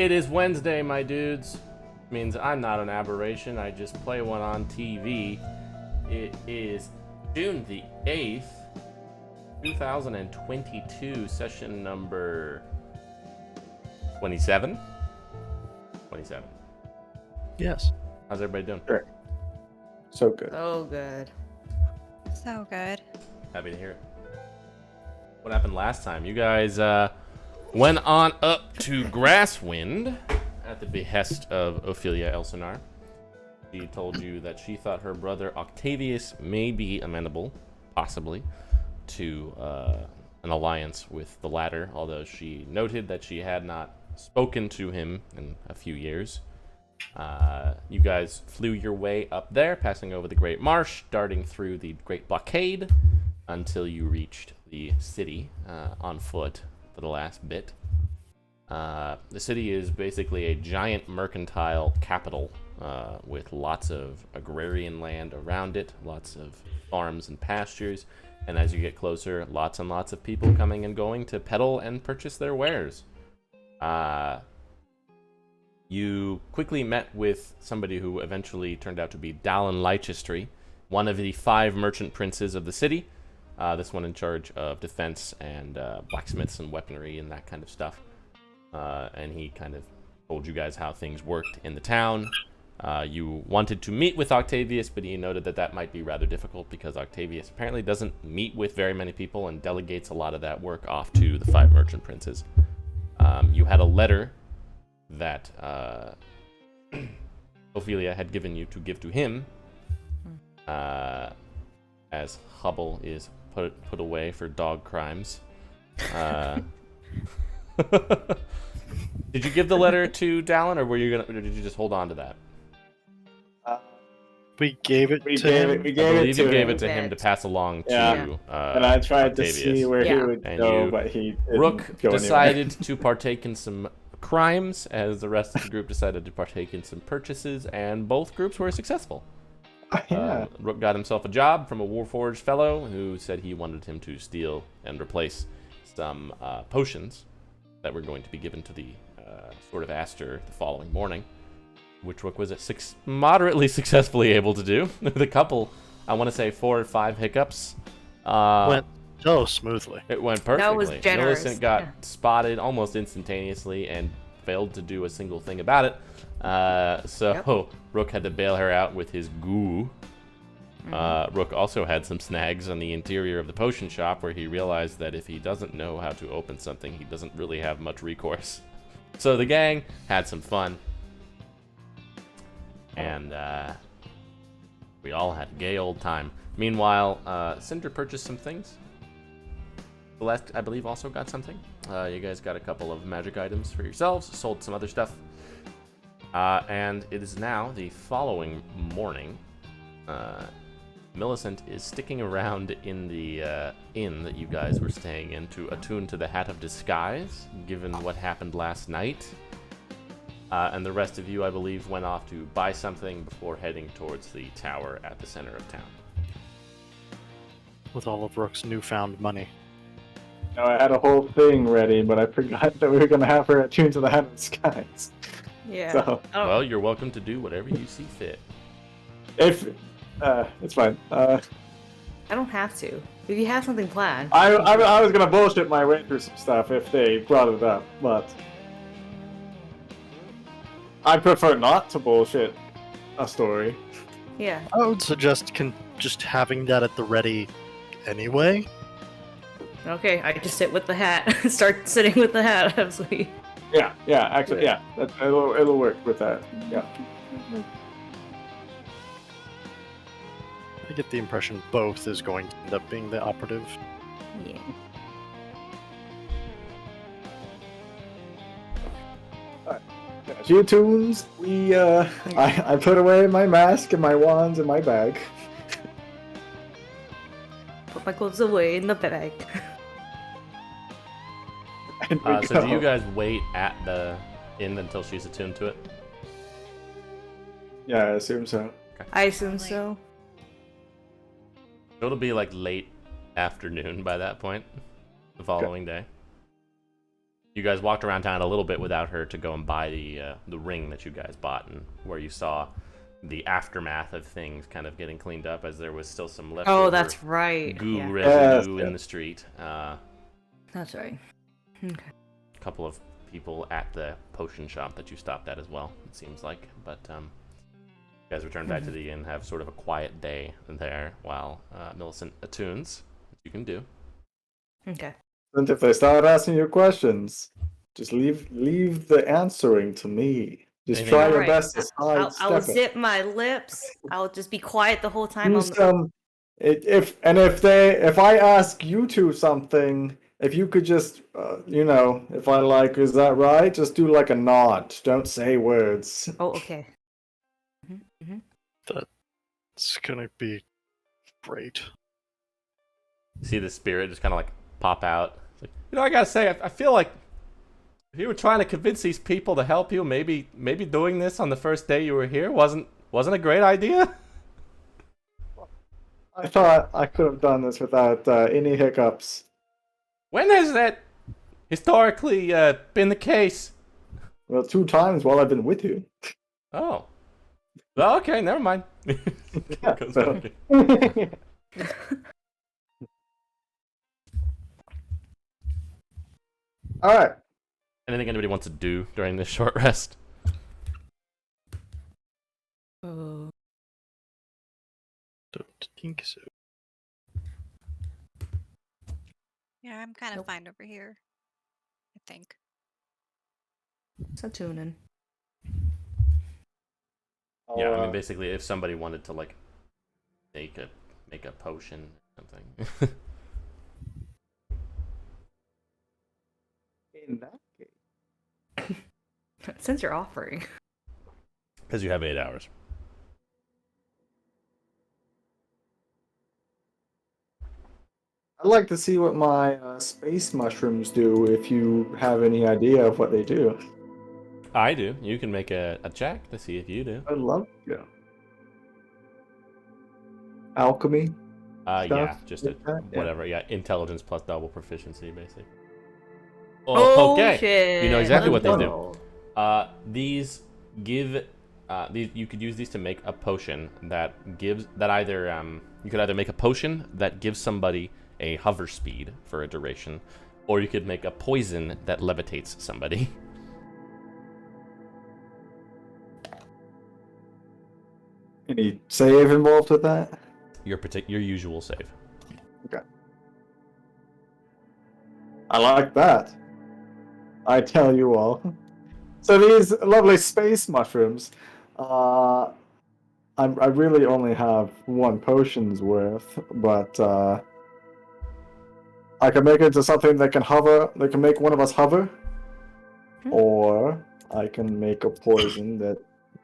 It is Wednesday, my dudes. Means I'm not an aberration. I just play one on TV. It is June the 8th, 2022, session number 27? 27. Yes. How's everybody doing? Sure. So good. Oh, good. So good. Happy to hear it. What happened last time? You guys went on up to Grasswind at the behest of Ophelia Elsinore. She told you that she thought her brother Octavius may be amenable, possibly, to an alliance with the latter, although she noted that she had not spoken to him in a few years. You guys flew your way up there, passing over the Great Marsh, darting through the Great Blockade, until you reached the city on foot for the last bit. The city is basically a giant mercantile capital with lots of agrarian land around it, lots of farms and pastures, and as you get closer, lots and lots of people coming and going to peddle and purchase their wares. You quickly met with somebody who eventually turned out to be Dallin Leicestry, one of the 5 merchant princes of the city. This one in charge of defense and blacksmiths and weaponry and that kind of stuff. And he kind of told you guys how things worked in the town. You wanted to meet with Octavius, but he noted that that might be rather difficult because Octavius apparently doesn't meet with very many people and delegates a lot of that work off to the 5 merchant princes. You had a letter that Ophelia had given you to give to him, as Hubble is put away for dog crimes. Did you give the letter to Dallin, or did you just hold on to that? We gave it to him. We I gave believe it to you gave him. it to him to pass along to Yeah. And I tried Octavius. to see where he would And go, you- but he didn't Rook go anywhere. decided to partake in some crimes, as the rest of the group decided to partake in some purchases, and both groups were successful. Yeah. Rook got himself a job from a Warforged fellow who said he wanted him to steal and replace some potions that were going to be given to the Sword of Aster the following morning, which Rook was moderately successfully able to do. The couple, I want to say 4 or 5 hiccups. Went so smoothly. It went perfectly. That was generous. Millicent got spotted almost instantaneously and failed to do a single thing about it. So Rook had to bail her out with his goo. Rook also had some snags on the interior of the potion shop where he realized that if he doesn't know how to open something, he doesn't really have much recourse. So the gang had some fun. And we all had a gay old time. Meanwhile, Cinder purchased some things. Celeste, I believe, also got something. You guys got a couple of magic items for yourselves, sold some other stuff. And it is now the following morning. Millicent is sticking around in the inn that you guys were staying in to attune to the Hat of Disguise, given what happened last night. And the rest of you, I believe, went off to buy something before heading towards the tower at the center of town. With all of Rook's newfound money. No, I had a whole thing ready, but I forgot that we were going to have her attuned to the Hat of Skies. Yeah. So, Well, you're welcome to do whatever you see fit. if... it's fine. I don't have to. If you have something planned. I was going to bullshit my way through some stuff if they brought it up, but... I prefer not to bullshit a story. Yeah. I would suggest just having that at the ready anyway. Okay, I just sit with the hat. Start sitting with the hat as we. Yeah, actually, yeah. It'll work with that. Yeah. I get the impression both is going to end up being the operative. Yeah. Few tunes. I put away my mask and my wands in my bag. Put my clothes away in the bag. And we So do go. you guys wait at the inn until she's attuned to it? Yeah, I assume so. I assume so. It'll be like late afternoon by that point, the following day. You guys walked around town a little bit without her to go and buy the ring that you guys bought, and where you saw the aftermath of things kind of getting cleaned up, as there was still some leftover Oh, that's right. goo Yeah. residue Yes. in the street. That's right. Okay. A couple of people at the potion shop that you stopped at as well, it seems like. But you guys return back to the inn, have sort of a quiet day there while Millicent attunes, which you can do. Okay. And if they start asking you questions, just leave the answering to me. Just Anything try else? your Alright, best to I'll sidestep it. zip my lips. I'll just be quiet the whole time. Do I'm some. If I ask you two something, if you could just, if I like, is that right? Just do like a nod. Don't say words. Oh, okay. It's gonna be great. See the spirit just kind of like pop out. It's like, I gotta say, I feel like if you were trying to convince these people to help you, maybe doing this on the first day you were here wasn't a great idea. I thought I could have done this without any hiccups. When has that historically been the case? Well, 2 times while I've been with you. Oh. Well, okay, never mind. Yeah, Goes so- back. All right. Anything anybody wants to do during this short rest? Oh. Don't think so. Yeah, I'm kind of Nope. fine over here. I think. So tuning. Yeah, I I'll, mean, basically, if somebody wanted to like make a potion or something. in that case. Since you're offering. Because you have 8 hours. I'd like to see what my space mushrooms do. If you have any idea of what they do, I do. You can make a check to see if you do. I'd love to. Alchemy. Yeah, Stuff just like that, yeah. whatever. Yeah, intelligence plus double proficiency, basically. Oh, okay. shit. You know exactly what they do. Oh. These give you could use these to make a potion that either you could either make a potion that gives somebody a hover speed for a duration, or you could make a poison that levitates somebody. Any save involved with that? Your usual save. I like that. I tell you all. So these lovely space mushrooms, I really only have 1 potion's worth, but I can make it into something that can hover. That can make one of us hover, or I can make a poison that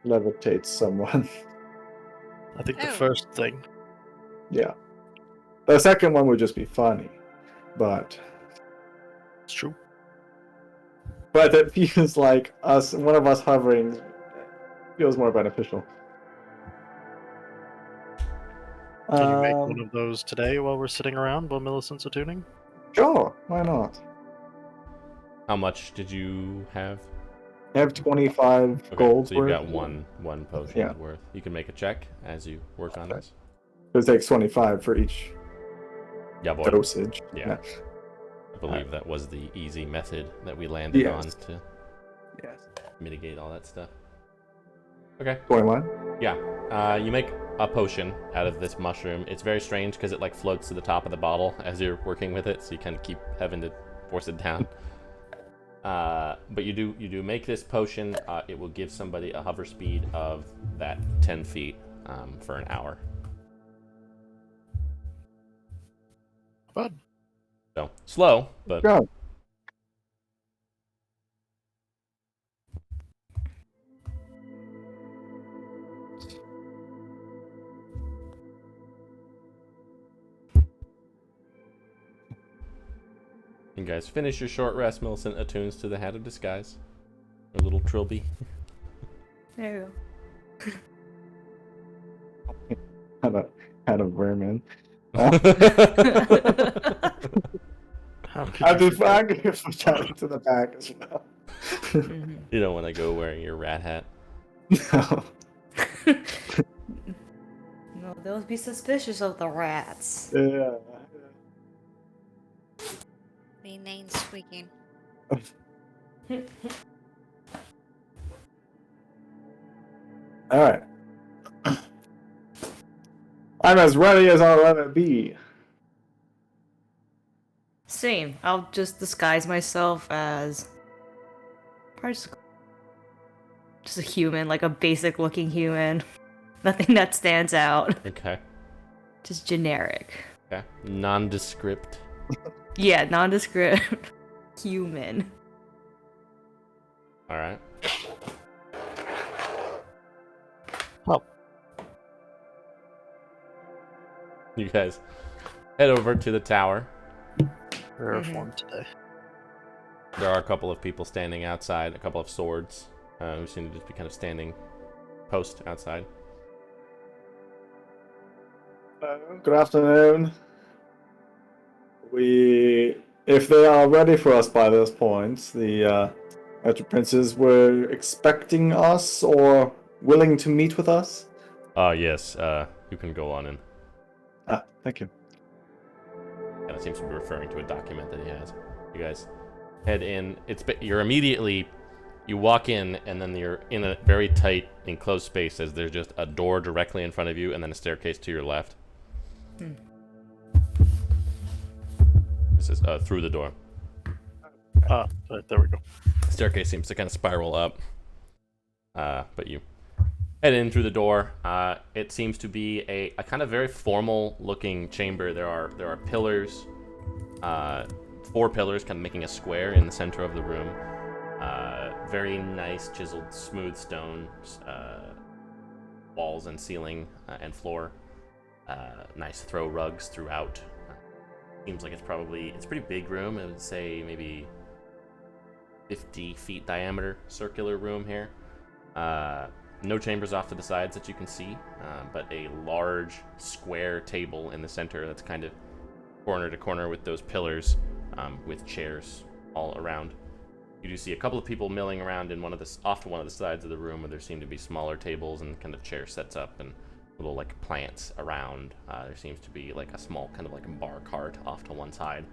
levitates someone. I think the Oh. first thing. Yeah, the second one would just be funny, but It's true. it feels like one of us hovering feels more beneficial. Can you make one of those today while we're sitting around while Millicent's attuning? Sure, why not? How much did you have? I have 25 Okay, gold so you've worth. got one potion's Yeah. worth. You can make a check as you work on this. It takes 25 for each Yeah, boy. dosage. Yeah. I believe that was the easy method that we landed Yes. on to Yes. mitigate all that stuff. Okay. 21. Yeah. You make a potion out of this mushroom. It's very strange because it like floats to the top of the bottle as you're working with it, so you kind of keep having to force it down. But you do make this potion. It will give somebody a hover speed of that 10 feet for an hour. Bud. So slow, but Go. you guys finish your short rest. Millicent attunes to the Hat of Disguise. Her little trilby. There you Had a vermin. go. How could I you did forget? flag for chatting to the back as well. Mhm. You don't want to go wearing your rat hat. No. No, they'll be suspicious of the rats. Yeah. The inane squeaking. All right. I'm as ready as I'll ever be. Same. I'll just disguise myself as probably just a human, like a basic looking human. Nothing that stands out. Okay. Just generic. Okay. Nondescript. Yeah, nondescript. Human. All right. Oh. You guys head over to the tower. Rare Mhm. form today. There are a couple of people standing outside, a couple of swords, who seem to just be kind of standing post outside. Good afternoon. If they are ready for us by this point, the Metro Princes were expecting us or willing to meet with us. Yes, you can go on in. Ah, thank you. And it seems to be referring to a document that he has. You guys head in. You walk in, and then you're in a very tight, enclosed space as there's just a door directly in front of you and then a staircase to your left. This is through the door. Right, there we go. The staircase seems to kind of spiral up. But you head in through the door. It seems to be a kind of very formal-looking chamber. There are pillars, 4 pillars, kind of making a square in the center of the room. Very nice, chiseled, smooth stone walls and ceiling and floor. Nice throw rugs throughout. Seems like it's a pretty big room. I would say maybe 50 feet diameter circular room here. No chambers off to the sides that you can see, but a large square table in the center that's kind of corner to corner with those pillars, with chairs all around. You do see a couple of people milling around off to one of the sides of the room where there seem to be smaller tables and kind of chair sets up and little like plants around. There seems to be like a small kind of like a bar cart off to one side.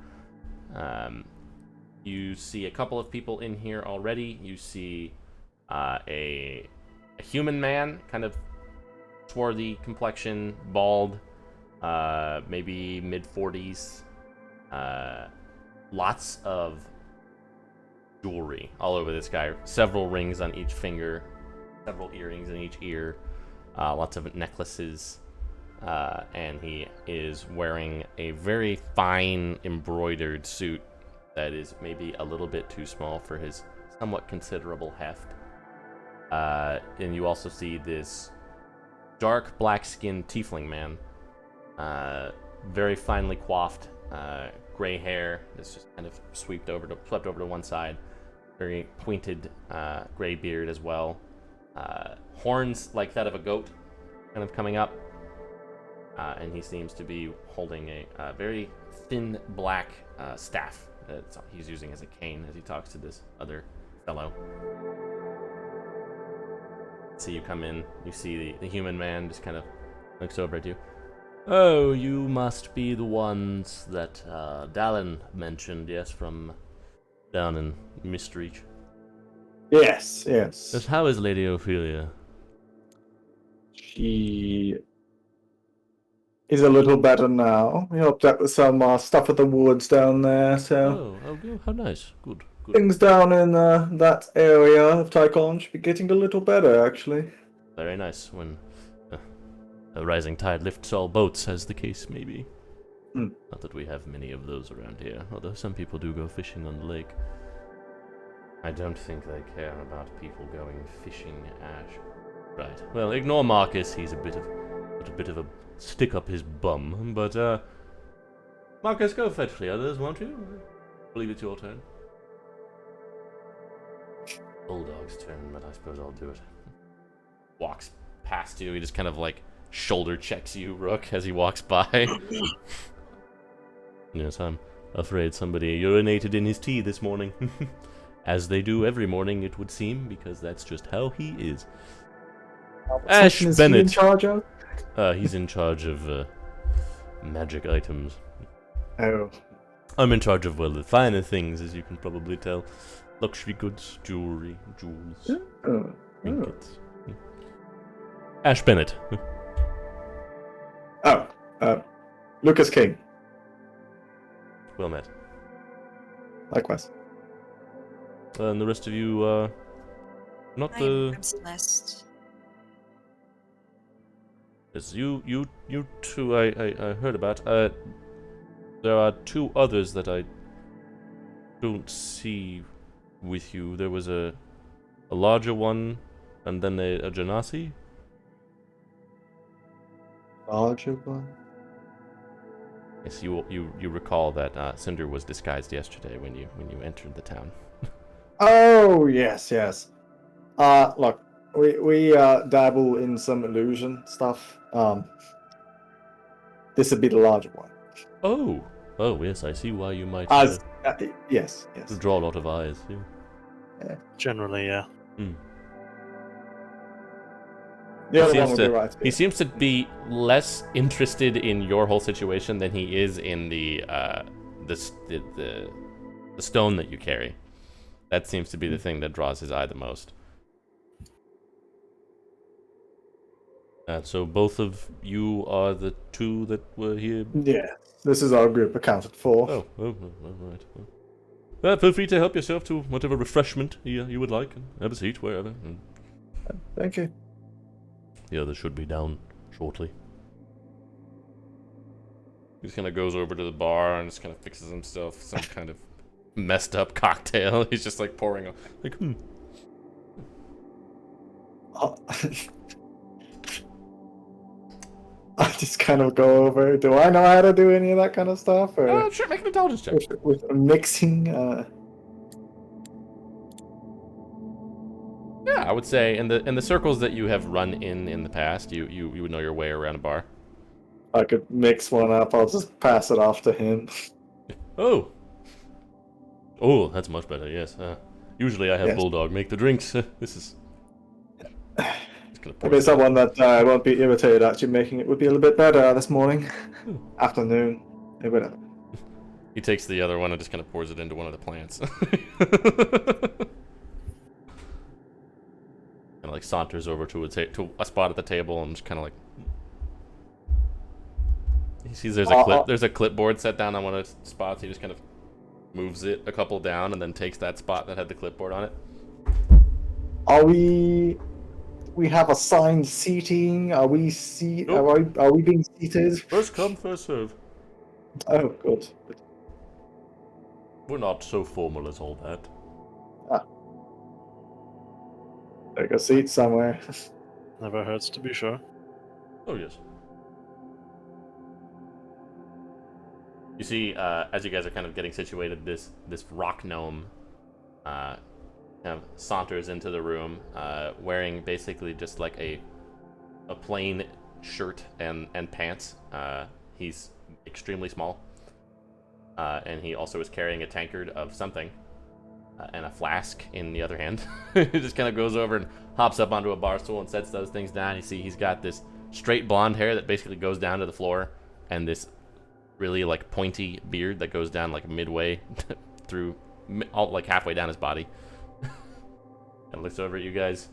You see a couple of people in here already. You see a human man, kind of swarthy complexion, bald, maybe mid-40s. Lots of jewelry all over this guy. Several rings on each finger, several earrings in each ear, lots of necklaces, and he is wearing a very fine embroidered suit that is maybe a little bit too small for his somewhat considerable heft. And you also see this dark black-skinned tiefling man, very finely coiffed, gray hair that's just kind of swept over to one side, very pointed gray beard as well, horns like that of a goat kind of coming up, and he seems to be holding a very thin black staff that he's using as a cane as he talks to this other fellow. See you come in, you see the human man just kind of looks over at you. Oh, you must be the ones that Dallin mentioned, yes, from down in Mistreach. Yes. Yes, how is Lady Ophelia? She is a little better now. We helped out with some stuff at the woods down there, so How nice. Good. things down in that area of Tycon should be getting a little better, actually. Very nice when a rising tide lifts all boats, as the case may be. Not that we have many of those around here, although some people do go fishing on the lake. I don't think they care about people going fishing, Ash. Right. Well, ignore Marcus. He's a bit of a stick up his bum. But Marcus, go fetch the others, won't you? I believe it's your turn. Bulldog's turn, but I suppose I'll do it. Walks past you. He just kind of like shoulder checks you, Rook, as he walks by. Yes, I'm Afraid somebody urinated in his tea this morning. As they do every morning, it would seem, because that's just how he is. Ash Section is he in Bennett. charge of? He's in charge of magic items. Oh. I'm in charge of, well, the finer things, as you can probably tell. Luxury goods, jewelry, jewels, Oh. trinkets. Ash Bennett. Oh. Lucas King. Well met. Likewise. And the rest of you, not the... I'm Celeste. Yes, you two I heard about. There are two others that I don't see with you. There was a larger one, and then a Genasi. Larger one? Yes, you recall that Cinder was disguised yesterday when you entered the town. Oh, yes. Look, we dabble in some illusion stuff. This would be the larger one. Oh yes, I see why you might Yes. draw a lot of eyes. Yeah. Generally, yeah. The other seems one will to- be right. He seems to be less interested in your whole situation than he is in the stone that you carry. That seems to be the thing that draws his eye the most. So both of you are the two that were here. Yeah, this is our group accounted for. Oh, right. Feel free to help yourself to whatever refreshment you would like. Have a seat wherever. And Thank you. the others should be down shortly. He just kind of goes over to the bar and just kind of fixes himself some kind of messed up cocktail. He's just like pouring, like, Oh. I just kind of go over. Do I know how to do any of that kind of stuff, or Sure, make an intelligence check. with mixing? Yeah, I would say in the circles that you have run in the past, you would know your way around a bar. I could mix one up. I'll just pass it off to him. Oh, that's much better. Yes. Usually I have Yes. Bulldog make the drinks. This is. Just gonna pour Maybe some- someone that won't be irritated actually making it would be a little bit better this morning, afternoon, whatever. He takes the other one and just kind of pours it into one of the plants. And like saunters over to a spot at the table and just kind of like. He sees there's a clipboard set down on one of the spots. He just kind of moves it a couple down and then takes that spot that had the clipboard on it. Are we have assigned seating? Are we Nope. are we being seated? First come, first serve. Oh, good. We're not so formal as all that. Take a seat somewhere. Never hurts to be sure. Oh yes. You see, as you guys are kind of getting situated, this rock gnome kind of saunters into the room, wearing basically just like a plain shirt and pants. He's extremely small, and he also is carrying a tankard of something. And a flask in the other hand. He just kind of goes over and hops up onto a bar stool and sets those things down. You see he's got this straight blonde hair that basically goes down to the floor, and this really like pointy beard that goes down like midway through, all like halfway down his body. And looks over at you guys.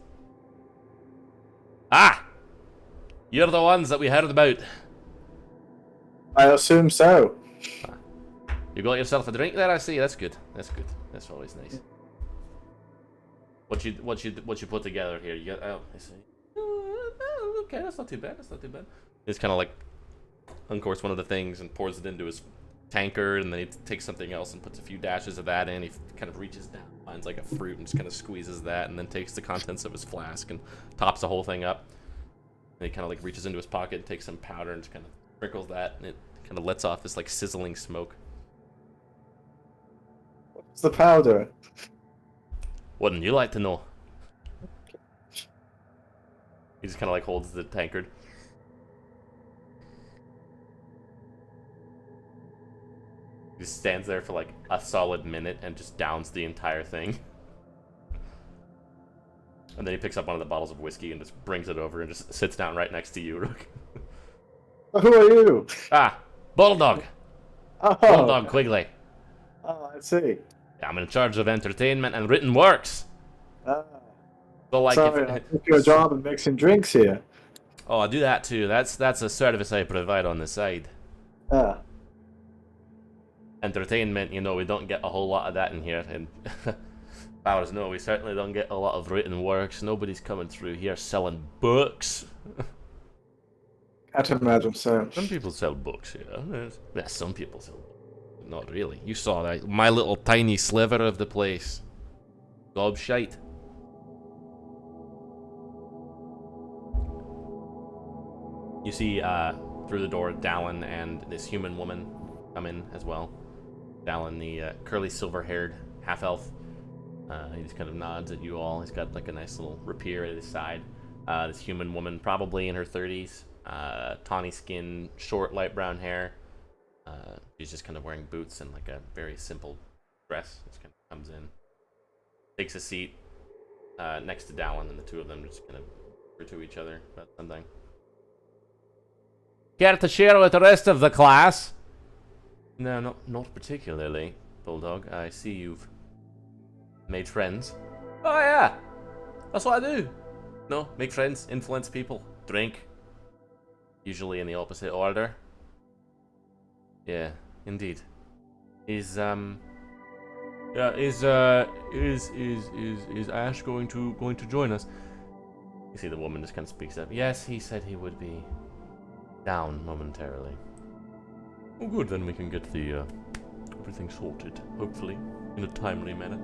Ah! You're the ones that we heard about. I assume so. You got yourself a drink there, I see. That's good. That's always nice. What you put together here? You got, I see. Okay, that's not too bad. He's kind of like uncorks one of the things and pours it into his tankard, and then he takes something else and puts a few dashes of that in. He kind of reaches down, finds like a fruit, and just kind of squeezes that, and then takes the contents of his flask and tops the whole thing up. And he kind of like reaches into his pocket and takes some powder and just kind of sprinkles that, and it kind of lets off this like sizzling smoke. What's the powder? Wouldn't you like to know? He just kind of like holds the tankard. He just stands there for like a solid minute and just downs the entire thing. And then he picks up one of the bottles of whiskey and just brings it over and just sits down right next to you, Rook. Who are you? Ah, Bulldog. Oh, Bulldog Quigley. oh, I see. Yeah, I'm in charge of entertainment and written works. Ah, So like, sorry, I took your job in mixing drinks here. oh, I do that too. That's a service I provide on the side. Ah, Entertainment, you know, we don't get a whole lot of that in here. And Powers, no, we certainly don't get a lot of written works. Nobody's coming through here selling books. can't imagine, sir. Some people sell books here. Yeah, some people sell books. Not really. You saw that. My little tiny sliver of the place. Gobshite. You see through the door Dallin and this human woman come in as well. Dallin, the curly silver-haired half-elf. He just kind of nods at you all. He's got like a nice little rapier at his side. This human woman, probably in her 30s. Tawny skin, short light brown hair. She's just kind of wearing boots and like a very simple dress. Just kind of comes in, takes a seat next to Dallin, and the two of them just kind of refer to each other about something. Care to share with the rest of the class? No, not particularly, Bulldog. I see you've made friends. Oh yeah, that's what I do. No, make friends, influence people, drink. Usually in the opposite order. Yeah, indeed. Is Ash going to join us? You see the woman just kind of speaks up. Yes, he said he would be down momentarily. Oh good, then we can get the everything sorted, hopefully, in a timely manner.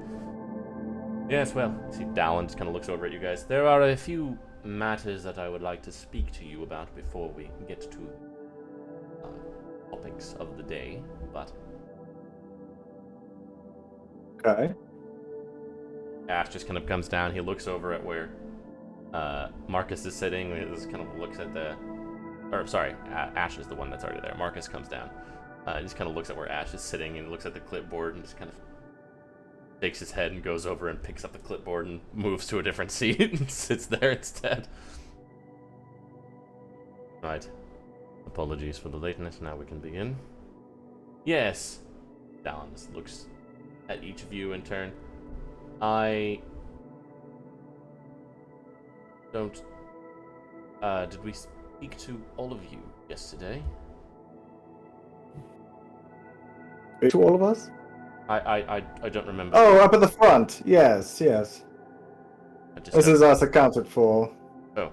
Yes, well, see Dallin just kind of looks over at you guys. There are a few matters that I would like to speak to you about before we get to topics of the day, but Okay. Ash just kind of comes down. He looks over at where Marcus is sitting. He just kind of looks at Ash is the one that's already there. Marcus comes down. He just kind of looks at where Ash is sitting and looks at the clipboard and just kind of shakes his head and goes over and picks up the clipboard and moves to a different seat and sits there instead. Right. Apologies for the lateness. Now we can begin. Yes. Dallin just looks at each of you in turn. I don't... did we speak to all of you yesterday? To all of us? I don't remember. Oh, up at the front. Yes, yes. I just This don't- is us accounted for. Oh.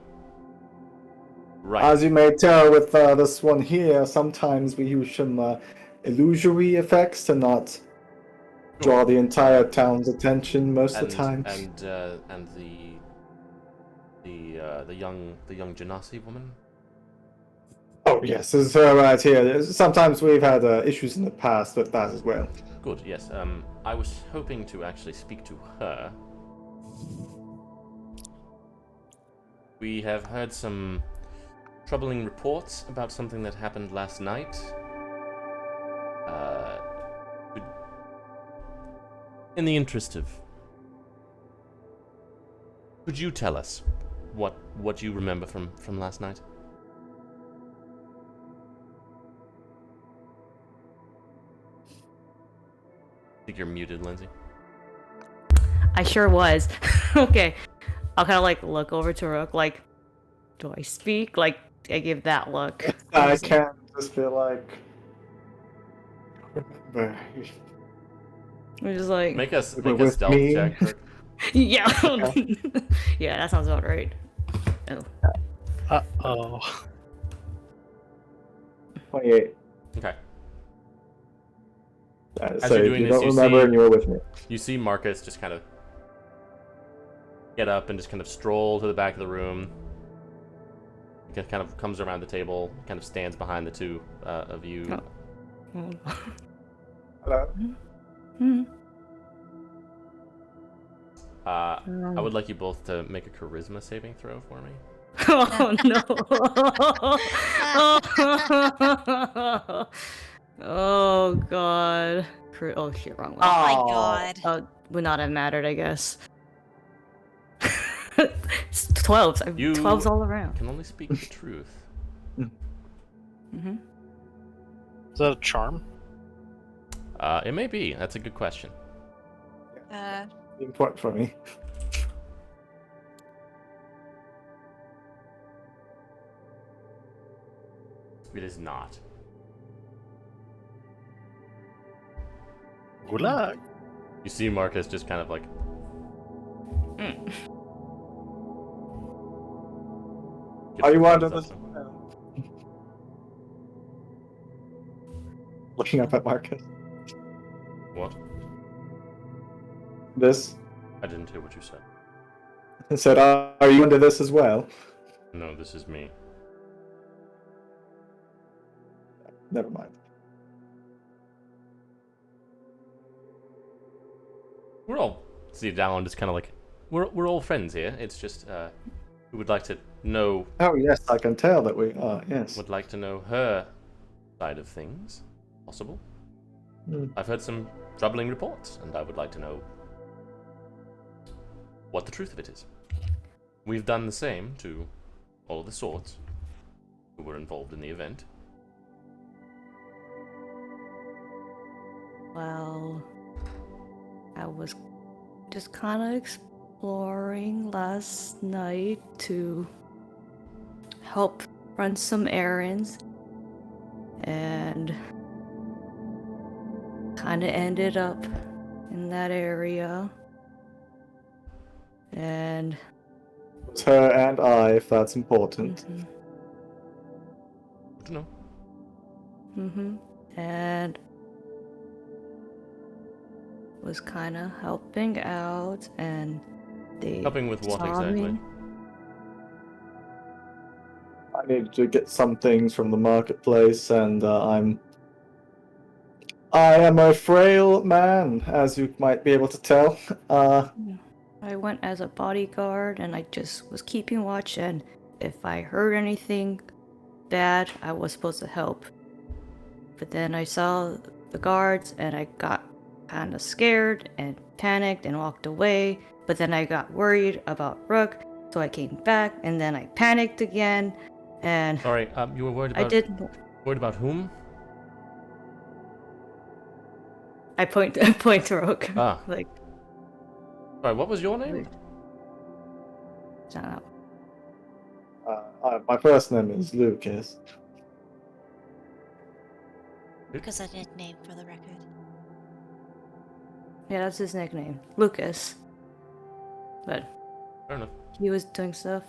Right. As you may tell with this one here, sometimes we use some illusory effects to not draw the entire town's attention most of the time. And the young Genasi woman. Oh yes, this is her right here. Sometimes we've had issues in the past with that as well. Good. Yes. I was hoping to actually speak to her. We have heard some troubling reports about something that happened last night. In the interest of, could you tell us what you remember from last night? I think you're muted, Lindsay. I sure was. Okay. I'll kind of like look over to Rook, like, do I speak? Like, I give that look. I can just feel like. Remember. I'm just like, Make us But make a with stealth me? check. Kirk. yeah. Yeah, that sounds about right. Oh. Uh-oh. 28. Okay. So you're if doing you this, don't you remember see- and you were with me. You see Marcus just kind of get up and just kind of stroll to the back of the room. He kind of comes around the table, kind of stands behind the two of you. Oh. Hello? Hmm. I would like you both to make a charisma saving throw for me. Oh no. Oh god. Oh shit, wrong one. Oh my Oh. god. Oh, would not have mattered, I guess. It's 12s. You 12s all around. can only speak the truth. Mm-hmm. Is that a charm? It may be. That's a good question. Important for me. It is not. Good luck. You see Marcus just kind of like Are you gives under thumbs this? up. Looking up at Marcus. What? This. I didn't hear what you said. And said, are you under this as well? No, this is me. Never mind. We're all see Dallin just kind of like we're all friends here. It's just we would like to know Oh yes, I can tell that we are. Yes. would like to know her side of things. Possible. Hmm. I've heard some troubling reports, and I would like to know what the truth of it is. We've done the same to all of the swords who were involved in the event. Well, I was just kind of exploring last night to help run some errands and kind of ended up in that area. And It's her and I, if that's important. Good to know. And was kind of helping out, and they Helping with what saw exactly? me. I needed to get some things from the marketplace, and I am a frail man, as you might be able to tell. I went as a bodyguard, and I just was keeping watch, and if I heard anything bad, I was supposed to help. But then I saw the guards, and I got kind of scared and panicked and walked away. But then I got worried about Rook, so I came back, and then I panicked again, and Sorry, you were worried about worried about whom? I point to Rook. Ah. Like, Sorry, what was your name? shut up. My first name is Lucas. Because I did name for the record. Yeah, that's his nickname, Lucas. But Fair enough. he was doing stuff.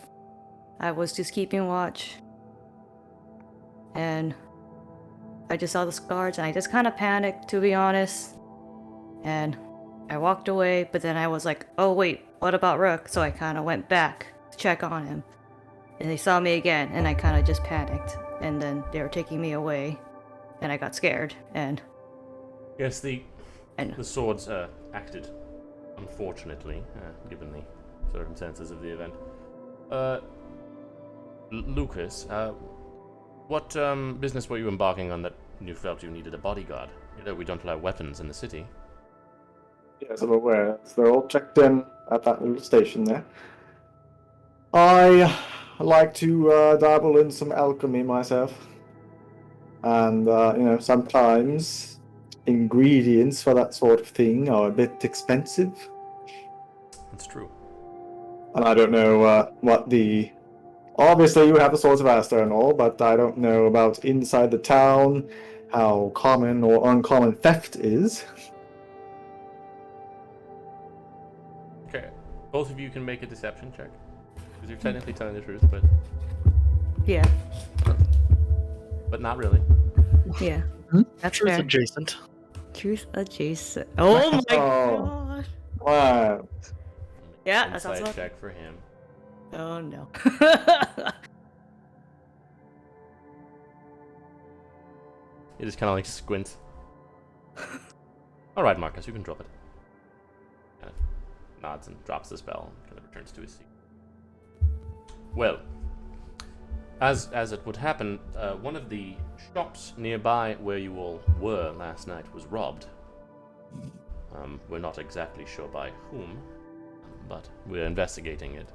I was just keeping watch. And I just saw the guards, and I just kind of panicked, to be honest. And I walked away, but then I was like, oh wait, what about Rook? So I kind of went back to check on him. And they saw me again, and I kind of just panicked. And then they were taking me away, and I got scared. And Yes, the And swords acted unfortunately, given the circumstances of the event. Lucas, what business were you embarking on that you felt you needed a bodyguard? You know, we don't allow weapons in the city. Yes, I'm aware. So they're all checked in at that little station there. I like to dabble in some alchemy myself. And, sometimes ingredients for that sort of thing are a bit expensive. That's true. And I don't know what the... Obviously, you have the Swords of Aster and all, but I don't know about inside the town, how common or uncommon theft is. Okay, both of you can make a deception check. Because you're technically telling the truth, yeah, but not really. yeah. That's Truth fair. adjacent. Truth adjacent. Oh my Oh. god. Wow. Yeah, that sounds Insight like. check for him. Oh no. He just kind of like squints. All right, Marcus, you can drop it. Kind of nods and drops the spell and kind of returns to his seat. Well, as it would happen, one of the shops nearby where you all were last night was robbed. We're not exactly sure by whom, but we're investigating it.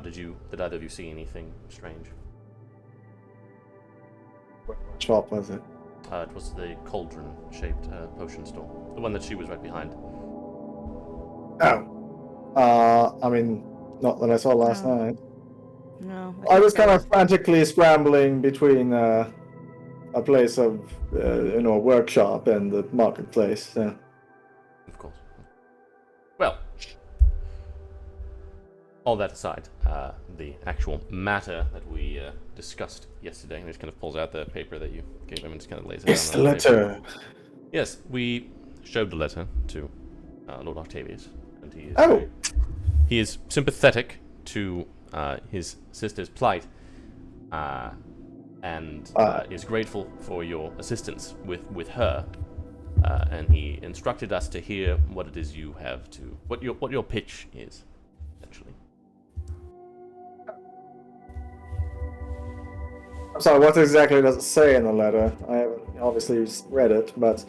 Did either of you see anything strange? What shop was it? It was the cauldron-shaped potion store, the one that she was right behind. Oh. I mean, not that I saw last No. night. No. I was think kind of frantically scrambling between a place of, a workshop and the marketplace. Yeah. Of course. Well, all that aside, the actual matter that we discussed yesterday, and he just kind of pulls out the paper that you gave him and just kind of lays it It's down the on the paper. letter. Yes, we showed the letter to Lord Octavius, and he is sympathetic to his sister's plight, and is grateful for your assistance with her. And he instructed us to hear what it is you have to, what your pitch is, essentially. I'm sorry, what exactly does it say in the letter? I haven't obviously read it, but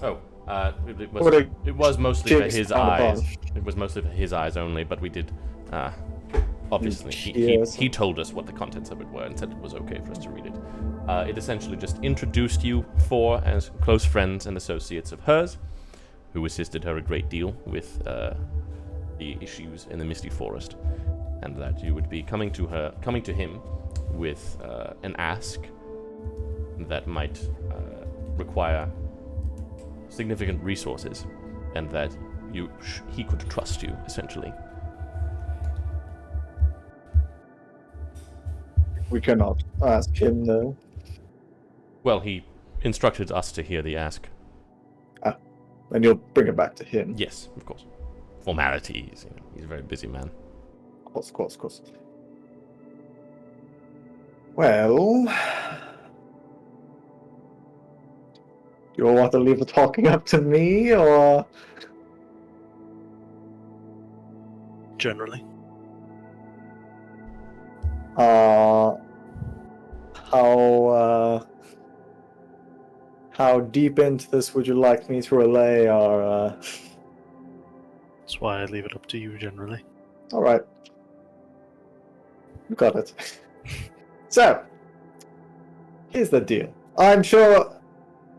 Oh, What a it was mostly for jigs his on the eyes. pond. It was mostly for his eyes only, but we did, obviously, Yes. he told us what the contents of it were and said it was okay for us to read it. It essentially just introduced you four as close friends and associates of hers, who assisted her a great deal with the issues in the Misty Forest, and that you would be coming to him with an ask that might require significant resources, and that he could trust you, essentially. we cannot ask him, though. Well, he instructed us to hear the ask. And you'll bring it back to him. Yes, of course. Formalities. He's a very busy man. Of course. Well, do you all want to leave the talking up to me, or Generally. how deep into this would you like me to relay our? That's why I leave it up to you generally. All right, you got it. So, here's the deal. I'm sure,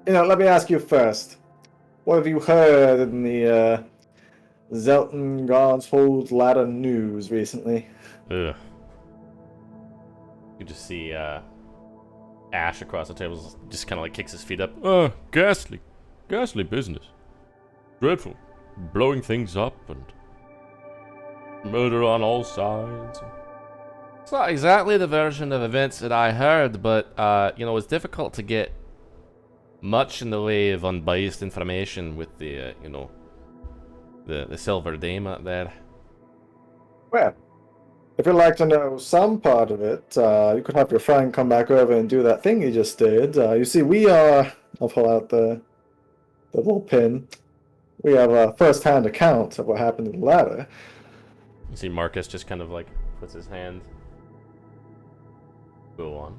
let me ask you first. What have you heard in the Zelton Godshold Ladder news recently? Ugh. You just see Ash across the table, just kind of like kicks his feet up. Ghastly business. Dreadful. Blowing things up and murder on all sides. It's not exactly the version of events that I heard, but, it's difficult to get much in the way of unbiased information with the Silver Dame out there. Well, if you'd like to know some part of it, you could have your friend come back over and do that thing you just did. You see, I'll pull out the little pin. We have a first-hand account of what happened to the ladder. You see Marcus just kind of like puts his hand. Go on.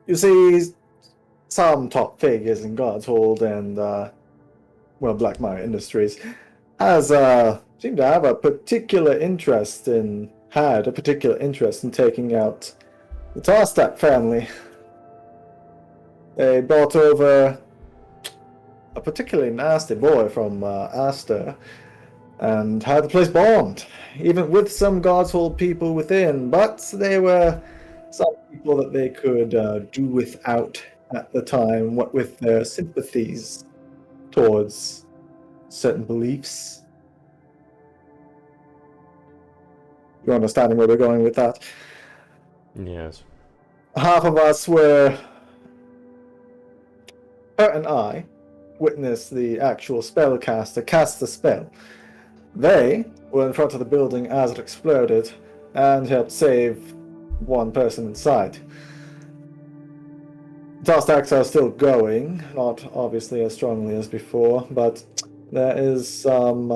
You see, some top figures in Godshold and, Blackmire Industries seem to have a particular interest in taking out the Tarstak family. They brought over a particularly nasty boy from Aster and had the place bombed, even with some Godshold people within, but they were some people that they could do without at the time, what with their sympathies towards certain beliefs. You're understanding where we're going with that? Yes. Half of us were... Her and I witnessed the actual spellcaster cast the spell. They were in front of the building as it exploded and helped save one person inside. Tarstaks are still going, not obviously as strongly as before, but there is some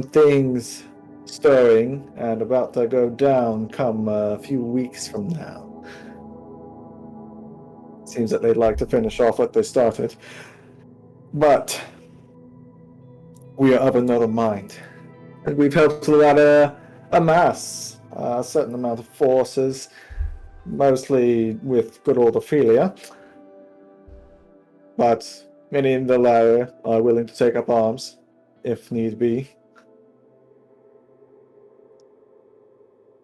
things stirring and about to go down come a few weeks from now. Seems that they'd like to finish off what they started. But we are of another mind. And we've helped to amass a certain amount of forces, mostly with good old Ophelia. But many in the latter are willing to take up arms, if need be.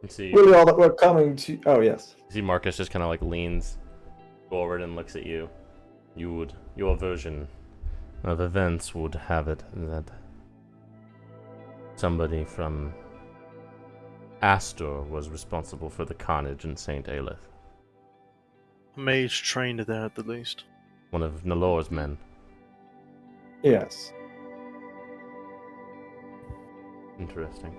You see, Really all that we're coming to... Oh, yes. you see Marcus just kind of like leans forward and looks at you. Your version of events would have it that somebody from Astor was responsible for the carnage in St. Aelith. A mage trained there at the least. One of Nalor's men. Yes. Interesting.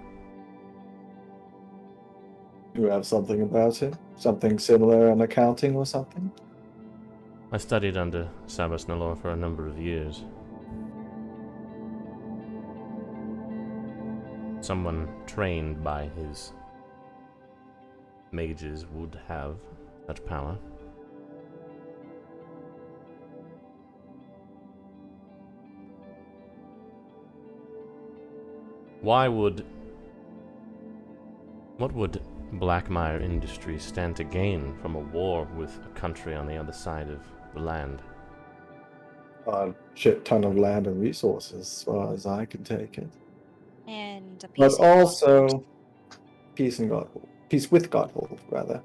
You have something about it? Something similar in accounting or something? I studied under Sabas Nalor for a number of years. Someone trained by his mages would have such power. What would Blackmire Industries stand to gain from a war with a country on the other side of the land? A shit ton of land and resources, as far as I can take it. And a But piece of also, peace and Godhold. Peace with Godhold, rather.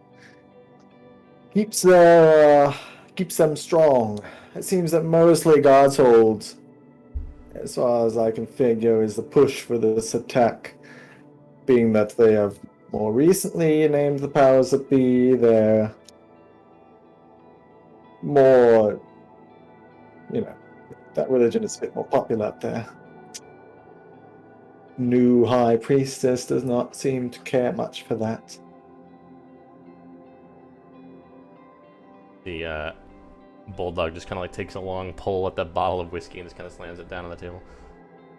Keeps them strong. It seems that mostly Godhold, as far as I can figure, is the push for this attack. Being that they have more recently named the powers that be, they're more, that religion is a bit more popular up there. New High Priestess does not seem to care much for that. The bulldog just kind of like takes a long pull at that bottle of whiskey and just kind of slams it down on the table.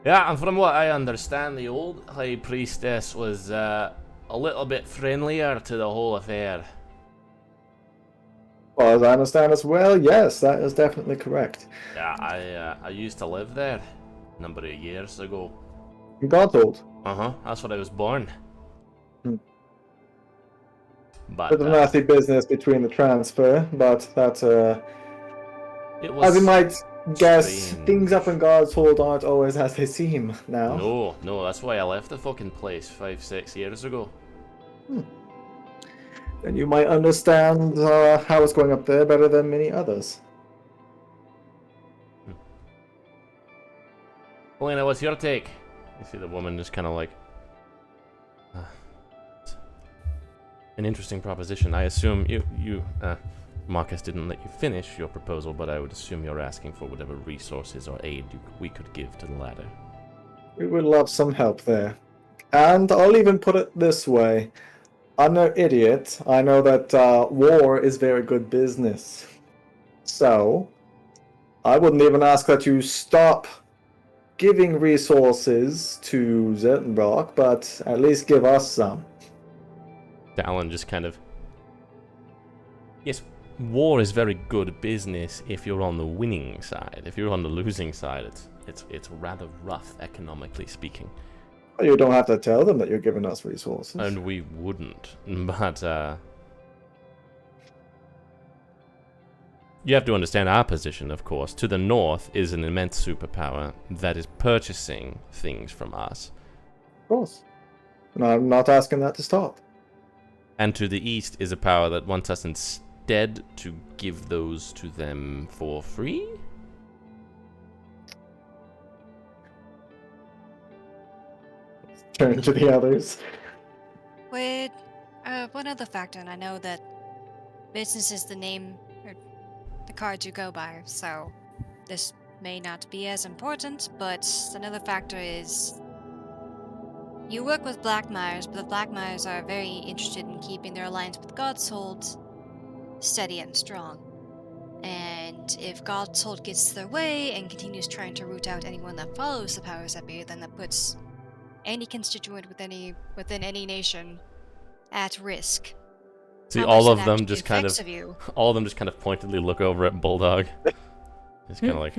Yeah, and from what I understand, the old High Priestess was a little bit friendlier to the whole affair. Well, as I understand as well, yes, that is definitely correct. Yeah, I used to live there a number of years ago. Godhold. That's when I was born. Hmm. But Bit of nasty business between the transfer, but that, it was as you might guess, strange. things up in Godhold aren't always as they seem now. No, that's why I left the fucking place 5-6 years ago. And you might understand how it's going up there better than many others. Helena, what's your take? You see the woman just kind of like... an interesting proposition. I assume Marcus didn't let you finish your proposal, but I would assume you're asking for whatever resources or aid we could give to the latter. We would love some help there. And I'll even put it this way. I'm no idiot. I know that war is very good business. So, I wouldn't even ask that you stop giving resources to Zettenbrock, but at least give us some. Dallin just kind of... Yes, war is very good business if you're on the winning side. If you're on the losing side, it's rather rough, economically speaking. Well, you don't have to tell them that you're giving us resources. And we wouldn't, but you have to understand our position, of course. To the north is an immense superpower that is purchasing things from us. Of course. And I'm not asking that to stop. And to the east is a power that wants us instead to give those to them for free? Turn to the others. With one other factor, and I know that business is the name or the card you go by, so this may not be as important, but another factor is you work with Blackmires, but the Blackmires are very interested in keeping their alliance with Godshold steady and strong. And if Godshold gets their way and continues trying to root out anyone that follows the powers that be, then that puts any constituent within any nation at risk. See, How all much of that them actually just kind of, affects of you. all of them just kind of pointedly look over at Bulldog. Just kind of like,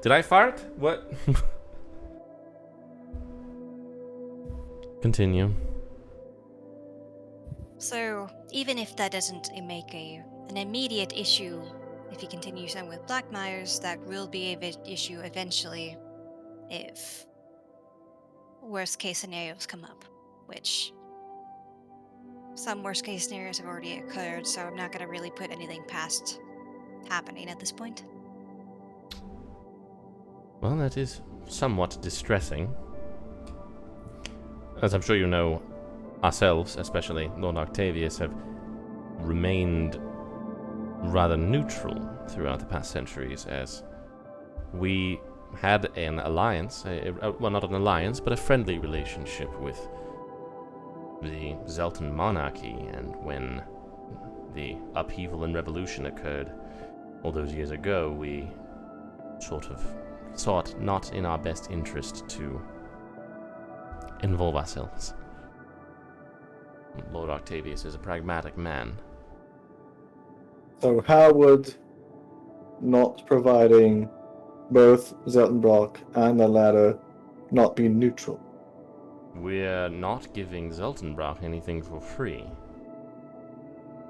did I fart? What? Continue. So, even if that doesn't make an immediate issue, if he continues on with Blackmires, that will be an issue eventually if worst case scenarios come up, which some worst case scenarios have already occurred, so I'm not going to really put anything past happening at this point. Well, that is somewhat distressing. As I'm sure you know, ourselves, especially Lord Octavius, have remained rather neutral throughout the past centuries, as we had an alliance, well, not an alliance, but a friendly relationship with the Zeltan monarchy, and when the upheaval and revolution occurred all those years ago, we sort of thought not in our best interest to involve ourselves. Lord Octavius is a pragmatic man. So how would not providing both Zeltenbrock and the ladder not be neutral? We're not giving Zeltenbrock anything for free.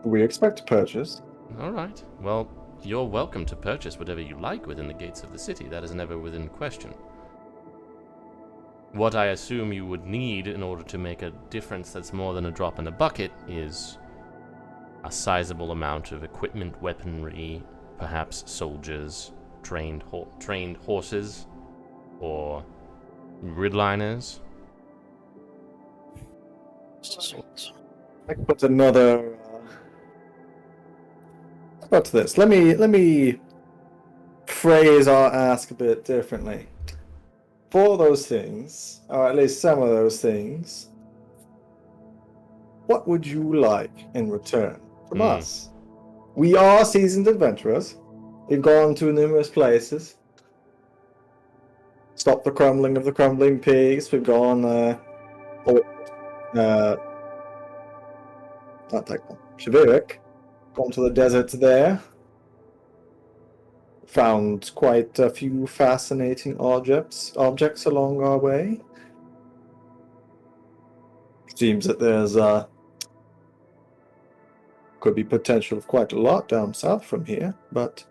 We expect to purchase. Alright, well, you're welcome to purchase whatever you like within the gates of the city. That is never within question. What I assume you would need in order to make a difference that's more than a drop in a bucket is a sizable amount of equipment, weaponry, perhaps soldiers, trained horses, or gridliners. I can put another. How about this? Let me phrase our ask a bit differently. For those things, or at least some of those things, what would you like in return from us? We are seasoned adventurers. We've gone to numerous places. Stopped the crumbling of the crumbling pigs. We've gone, not that one, Shavirik. Gone to the deserts there. Found quite a few fascinating objects along our way. Seems that there's could be potential of quite a lot down south from here, but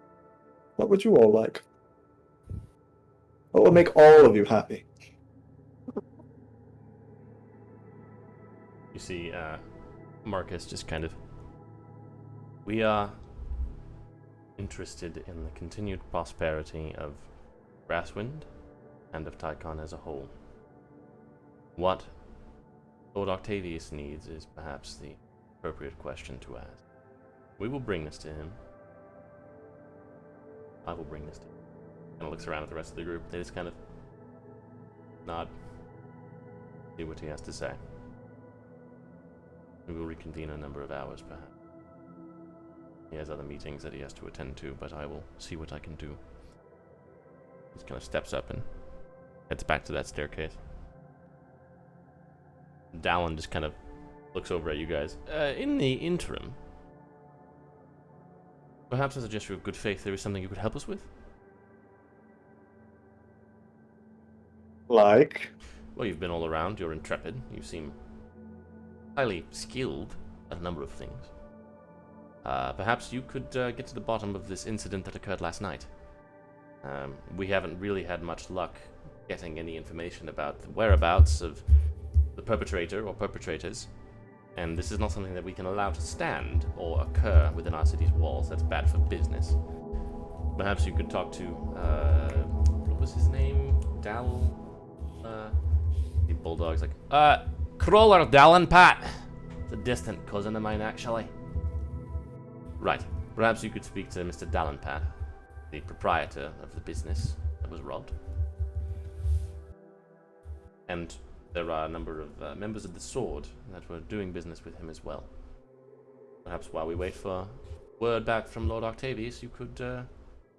what would you all like? What will make all of you happy? You see, Marcus just kind of... We are interested in the continued prosperity of Grasswind and of Tychon as a whole. What Lord Octavius needs is perhaps the appropriate question to ask. We will bring this to him. I will bring this to him. Kind of looks around at the rest of the group. They just kind of nod. See what he has to say. We will reconvene in a number of hours, perhaps. He has other meetings that he has to attend to, but I will see what I can do. He just kind of steps up and heads back to that staircase. Dallin just kind of looks over at you guys. In the interim, perhaps as a gesture of good faith, there is something you could help us with? Like? Well, you've been all around. You're intrepid. You seem highly skilled at a number of things. Perhaps you could get to the bottom of this incident that occurred last night. We haven't really had much luck getting any information about the whereabouts of the perpetrator or perpetrators, and this is not something that we can allow to stand or occur within our city's walls. That's bad for business. Perhaps you could talk to, what was his name? The Bulldog's like, Crawler Dallin Pat. It's a distant cousin of mine, actually. Right. Perhaps you could speak to Mr. Dallin Pat, the proprietor of the business that was robbed. And there are a number of members of the Sword that were doing business with him as well. Perhaps while we wait for word back from Lord Octavius, you could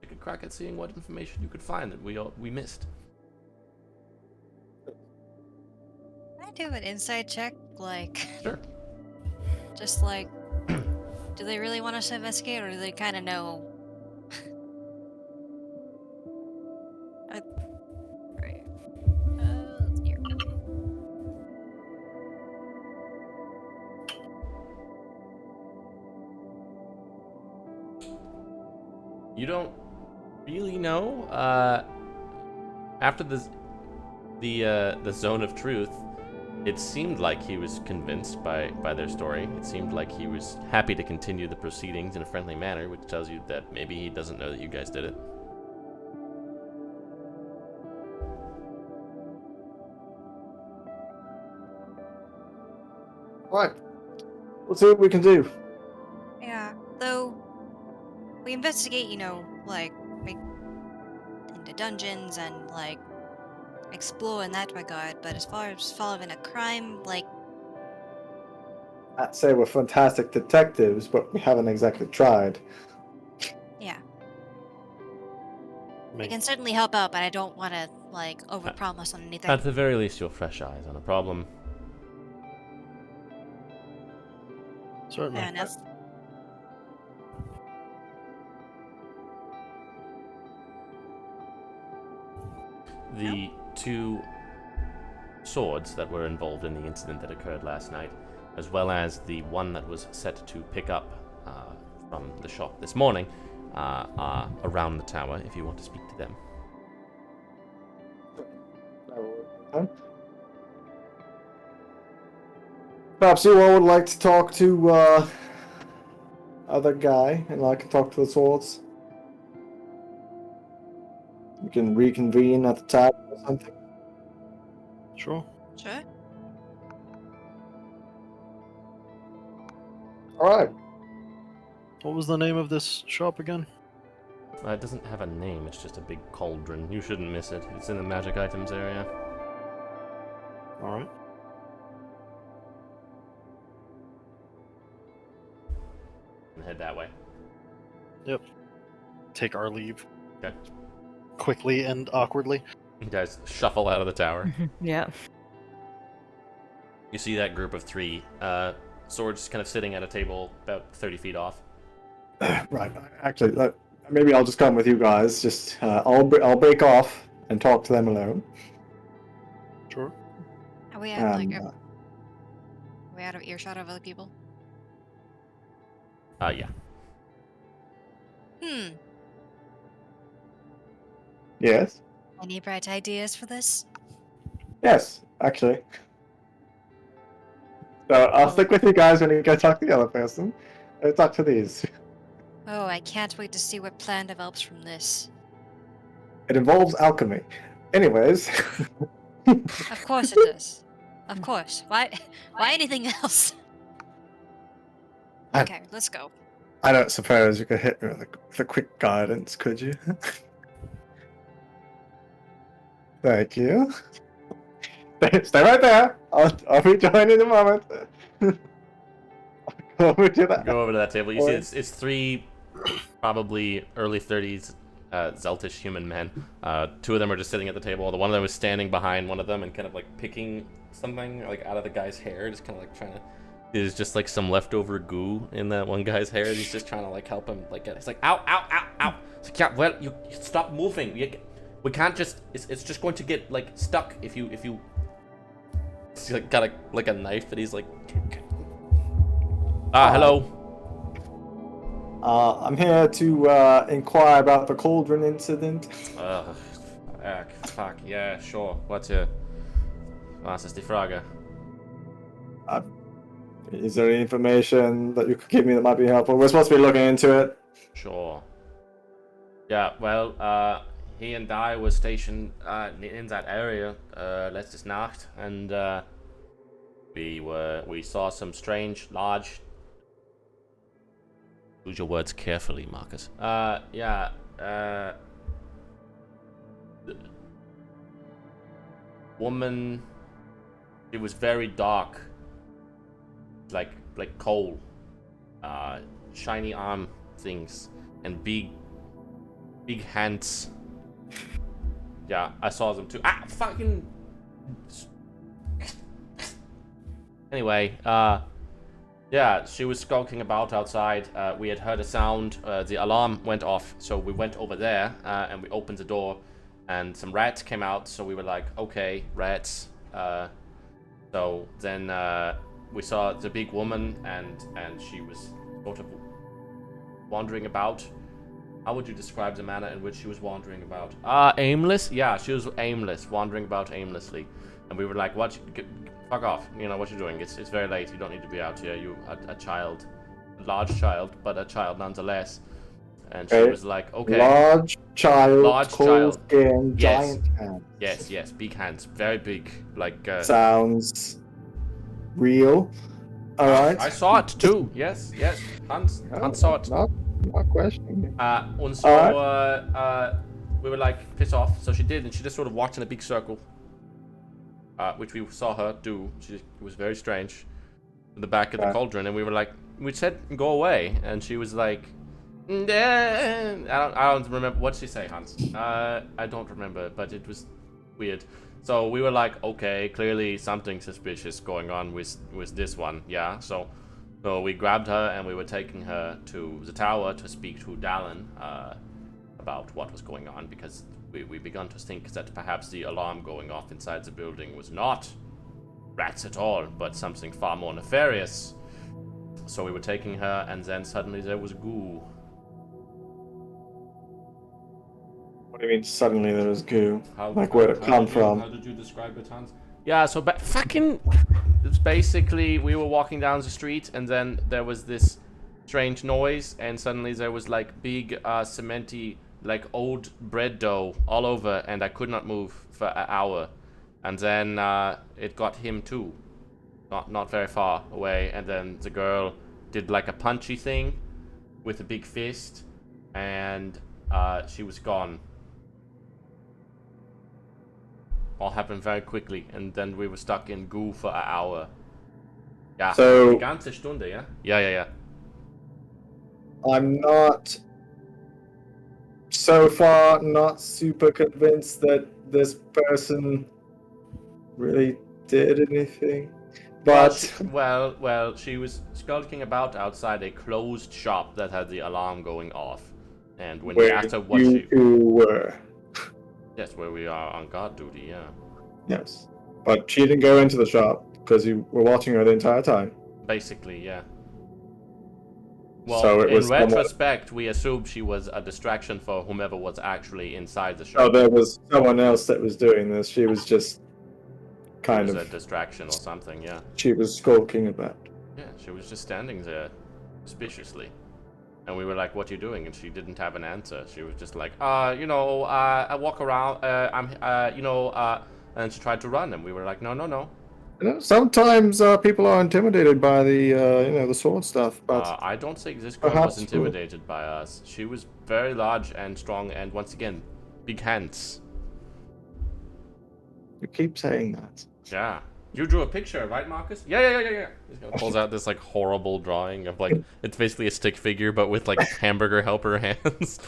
take a crack at seeing what information you could find that we missed. Can I do an insight check? Like, Sure. just like, do they really want us to investigate, or do they kind of know? Right. Here. You don't really know. After the zone of truth, it seemed like he was convinced by their story. It seemed like he was happy to continue the proceedings in a friendly manner, which tells you that maybe he doesn't know that you guys did it. Right. We'll see what we can do. Yeah. Though we investigate, like make into dungeons and like explore in that regard. But as far as solving a crime, like, I'd say we're fantastic detectives, but we haven't exactly tried. yeah, I I mean, can certainly help out, but I don't want to like overpromise on anything. At the very least, you're fresh eyes on a problem. certainly. Fair enough. The two swords that were involved in the incident that occurred last night, as well as the one that was set to pick up from the shop this morning, are around the tower if you want to speak to them. Perhaps you all would like to talk to other guy, and I can talk to the swords. We can reconvene at the tavern or something. Sure. Sure. All right. What was the name of this shop again? It doesn't have a name, it's just a big cauldron. You shouldn't miss it. It's in the magic items area. Alright. And head that way. Yep. Take our leave. Okay. Quickly and awkwardly. You guys shuffle out of the tower. Yeah. You see that group of three swords kind of sitting at a table about 30 feet off. Right. Actually, maybe I'll just come with you guys. Just I'll break off and talk to them alone. Sure. Are we out, like, Um, are we out of earshot of other people? Yeah. Yes. Any bright ideas for this? Yes. Actually. So I'll stick with you guys when you go talk to the other person. Talk to these. Oh, I can't wait to see what plan develops from this. It involves alchemy. Anyways. Of course it does. Of course. Why anything else? I- Okay, let's go. I don't suppose you could hit me with a quick guidance, could you? Thank you. Stay right there. I'll be joining in a moment. I'll go over to that. Go over to that table. You see it's three probably early 30s Zeltish human men. Two of them are just sitting at the table. The one of them is standing behind one of them and kind of like picking something like out of the guy's hair, just kind of like trying to. There's just like some leftover goo in that one guy's hair. He's just trying to like help him like get. He's like, ow, ow, ow, ow. It's like, yeah, well, you stop moving. We can't just. It's just going to get like stuck if you. He's like got a knife and he's like. Hello. I'm here to inquire about the cauldron incident. Fuck, yeah, sure. What's your... Was ist die Frage? Is there any information that you could give me that might be helpful? We're supposed to be looking into it. Sure. Yeah, well, he and I were stationed in that area letztes Nacht, and we saw some strange, large... Use your words carefully, Marcus. Woman, it was very dark, like coal, shiny arm things, and big Big hands. Yeah, I saw them too. Ah, fucking. Anyway, yeah, she was skulking about outside. We had heard a sound. The alarm went off, so we went over there and we opened the door, and some rats came out. So we were like, okay, rats. So then we saw the big woman, and she was sort of wandering about. How would you describe the manner in which she was wandering about? Aimless? Yeah, she was aimless, wandering about aimlessly. And we were like, what? Fuck off. You know what you're doing. It's very late. You don't need to be out here. You a child. A large child, but a child nonetheless. And she was like, okay. Large child, cold child. skin, Yes. giant hands. Yes, big hands. Very big. Like, Sounds real. Alright. I saw it too. Yes. Hans saw it. Not questioning it. And so we were like, piss off. So she did, and she just sort of walked in a big circle, which we saw her do. It was very strange. In the back of the cauldron, and we were like, we said go away, and she was like, I don't remember what she say, Hans. I don't remember, but it was weird. So we were like, okay, clearly something suspicious going on with this one, yeah. So we grabbed her and we were taking her to the tower to speak to Dallin about what was going on, because we begun to think that perhaps the alarm going off inside the building was not rats at all, but something far more nefarious. So we were taking her, and then suddenly there was goo. What do you mean suddenly there was goo? Where'd it come from? How did you describe it, Hans? Yeah, so it's basically we were walking down the street, and then there was this strange noise, and suddenly there was like big cementy, like old bread dough all over, and I could not move for an hour. And then it got him too, not very far away, and then the girl did like a punchy thing with a big fist, and she was gone. All happened very quickly, and then we were stuck in goo for an hour. Yeah, So- die ganze Stunde, yeah? Yeah. I'm not so far not super convinced that this person really did anything. But Well, she was skulking about outside a closed shop that had the alarm going off. And when we where asked her what you she... two were. Yes, where we are on guard duty, yeah. Yes. But she didn't go into the shop because you were watching her the entire time. Basically, yeah. Well, So it in was somewhat- retrospect, we assumed she was a distraction for whomever was actually inside the Oh, shop. there was someone else that was doing this. She was just It kind was of a distraction or something, yeah. she was skulking about. Yeah, she was just standing there, suspiciously. And we were like, what are you doing? And she didn't have an answer. She was just like, I walk around, and she tried to run, and we were like, no. You know, sometimes people are intimidated by the the sword stuff, but I don't think this girl Perhaps was intimidated by us. She was very large and strong, and once again, big hands. you keep saying that. Yeah. You drew a picture, right, Marcus? Yeah. He pulls out this like horrible drawing of like it's basically a stick figure, but with like hamburger helper hands.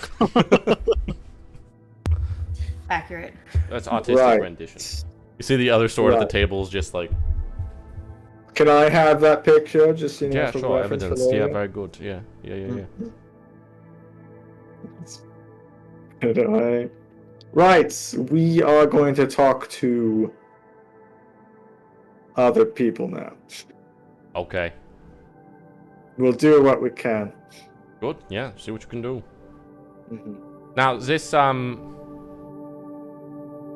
Accurate. That's autistic Right. rendition. You see the other sword at Right. the table is just like Can I have that picture? Just yeah, for sure, reference for evidence. Yeah, later? very good. Yeah. Anyway. Right, we are going to talk to other people now. Okay. We'll do what we can. Good. Yeah. See what you can do. Mhm. Now this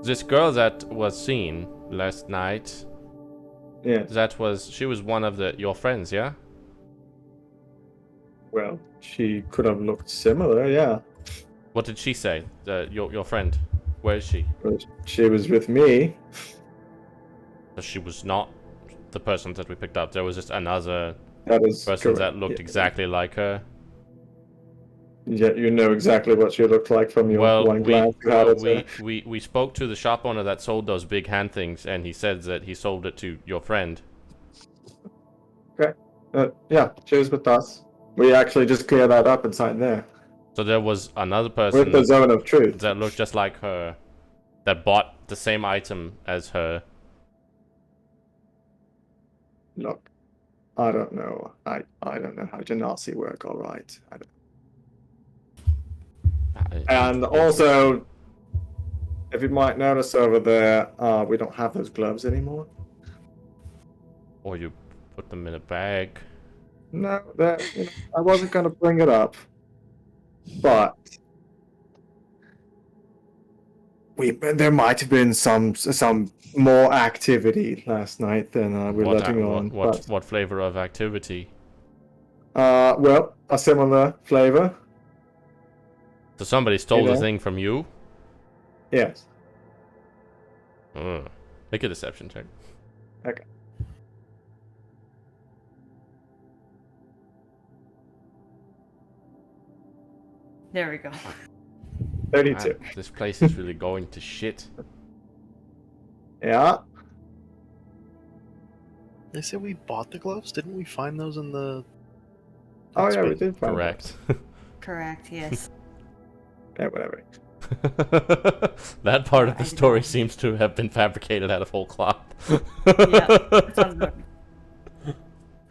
this girl that was seen last night, Yeah. she was one of your friends, yeah? Well, she could have looked similar, yeah. What did she say? Your friend. Where is she? But she was with me. She was not the person that we picked up. There was just another That is person correct. that looked Yeah. exactly like her. Yeah, you know exactly what she looked like from your one glance you had at her. we spoke to the shop owner that sold those big hand things, and he said that he sold it to your friend. Yeah, she was with us. We actually just cleared that up inside there. So there was another We're person at the zone of truth. that looked just like her, that bought the same item as her. Look, I don't know. I don't know how Genasi work. All right. I don't. And also, if you might notice over there, we don't have those gloves anymore. Or you put them in a bag. No, I wasn't going to bring it up, but there might have been some more activity last night than we're letting on. What flavor of activity? Well, a similar flavor. So somebody stole the know? thing from you? Yes. Make a deception check. Okay. There we go. 32. Man, this place is really going to shit. Yeah. They said we bought the gloves. Didn't we find those in the? Oh That's yeah, we been did find Correct. Correct, yes. those. Okay, whatever. That part of I the didn't story know. seems to have been fabricated out of whole cloth. Yeah, that sounds good.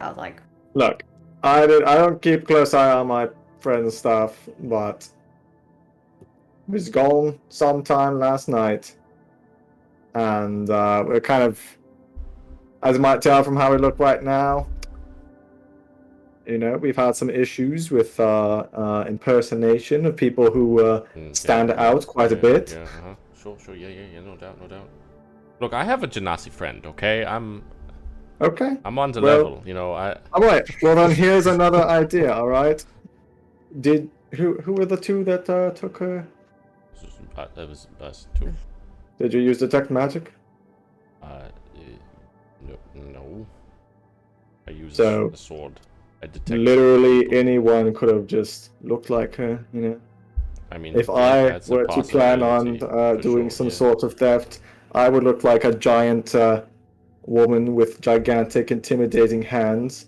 I was like, Look, I don't keep close eye on my friend's stuff, but he was gone sometime last night, and we're kind of, as you might tell from how we look right now, you know, we've had some issues with impersonation of people who stand out quite a bit. Yeah, Sure, yeah, no doubt. Look, I have a Genasi friend, okay? I'm Okay. on the Well- level, you know, All right. Well, then here's another idea. All right. Who were the two that took her? That was us too. Did you use detect magic? No. I use So, a sword. I detect. Literally anyone could have just looked like her, you know. I mean, If yeah, I that's a were to plan on possibility, for doing sure, some yeah. sort of theft, I would look like a giant woman with gigantic, intimidating hands.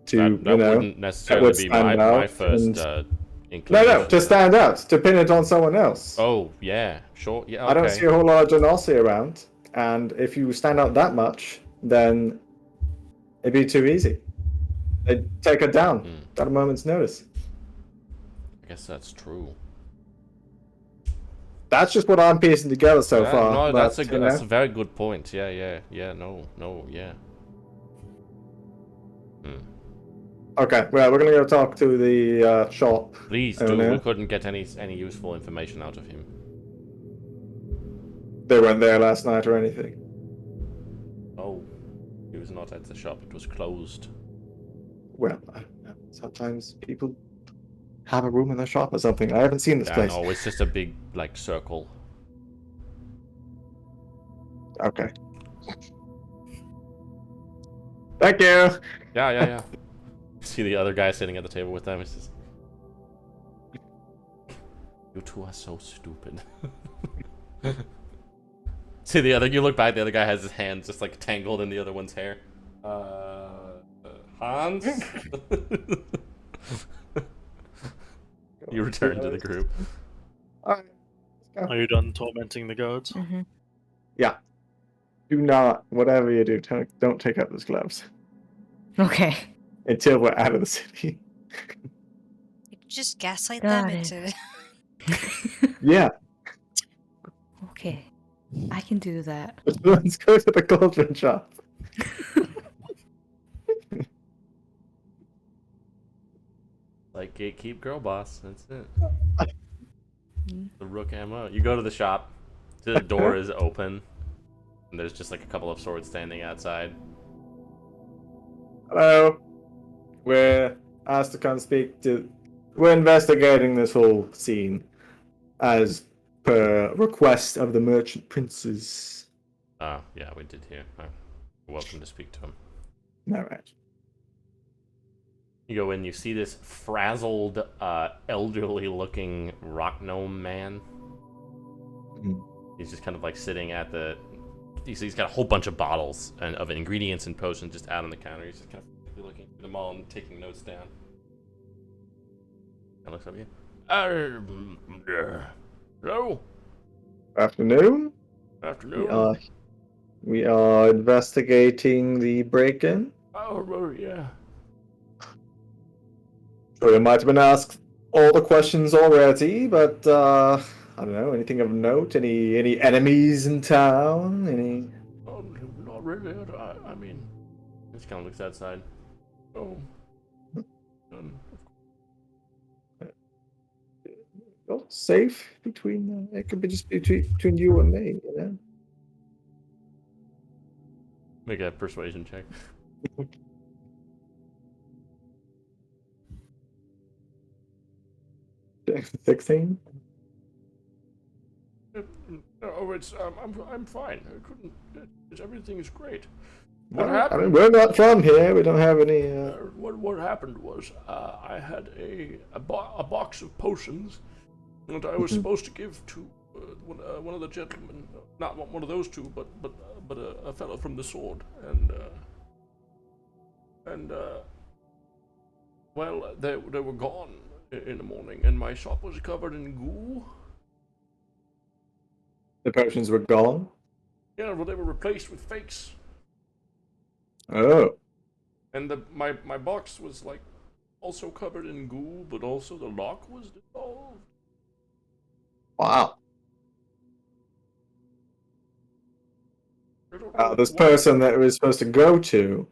That wouldn't necessarily would be stand my out first No, inclination. to stand out, to pin it on someone else. Oh, yeah, sure, yeah, okay. I don't see a whole lot of Genasi around, and if you stand out that much, then it'd be too easy. They'd take her down at a moment's notice. I guess that's true. That's just what I'm piecing together so Yeah, far. no, but, that's you know, a very good point. Yeah, no, yeah. Okay, well, we're gonna go talk to the shop. Please Oh, do. no. We couldn't get any useful information out of him. They weren't there last night or anything. Oh, he was not at the shop. It was closed. Well, I don't know. Sometimes people have a room in their shop or something. I haven't seen this Yeah, place. no, it's just a big like circle. Okay. Thank you. Yeah. See the other guy sitting at the table with them. It's just, you two are so stupid. See the other. You look back. The other guy has his hands just like tangled in the other one's hair. Hans. You return to the group. All right. Let's go. Are you done tormenting the gods? mm-hmm. Do not, whatever you do, don't take out those gloves Okay. until we're out of the city. You just gaslight Got them it. into. Yeah. Okay. I can do that. Let's go to the cauldron shop. Like gatekeep girl boss. That's it. The rook ammo. You go to the shop. The door is open. And there's just like a couple of swords standing outside. Hello. We're asked to come speak to. We're investigating this whole scene as per request of the merchant princes. Oh, yeah, we did hear. Oh, you're welcome to speak to him. All right. You go in, you see this frazzled, elderly-looking rock gnome man. Mhm. He's just kind of like sitting at the. He's got a whole bunch of bottles and of ingredients and potions just out on the counter. He's just kind of looking through them all and taking notes down. Kind looks up at you. Hello. Afternoon. Afternoon. We are investigating the break-in. Oh, well, yeah. So you might have been asked all the questions already, but I don't know, anything of note? Any enemies in town? Any? Oh, not really. I mean, just kind of looks outside. Oh. Well, safe between. It could be just between you and me, you know. Make a persuasion check. 16. No, it's I'm fine. I couldn't. Everything is great. What happened? I mean, we're not from here. We don't have any. What happened was I had a box of potions that I was supposed to give to one of the gentlemen, not one of those two, but a fellow from the sword, and well, they were gone in the morning, and my shop was covered in goo. The potions were gone. Yeah, well, they were replaced with fakes. Oh. And my box was like also covered in goo, but also the lock was dissolved. Wow. I don't know This why. person that we were supposed to go to,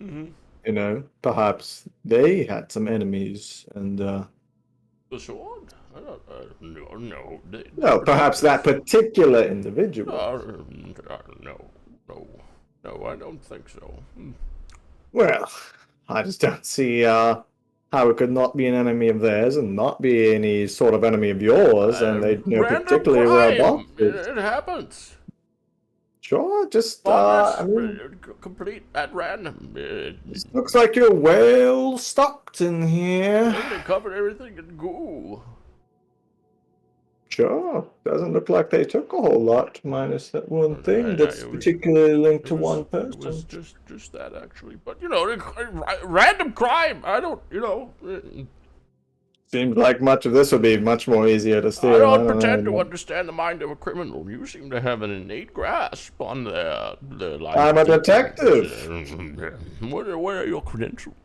Mm-hmm. you know, perhaps they had some enemies, and The sword? I don't, no. no, perhaps that particular individual. No, I don't think so. Well, I just don't see how it could not be an enemy of theirs and not be any sort of enemy of yours, and they know Random particularly where our crime. box is. It happens. Sure, just Thoughtless, I mean, complete at random. looks like you're well stocked in here. They covered everything in goo. Sure, doesn't look like they took a whole lot, minus that one thing Yeah, that's it was- particularly linked to It was- one It was person. just that actually, but you know, random crime. I don't, you know. Seems like much of this would be much more easier to steal. I don't know, pretend to but- understand the mind of a criminal. You seem to have an innate grasp on the life. I'm a detective. What are your credentials?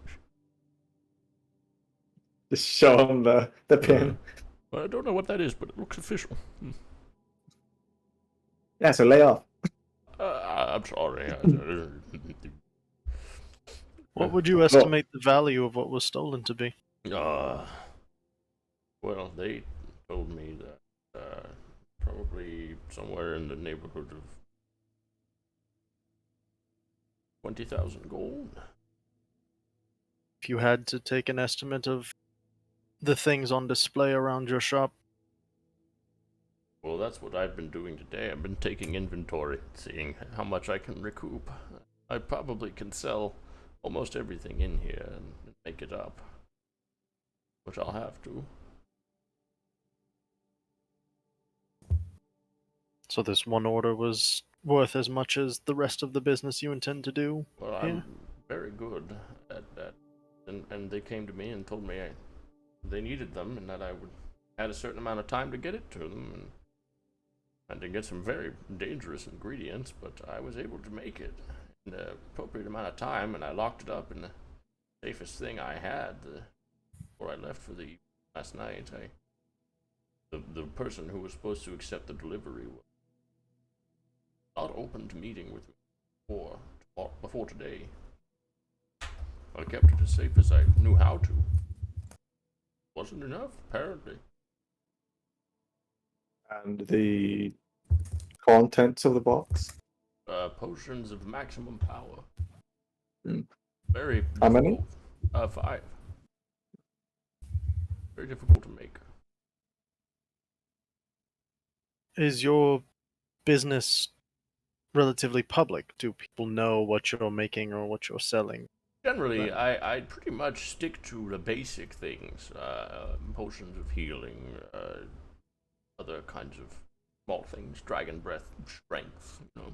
Just show him the pin. I don't know what that is, but it looks official. Yeah, so lay off. I'm sorry. What would you estimate the value of what was stolen to be? Well, they told me that probably somewhere in the neighborhood of 20,000 gold. If you had to take an estimate of the things on display around your shop, Well, that's what I've been doing today. I've been taking inventory, seeing how much I can recoup. I probably can sell almost everything in here and make it up, which I'll have to. so this one order was worth as much as the rest of the business you intend to do? Well, Yeah. I'm very good at that, and they came to me and told me they needed them and that I would had a certain amount of time to get it to them, and to get some very dangerous ingredients, but I was able to make it in the appropriate amount of time, and I locked it up in the safest thing I had before I left for the last night. The person who was supposed to accept the delivery was not open to meeting with me before today. I kept it as safe as I knew how to. Wasn't enough, apparently. And the contents of the box. Potions of maximum power. Hmm. Very How many? difficult. 5. Very difficult to make. Is your business relatively public? Do people know what you're making or what you're selling? Generally, I pretty much stick to the basic things. Potions of healing, other kinds of small things, dragon breath, strength, you know.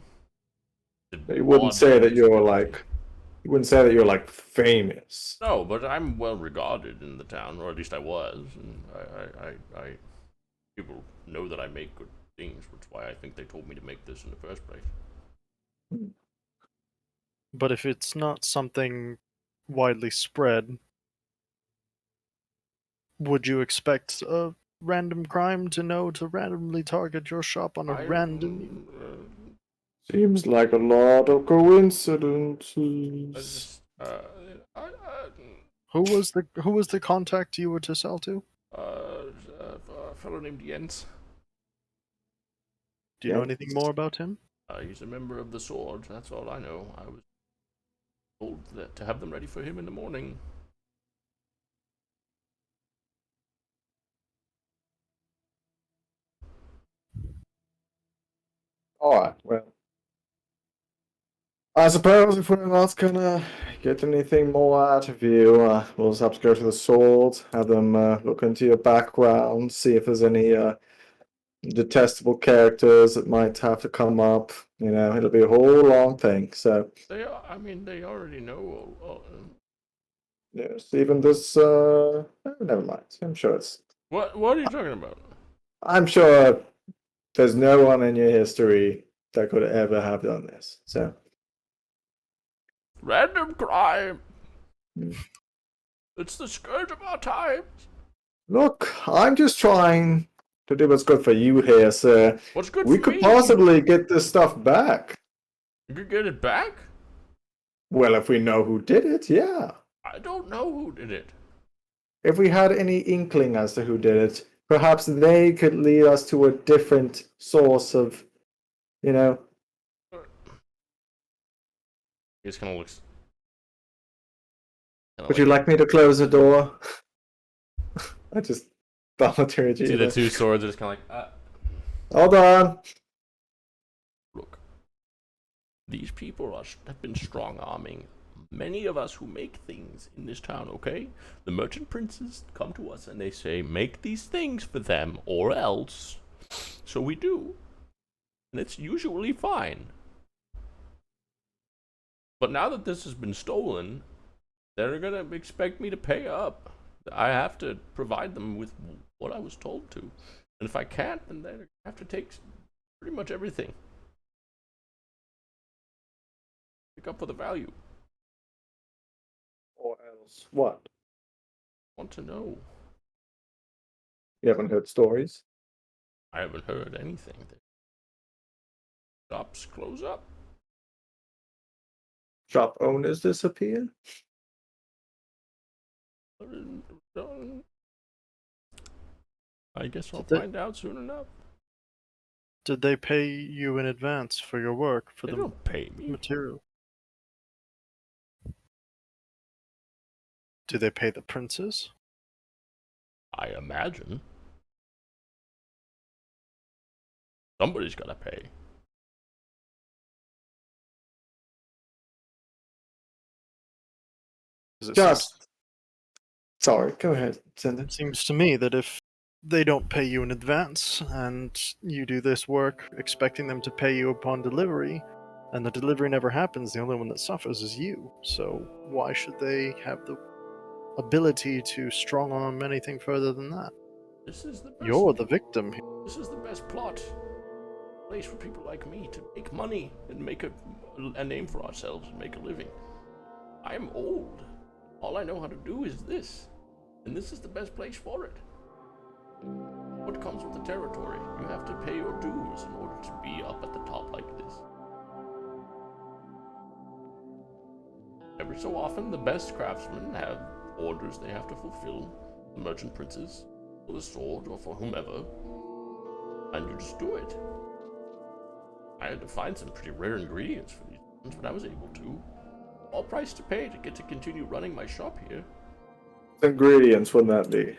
You wouldn't say that you're like You wouldn't say that you're like famous. No, but I'm well regarded in the town, or at least I was, and I people know that I make good things, which is why I think they told me to make this in the first place. But if it's not something widely spread, would you expect a random crime to know to randomly target your shop on a random? Seems like a lot of coincidences. Just, Who was the contact you were to sell to? a fellow named Jens. Do you know Yeah. anything more about him? He's a member of the Sword. That's all I know. I was told that to have them ready for him in the morning. Alright, well. I suppose if we're not gonna get anything more out of you, we'll just have to go to the Sword, have them look into your background, see if there's any detestable characters that might have to come up. You know, it'll be a whole long thing. So, I mean, they already know. yes, even this. Never mind. I'm sure it's. What are you talking about? I'm sure there's no one in your history that could ever have done this. So, Random crime. Hmm. It's the scourge of our times. look, I'm just trying to do what's good for you here, sir. What's good We for could me? possibly get this stuff back. You could get it back? Well, if we know who did it, yeah. I don't know who did it. If we had any inkling as to who did it, perhaps they could lead us to a different source of, you know. He just kind of looks. Would you like me to close the door? I just volunteered you. See the two swords are just kind of like, Hold on. look. These people have been strong arming many of us who make things in this town, okay? The merchant princes come to us and they say, make these things for them or else. So we do. And it's usually fine. But now that this has been stolen, they're gonna expect me to pay up. I have to provide them with what I was told to. And if I can't, then they have to take pretty much everything. Pick up for the value. Or else what? Want to know. You haven't heard stories? I haven't heard anything. Shops close up. Shop owners disappear? I guess I'll Did they- find out soon enough. Did they pay you in advance for your work for They the don't pay me. material? Do they pay the princes? I imagine. Somebody's gotta pay. Just. Sorry, go ahead, Cinder. It seems to me that if they don't pay you in advance and you do this work expecting them to pay you upon delivery, and the delivery never happens, the only one that suffers is you. So why should they have the ability to strong arm anything further than that? This is the best. You're the victim here. This is the best plot. Place for people like me to make money and make a name for ourselves and make a living. I am old. All I know how to do is this. And this is the best place for it. What comes with the territory? You have to pay your dues in order to be up at the top like this. Every so often, the best craftsmen have orders they have to fulfill. The merchant princes, for the sword, or for whomever. And you just do it. I had to find some pretty rare ingredients for these ones, but I was able to. All price to pay to get to continue running my shop here. Ingredients wouldn't that be?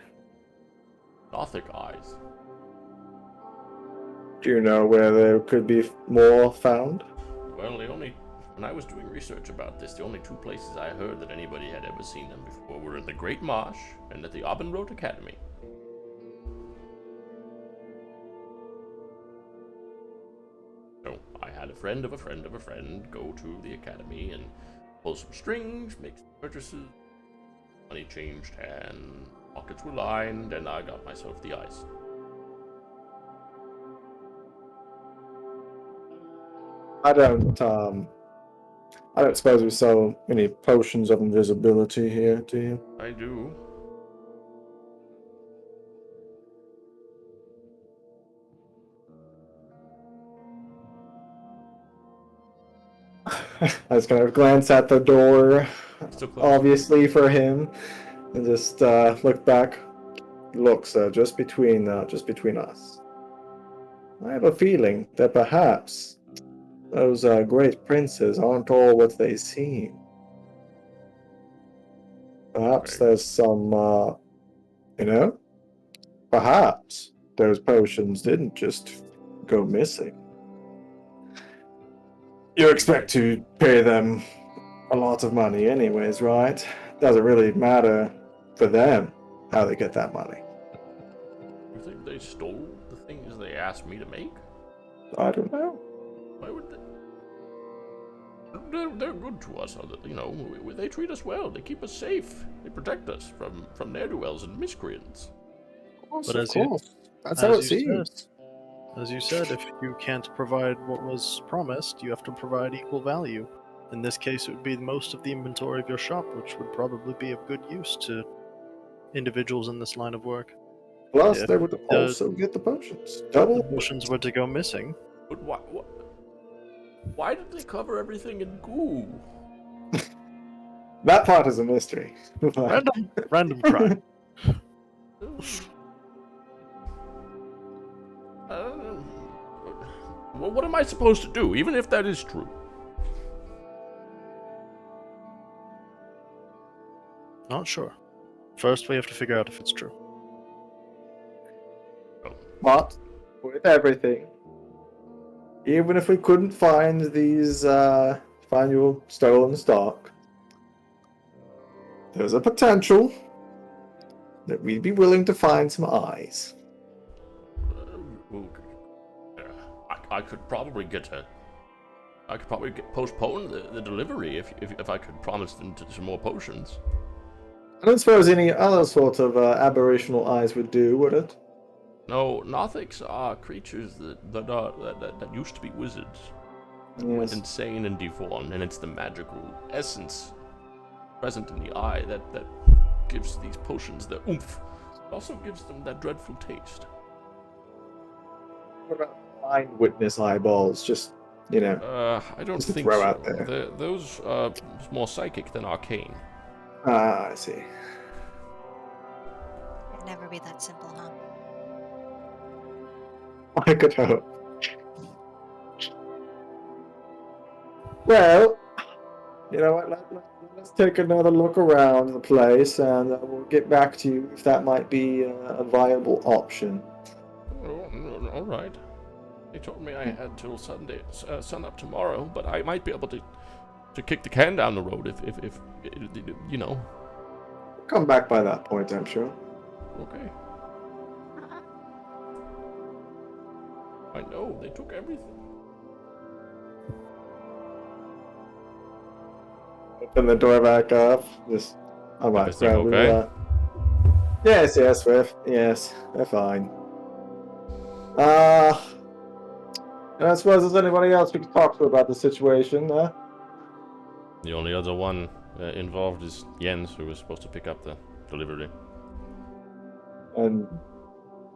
Gothic eyes. Do you know where there could be more found? Well, when I was doing research about this, the only two places I heard that anybody had ever seen them before were in the Great Marsh and at the Abendroth Academy. So I had a friend of a friend of a friend go to the academy, and pull some strings, make some purchases. Money changed and pockets were lined, and I got myself the ice. I don't suppose we sell any potions of invisibility here, do you? I do. I was gonna glance at the door, Still closed. obviously for him, and just look back. Look, sir, just between us. I have a feeling that perhaps those great princes aren't all what they seem. Perhaps Right. there's some, perhaps those potions didn't just go missing. You expect to pay them a lot of money anyways, right? Doesn't really matter for them how they get that money. You think they stole the things they asked me to make? I don't know. Why would they? They're good to us, you know. They treat us well. They keep us safe. They protect us from ne'er-do-wells and miscreants. But Of course. That's how it as you seems. As you said, if you can't provide what was promised, you have to provide equal value. In this case, it would be most of the inventory of your shop, which would probably be of good use to individuals in this line of work. Plus, Yeah. they would also get the potions. Double The potions were to go missing. But why did they cover everything in goo? That part is a mystery. Random crime. Well, what am I supposed to do, even if that is true? Not sure. First, we have to figure out if it's true. But with everything, even if we couldn't find these, find your stolen stock, there's a potential that we'd be willing to find some eyes. I could probably postpone the delivery if I could promise them some more potions. I don't suppose any other sort of aberrational eyes would do, would it? No, Nothics are creatures that used to be wizards. Went Yes. insane and deformed, and it's the magical essence present in the eye that gives these potions their oomph. It also gives them that dreadful taste. What about blind witness eyeballs? Just, I don't Just to think throw so. out there. Those are more psychic than arcane. I see. It'd never be that simple, huh? I could hope. Well, you know what? Let's take another look around the place, and we'll get back to you if that might be a viable option. Oh, all right. They told me I had till Sunday, sun up tomorrow, but I might be able to kick the can down the road if you know. Come back by that point, I'm sure. Okay. I know they took everything. Open the door back up. Just, all right. Everything Well, okay? Yes, yes, they're fine. And I suppose there's anybody else we can talk to about the situation. The only other one involved is Jens, who was supposed to pick up the delivery. And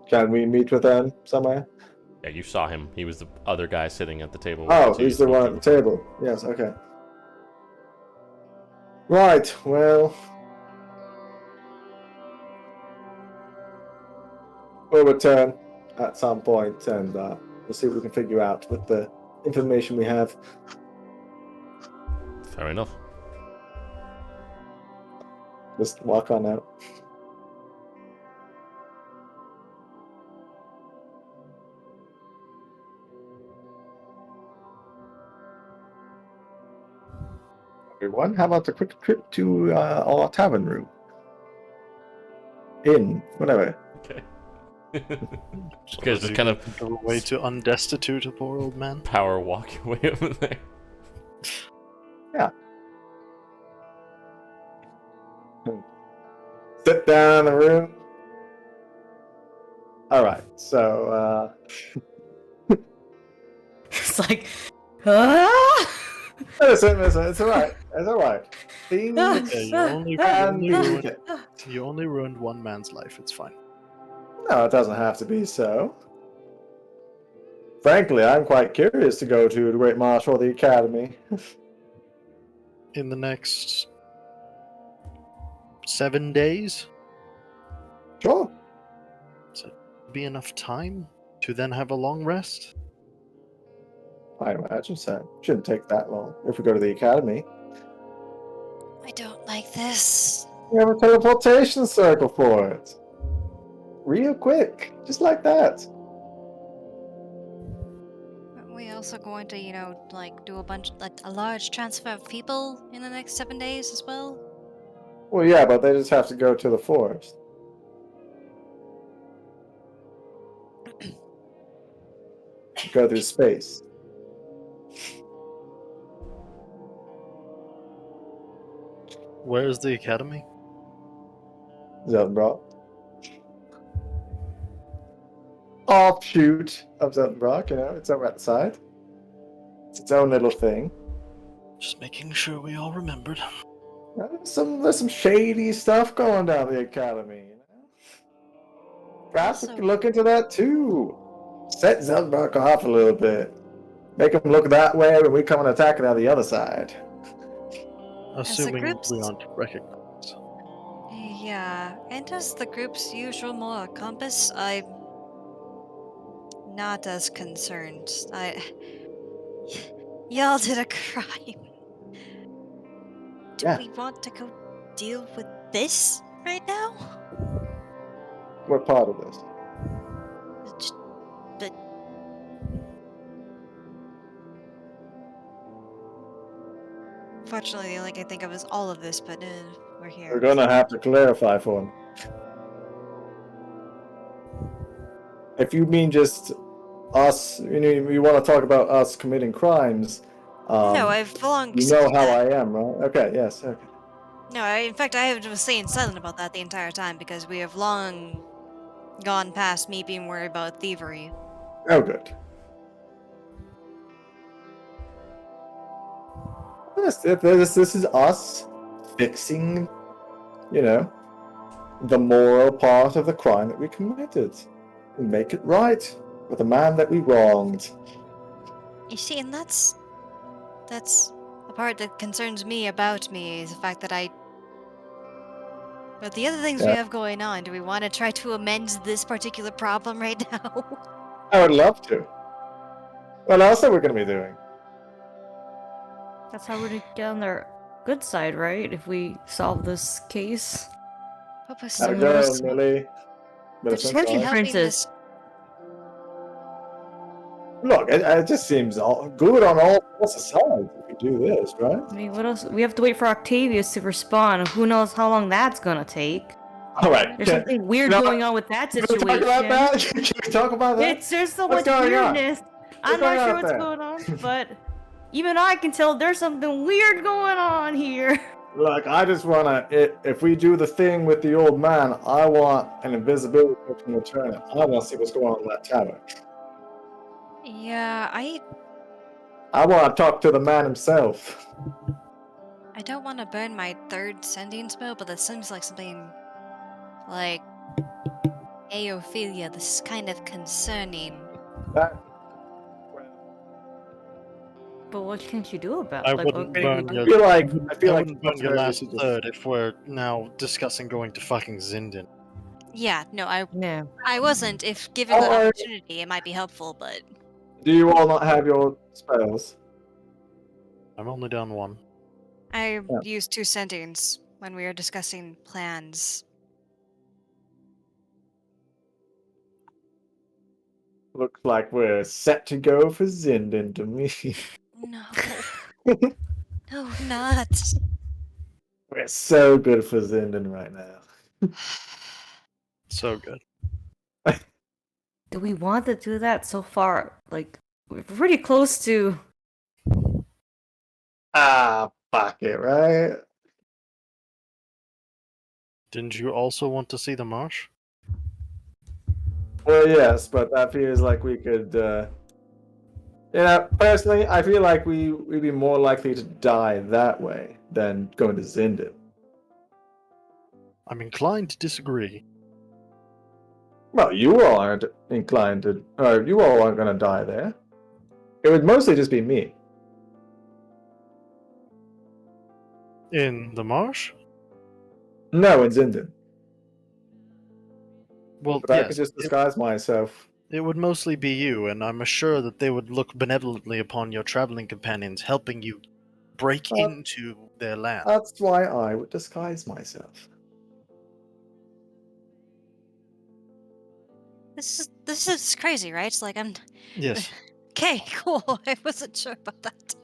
can we meet with them somewhere? Yeah, you saw him. He was the other guy sitting at the table. Oh, he's the one at the table. Yes, okay. Right, well. We'll return at some point and we'll see what we can figure out with the information we have. Fair enough. Just walk on out. Everyone, how about a quick trip to our tavern room? Inn, whatever. Okay. So guys just kind of a way to undestitute a poor old man. power walk your way over there. Sit down in the room. All right, so It's like, ah! listen, it's all right. It's all right. Things Yeah, can be ruined, taken. you only ruined one man's life. It's fine. No, it doesn't have to be so. Frankly, I'm quite curious to go to the Great Marshal of the Academy. In the next 7 days, Sure. be enough time to then have a long rest. I imagine so. Shouldn't take that long if we go to the Academy. I don't like this. We have a teleportation circle for it. Real quick. Just like that. Aren't we also going to, like do a large transfer of people in the next 7 days as well? Well, yeah, but they just have to go to the forest. Go through space. Where is the academy? Zeltenbrock. Offshoot of Zeltenbrock, it's over at the side. It's its own little thing. Just making sure we all remembered. There's some shady stuff going down the academy, Perhaps we Also- can look into that too. Set Zeltenbrock off a little bit. Make him look that way when we come and attack it on the other side. Assuming groups- we aren't recognized. Yeah, and as the group's usual moral compass, I'm not as concerned. Y'all did a crime. Do Yeah. we want to go deal with this right now? We're part of this. J- But fortunately, the only thing I can think of is all of this. But we're here. We're gonna have to clarify for him. If you mean just us, you want to talk about us committing crimes. No, I've long. You know said how that. I am, right? Okay, yes. Okay. No, in fact, I have was staying silent about that the entire time because we have long gone past me being worried about thievery. Oh, good. This is us fixing, the moral part of the crime that we committed. We make it right with the man that we wronged. You see, and that's the part that concerns me about me is the fact that But the other things we Yeah. have going on, do we want to try to amend this particular problem right now? I would love to. What else are we going to be doing? That's how we're get on their good side, right? If we solve this case. What was Have a So go, there's- Millie. Millicent, Thank you, sorry. helping Princess. this- Look, it just seems good on all sides if we do this, right? I mean, what else? We have to wait for Octavius to respond. Who knows how long that's gonna take? All right. There's something weird No, going on with that Can we situation. talk about that? Can we talk about that? There's so What's much going on? weirdness. going I'm not on sure what's there? going on, but even I can tell there's something weird going on here. Look, I just wanna. If we do the thing with the old man, I want an invisibility from the turner. I want to see what's going on in that tower. Yeah, I want to talk to the man himself. I don't want to burn my third sending spell, but that seems like something like Hey Ophelia, this is kind of concerning. That, But what can you do about I it? Like, wouldn't what can you burn do? your. I feel like I wouldn't burn your Octavius last should just- third if we're now discussing going to fucking Zindin. Yeah, no, No. I wasn't. If given Oh, the I- opportunity, it might be helpful, but Do you all not have your spells? I'm only down one. I Yeah. used 2 sendings when we were discussing plans. Looks like we're set to go for Zindin to me. No. No, not. We're so good for Zindin right now. So good. Do we want to do that so far? Like, we're pretty close to. Ah, fuck it, right? Didn't you also want to see the marsh? Well, yes, but that feels like we could. Personally, I feel like we'd be more likely to die that way than going to Zindan. I'm inclined to disagree. Well, you all aren't inclined to. You all aren't going to die there. It would mostly just be me. In the marsh? No, in Zindan. Well, But I yes. could just disguise myself. It would mostly be you, and I'm sure that they would look benevolently upon your traveling companions, helping you break into their land. That's why I would disguise myself. This is crazy, right? It's like I'm Yes. okay, cool. I wasn't sure about that.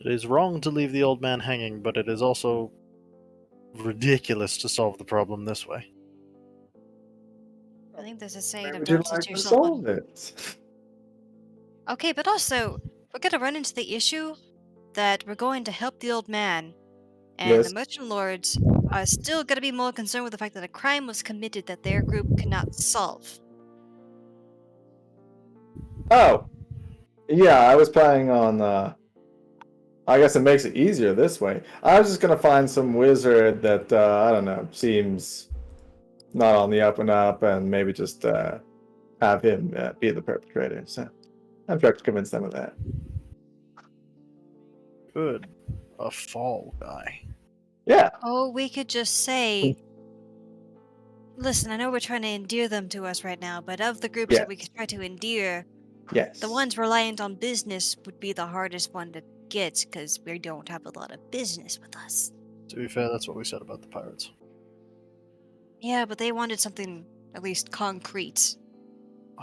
It is wrong to leave the old man hanging, but it is also ridiculous to solve the problem this way. I think there's a saying Where of would you don't like set to yourself on. solve it? Okay, but also we're gonna run into the issue that we're going to help the old man, and Yes. the merchant lords are still gonna be more concerned with the fact that a crime was committed that their group cannot solve. Oh, yeah. I was planning on. I guess it makes it easier this way. I was just gonna find some wizard that I don't know seems not on the up and up, and maybe just have him be the perpetrator. So I'm trying to convince them of that. Good. A fall guy. Yeah. Oh, we could just say, listen, I know we're trying to endear them to us right now, but of the groups that we Yes. could try to endear, Yes. the ones reliant on business would be the hardest one to get because we don't have a lot of business with us. To be fair, that's what we said about the pirates. Yeah, but they wanted something at least concrete.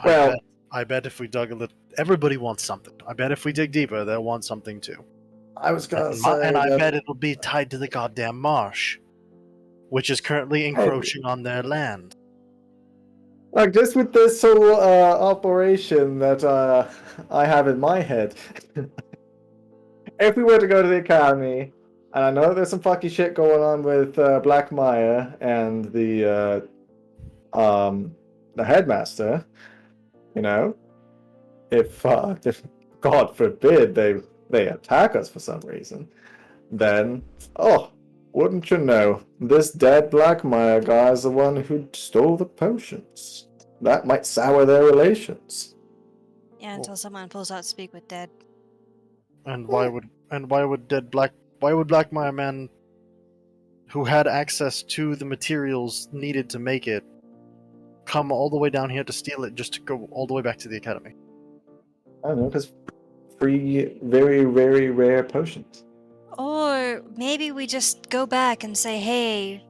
Well- I bet if we dug a little, everybody wants something. I bet if we dig deeper, they'll want something too. I was gonna And, say. and I that- bet it'll be tied to the goddamn marsh, which is currently encroaching on their land. Like just with this whole operation that I have in my head, if we were to go to the academy, and I know there's some fucky shit going on with Black Maya and the headmaster, you know, if God forbid they attack us for some reason, then wouldn't you know, this dead Black Maya guy is the one who stole the potions. That might sour their relations. Yeah, until someone pulls out Speak with Dead. And why would Black Maya Man, who had access to the materials needed to make it, come all the way down here to steal it just to go all the way back to the academy? I don't know, because free, very, very rare potions. Or maybe we just go back and say, hey,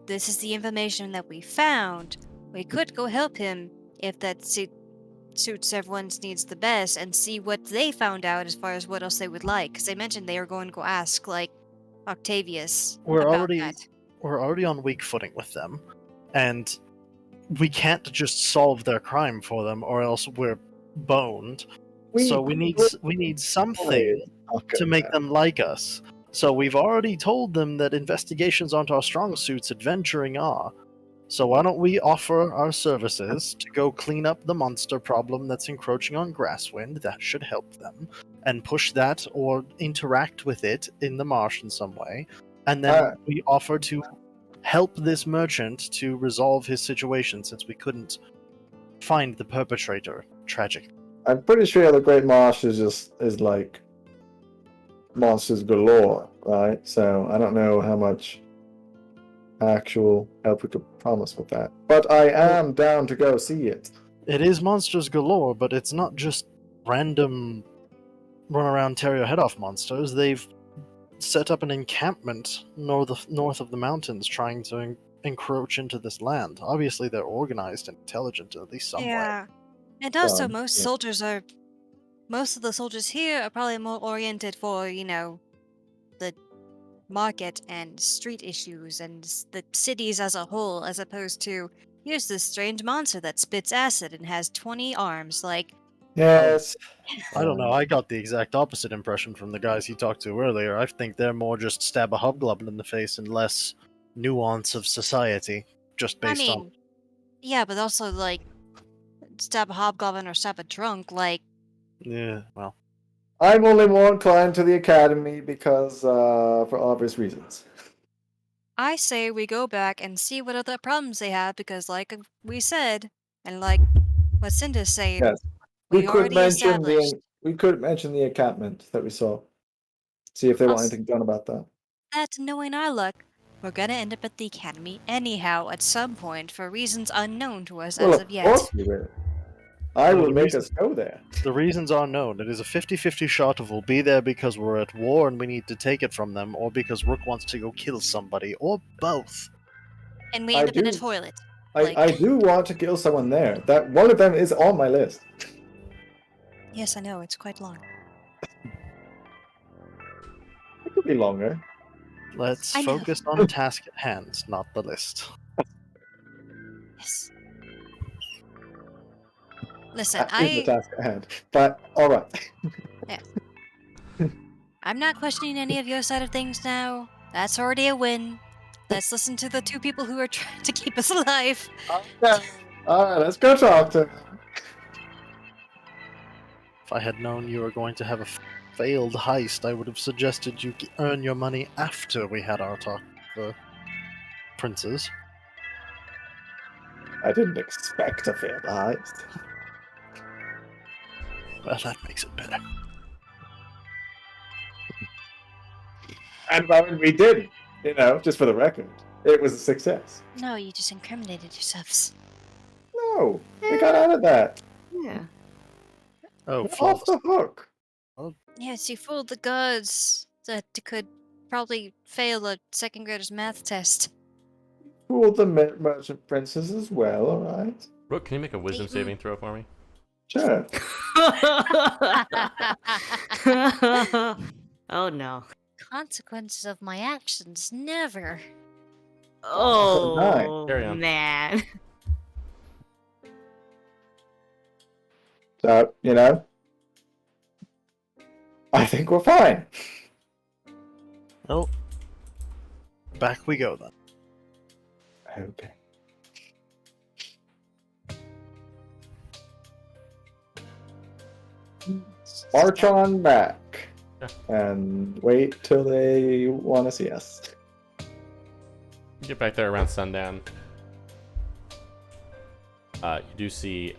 this is the information that we found. We could go help him if that suits everyone's needs the best and see what they found out as far as what else they would like. Because they mentioned they were going to go ask, like, Octavius We're about already that. we're already on weak footing with them, and we can't just solve their crime for them, or else we're boned. So we need something to make them like us. So we've already told them that investigations aren't our strong suits, adventuring are. So why don't we offer our services to go clean up the monster problem that's encroaching on Grasswind? That should help them. And push that or interact with it in the marsh in some way. And then we offer to help this merchant to resolve his situation since we couldn't find the perpetrator. Tragic. I'm pretty sure the Great Marsh is like monsters galore, right? So I don't know how much actual help we could promise with that. But I am down to go see it. It is monsters galore, but it's not just random run around tear your head off monsters. They've set up an encampment north of the mountains trying to encroach into this land. Obviously they're organized and intelligent, at least somewhat. Yeah. And also, Um, most of the soldiers here are probably more oriented for, the market and street issues and the cities as a whole, as opposed to, here's this strange monster that spits acid and has 20 arms. Like, Yes. I don't know. I got the exact opposite impression from the guys you talked to earlier. I think they're more just stab a hobgoblin in the face and less nuance of society, just I based on. mean, yeah, but also like stab a hobgoblin or stab a drunk. Like, Yeah, well, I'm only more inclined to the academy because, for obvious reasons. I say we go back and see what other problems they have because, like we said, and like what Cinda's saying, Yes. we already established We could mention the encampment that we saw. See if they want us anything done about that. that, knowing our luck, we're gonna end up at the academy anyhow at some point for reasons unknown to us Well, as of of yet. course we will. I No, will the make reason- us go there. the reasons are known. It is a 50-50 shot of we'll be there because we're at war and we need to take it from them, or because Rook wants to go kill somebody, or both. And we I end up in a do- toilet. I Like- do want to kill someone there. That one of them is on my list. Yes, I know, it's quite long. It could be longer. Let's I know. focus on task at hand, not the list. Yes. Listen, That is the task at hand. But all right. I'm not questioning any of your side of things now. That's already a win. Let's listen to the two people who are trying to keep us alive. Okay. All right. Let's go talk to them. If I had known you were going to have a failed heist, I would have suggested you earn your money after we had our talk with the princes. I didn't expect a failed heist. Well, that makes it better. And I mean, we did. You know, just for the record, it was a success. No, you just incriminated yourselves. No, we got out of that. Yeah. Oh, We're off flawless. the hook. Yes, you fooled the gods that could probably fail a second grader's math test. Fooled the merchant princess as well. All right. Rook, can you make a wisdom Mhm. saving throw for me? Sure. Oh no. Consequences of my actions, never. Oh Carry on. man. So you know, I think we're fine. Well, back we go then. Okay. March on back. Yeah. And wait till they want to see us. You get back there around sundown. You do see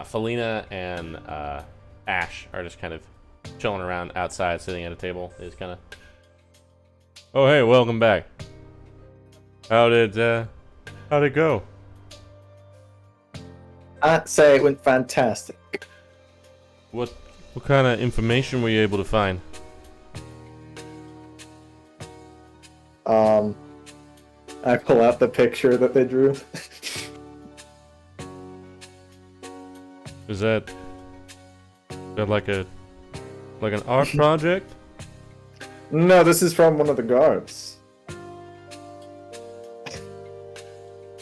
Felina and Ash are just kind of chilling around outside, sitting at a table. They just kind of. Oh hey, welcome back. How'd it go? I'd say it went fantastic. What kind of information were you able to find? I pull out the picture that they drew. Is that like an art project? No, this is from one of the guards.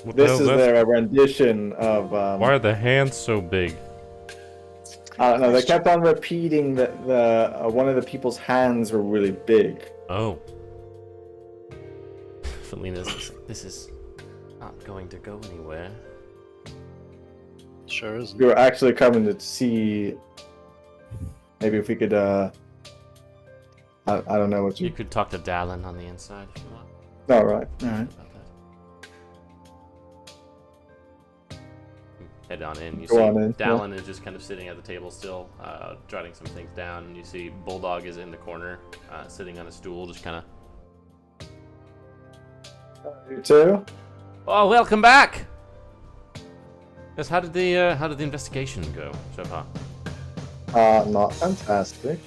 What the This hell's is that? their rendition of. Why are the hands so big? I don't know. They kept on repeating that the one of the people's hands were really big. Oh. Felina's just like, this is not going to go anywhere. Sure We isn't. were actually coming to see. Maybe if we could. I don't know what You you. could talk to Dallin on the inside if you want. All right. All right. About that. Head on in. You Go see on in, Dallin is just kind of sitting at the table still, jotting some things down. And you see Bulldog is in the corner, sitting on a stool, just kind of. You too. Oh, welcome back. Yes, how did the investigation go so far? Not fantastic.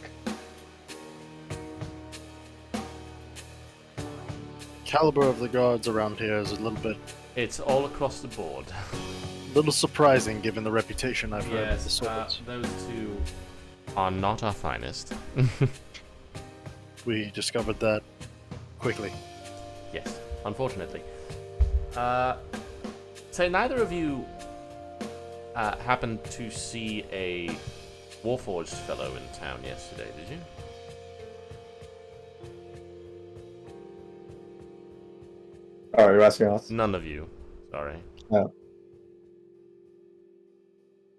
Caliber of the guards around here is a It's all across the board. little surprising given the reputation I've heard of the Yes, swords. those two are not our finest. We discovered that quickly. Yes, unfortunately. Say, neither of you happened to see a Warforged fellow in town yesterday, did you? Oh, you're asking us? None of you. Sorry. No.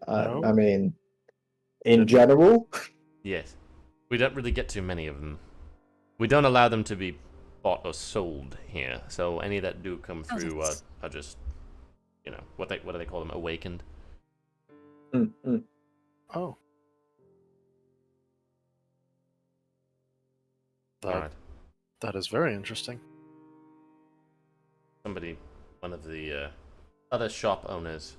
No? I mean, in general, Yes. We don't really get too many of them. We don't allow them to be bought or sold here, so any that do come Oh, through that's- are just, what do they call them? Awakened. Oh. All right. That is very interesting. One of the other shop owners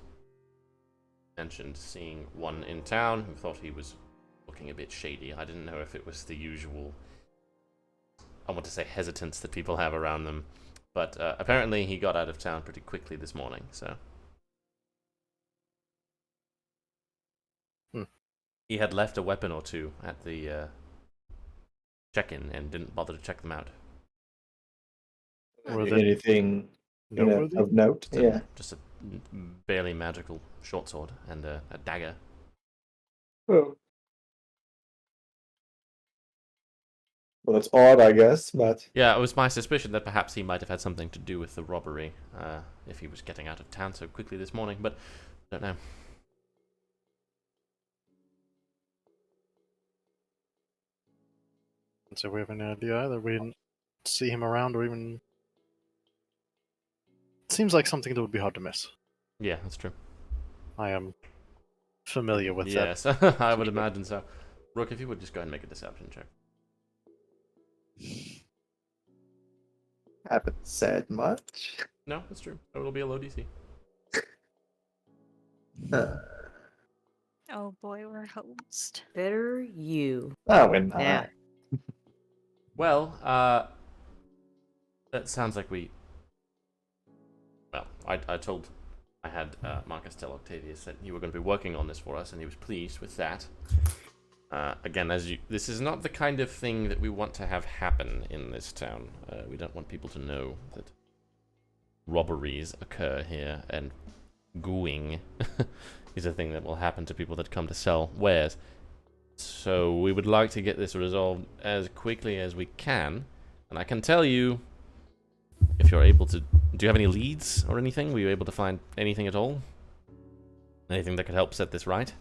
mentioned seeing one in town who thought he was looking a bit shady. I didn't know if it was the usual, I want to say, hesitance that people have around them. But apparently he got out of town pretty quickly this morning, so. He had left a weapon or two at the check-in and didn't bother to check them out. Were they anything noteworthy? of note? Just a- Yeah. Just a barely magical short sword and a dagger. Oh. Well, that's odd, I guess, but Yeah, it was my suspicion that perhaps he might have had something to do with the robbery if he was getting out of town so quickly this morning, but I don't know. So we have any idea either. We didn't see him around or even. It seems like something that would be hard to miss. Yeah, that's true. I am familiar with that. Yes, I would imagine so. Rook, if you would just go ahead and make a deception check. haven't said much. No, that's true. So it'll be a low DC. Oh boy, we're host. Better you. Oh, we're not. Yeah. Well, that sounds like we. Well, I had Marcus tell Octavius that you were going to be working on this for us, and he was pleased with that. Again, this is not the kind of thing that we want to have happen in this town. We don't want people to know that robberies occur here, and gooing is a thing that will happen to people that come to sell wares. So we would like to get this resolved as quickly as we can, and I can tell you, if you're able to, do you have any leads or anything? Were you able to find anything at all? Anything that could help set this right?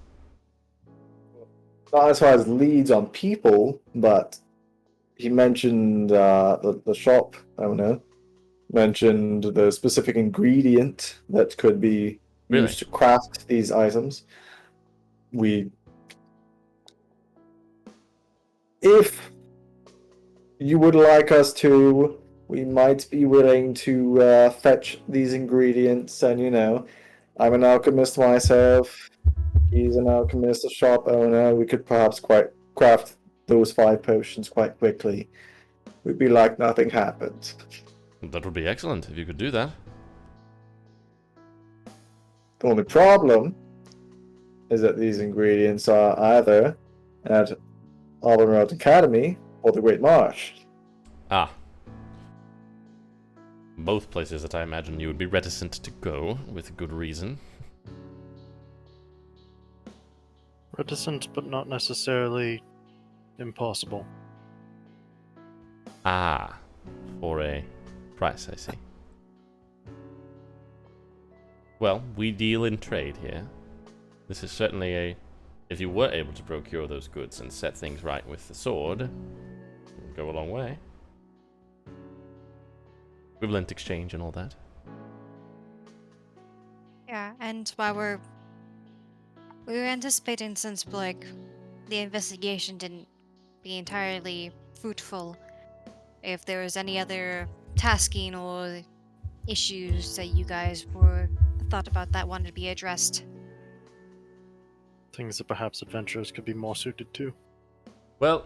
Not as far as leads on people, but he mentioned the shop owner mentioned the specific ingredient that could be Really? used to craft these items. If you would like us to, we might be willing to fetch these ingredients. And I'm an alchemist myself. He's an alchemist, a shop owner. We could perhaps craft those 5 potions quite quickly. We'd be like nothing happened. That would be excellent if you could do that. The only problem is that these ingredients are either at Albenrod Academy or the Great Marsh. Ah. Both places that I imagine you would be reticent to go, with good reason. Reticent, but not necessarily impossible. Ah. For a price, I see. Well, we deal in trade here. This is certainly if you were able to procure those goods and set things right with the sword, it would go a long way. Equivalent exchange and all that. Yeah, and while we were anticipating, since like the investigation didn't be entirely fruitful, if there was any other tasking or issues that you guys were thought about that wanted to be addressed. Things that perhaps adventurers could be more suited to. Well,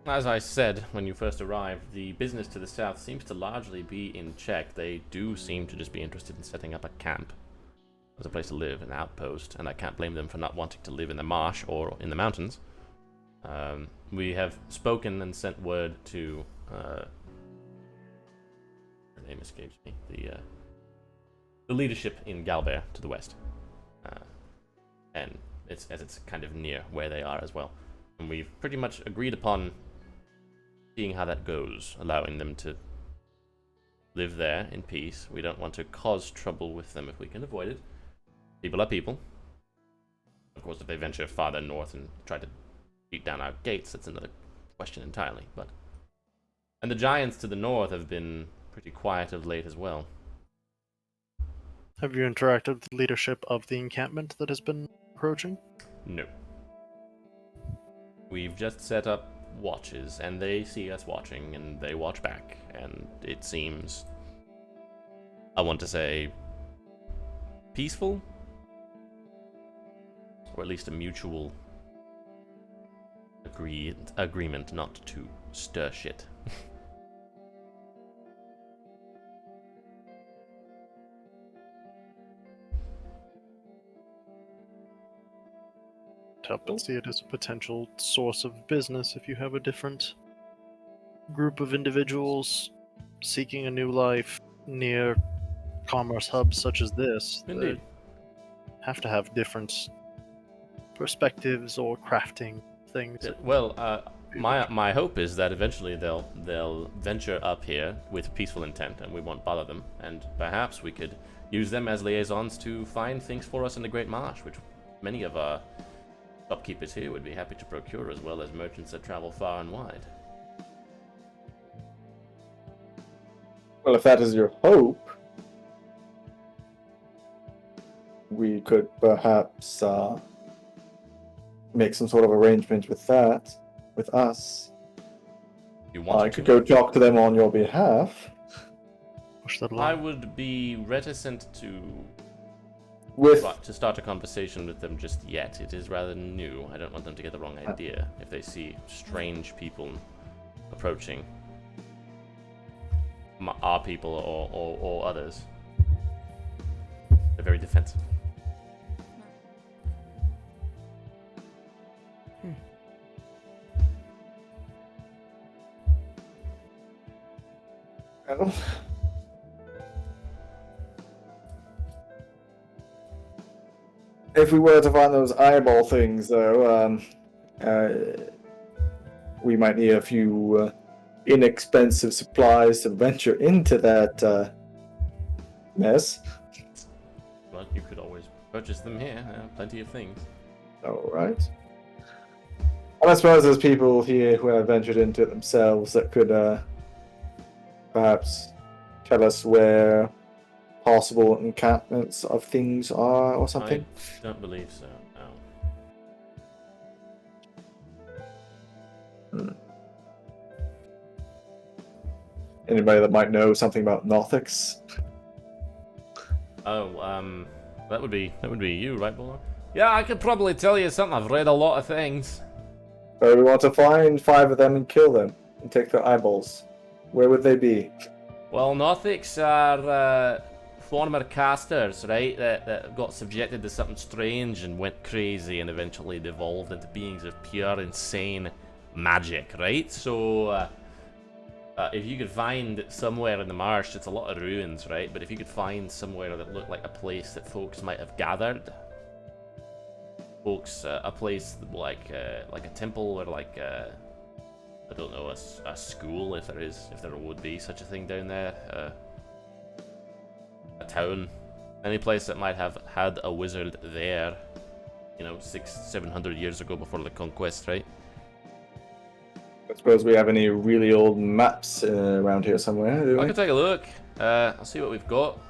as I said when you first arrived, the business to the south seems to largely be in check. They do seem to just be interested in setting up a camp as a place to live, an outpost, and I can't blame them for not wanting to live in the marsh or in the mountains. We have spoken and sent word to her name escapes me. the leadership in Galbert to the west. And it's kind of near where they are as well. And we've pretty much agreed upon seeing how that goes, allowing them to live there in peace. We don't want to cause trouble with them if we can avoid it. People are people. Of course, if they venture farther north and try to beat down our gates, that's another question entirely. And the giants to the north have been pretty quiet of late as well. Have you interacted with the leadership of the encampment that has been approaching? No. We've just set up watches, and they see us watching, and they watch back, and it seems, I want to say, peaceful? Or at least a mutual agreement not to stir shit. Up and see it as a potential source of business if you have a different group of individuals seeking a new life near commerce hubs such as this. Indeed. Have to have different perspectives or crafting things. Well, my hope is that eventually they'll venture up here with peaceful intent, and we won't bother them. And perhaps we could use them as liaisons to find things for us in the Great Marsh, which many of our shopkeepers here would be happy to procure, as well as merchants that travel far and wide. Well, if that is your hope, we could perhaps make some sort of arrangement with that, with us. You want I could go talk to them on your behalf. Push that I along. would be reticent to With start a conversation with them just yet. It is rather new. I don't want them to get the wrong idea if they see strange people approaching our people or others. They're very defensive. well, if we were to find those eyeball things, though, we might need a few inexpensive supplies to venture into that mess. But you could always purchase them here. There are plenty of things. All right. And I suppose there's people here who have ventured into it themselves that could perhaps tell us where possible encampments of things are or something. I don't believe so, no. Anybody that might know something about Nothics? Oh, that would be you, right, Bolo? Yeah, I could probably tell you something. I've read a lot of things. So we want to find 5 of them and kill them and take their eyeballs. Where would they be? Well, Nothics are former casters, right? That got subjected to something strange and went crazy and eventually devolved into beings of pure, insane magic, right? So, if you could find somewhere in the marsh, it's a lot of ruins, right? But if you could find somewhere that looked like a place that folks might have gathered, a place like a temple or like I don't know, a school, if there would be such a thing down there, a town, any place that might have had a wizard there, 600-700 years ago before the conquest, right? I suppose we have any really old maps around here somewhere, do I we? can take a look. I'll see what we've got.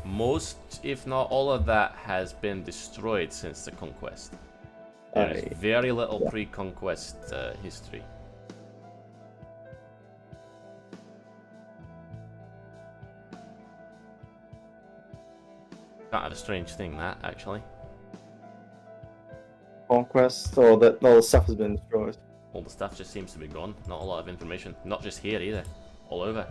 Most, if not all of that, has been destroyed since the conquest. There is very little pre-conquest history. Kind of a strange thing, that, actually. Conquest, or that all the stuff has been destroyed. All the stuff just seems to be gone. Not a lot of information. Not just here, either. All over.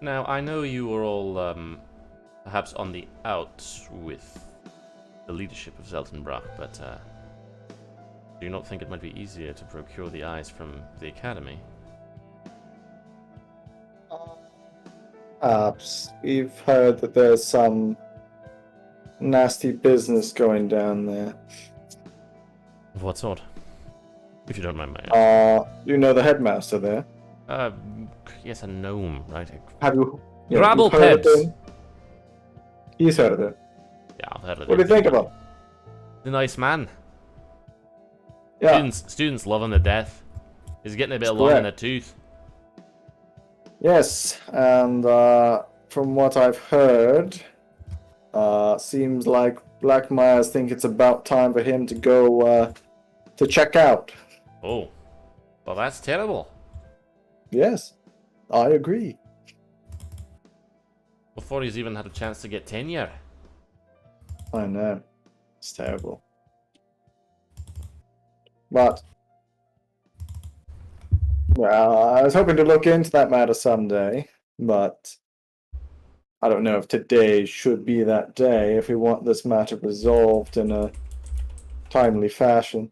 Now, I know you were all, perhaps on the outs with the leadership of Zeltenbrock, but do you not think it might be easier to procure the eyes from the Academy? Perhaps. We've heard that there's some nasty business going down there. Of what sort? If you don't mind my asking. You know the headmaster there? Yes, a gnome, right? Have you? Grabble you've heard of Pebs. him? He's heard of it. Yeah, I've heard of it. What do you think of him? The nice man. Yeah. Students love him to death. He's getting a bit That's long in correct. the tooth. Yes, and from what I've heard, seems like Blackmires think it's about time for him to go to check out. Oh, well, that's terrible. Yes, I agree. Before he's even had a chance to get tenure. I know. It's terrible. But, well, I was hoping to look into that matter someday, but I don't know if today should be that day if we want this matter resolved in a timely fashion.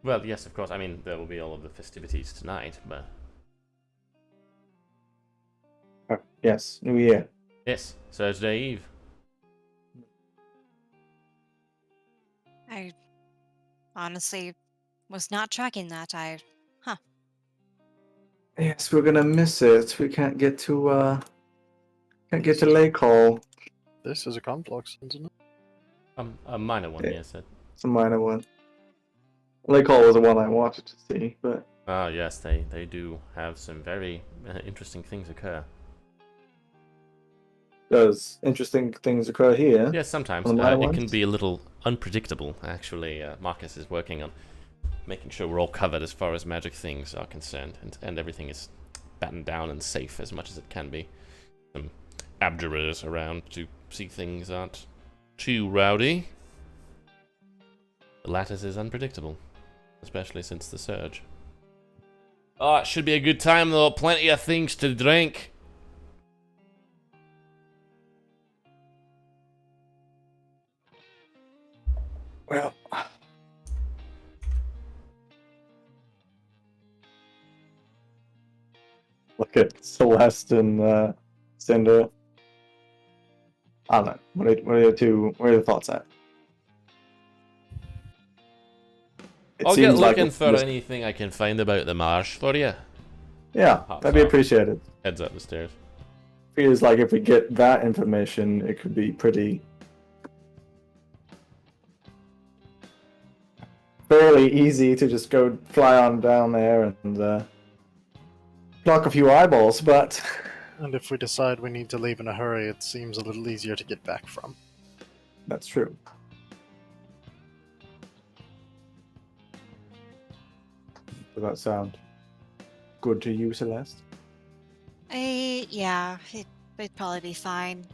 Well, yes, of course. I mean, there will be all of the festivities tonight, but... Oh, yes, New Year. Yes, Thursday Eve. I honestly was not tracking that. Yes, we're gonna miss it. We can't get to Lake Hall. This is a complex, isn't it? A minor one, Yeah. yes. It's a minor one. Lake Hall was the one I wanted to see, but Ah, yes, they do have some very interesting things occur. does interesting things occur here? Yes, sometimes. On the minor It can ones? be a little unpredictable, actually. Marcus is working on making sure we're all covered as far as magic things are concerned, and everything is battened down and safe as much as it can be. Some abjurers around to see things aren't too rowdy. The lattice is unpredictable, especially since the surge. Oh, it should be a good time though. Plenty of things to drink. Well, look at Celeste and Cinder. I don't know. What are your thoughts at? It I'll get seems like looking it's for just- anything I can find about the marsh for you. Yeah, Hops that'd be off. appreciated. Heads up the stairs. Feels like if we get that information, it could be pretty fairly easy to just go fly on down there and knock a few eyeballs, but And if we decide we need to leave in a hurry, it seems a little easier to get back from. that's true. Does that sound good to you, Celeste? Yeah, it'd probably be fine.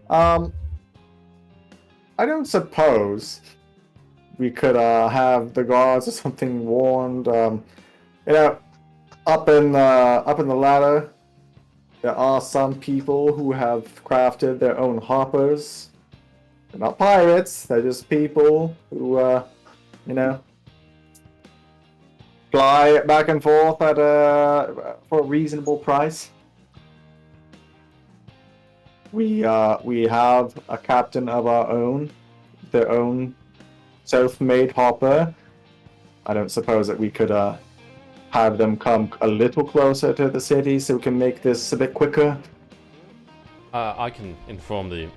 I don't suppose we could have the guards or something warned. Up in the ladder, there are some people who have crafted their own hoppers. They're not pirates. They're just people who, fly back and forth at for a reasonable price. We have a captain of our own, their own self-made hopper. I don't suppose that we could have them come a little closer to the city so we can make this a bit quicker. I can inform the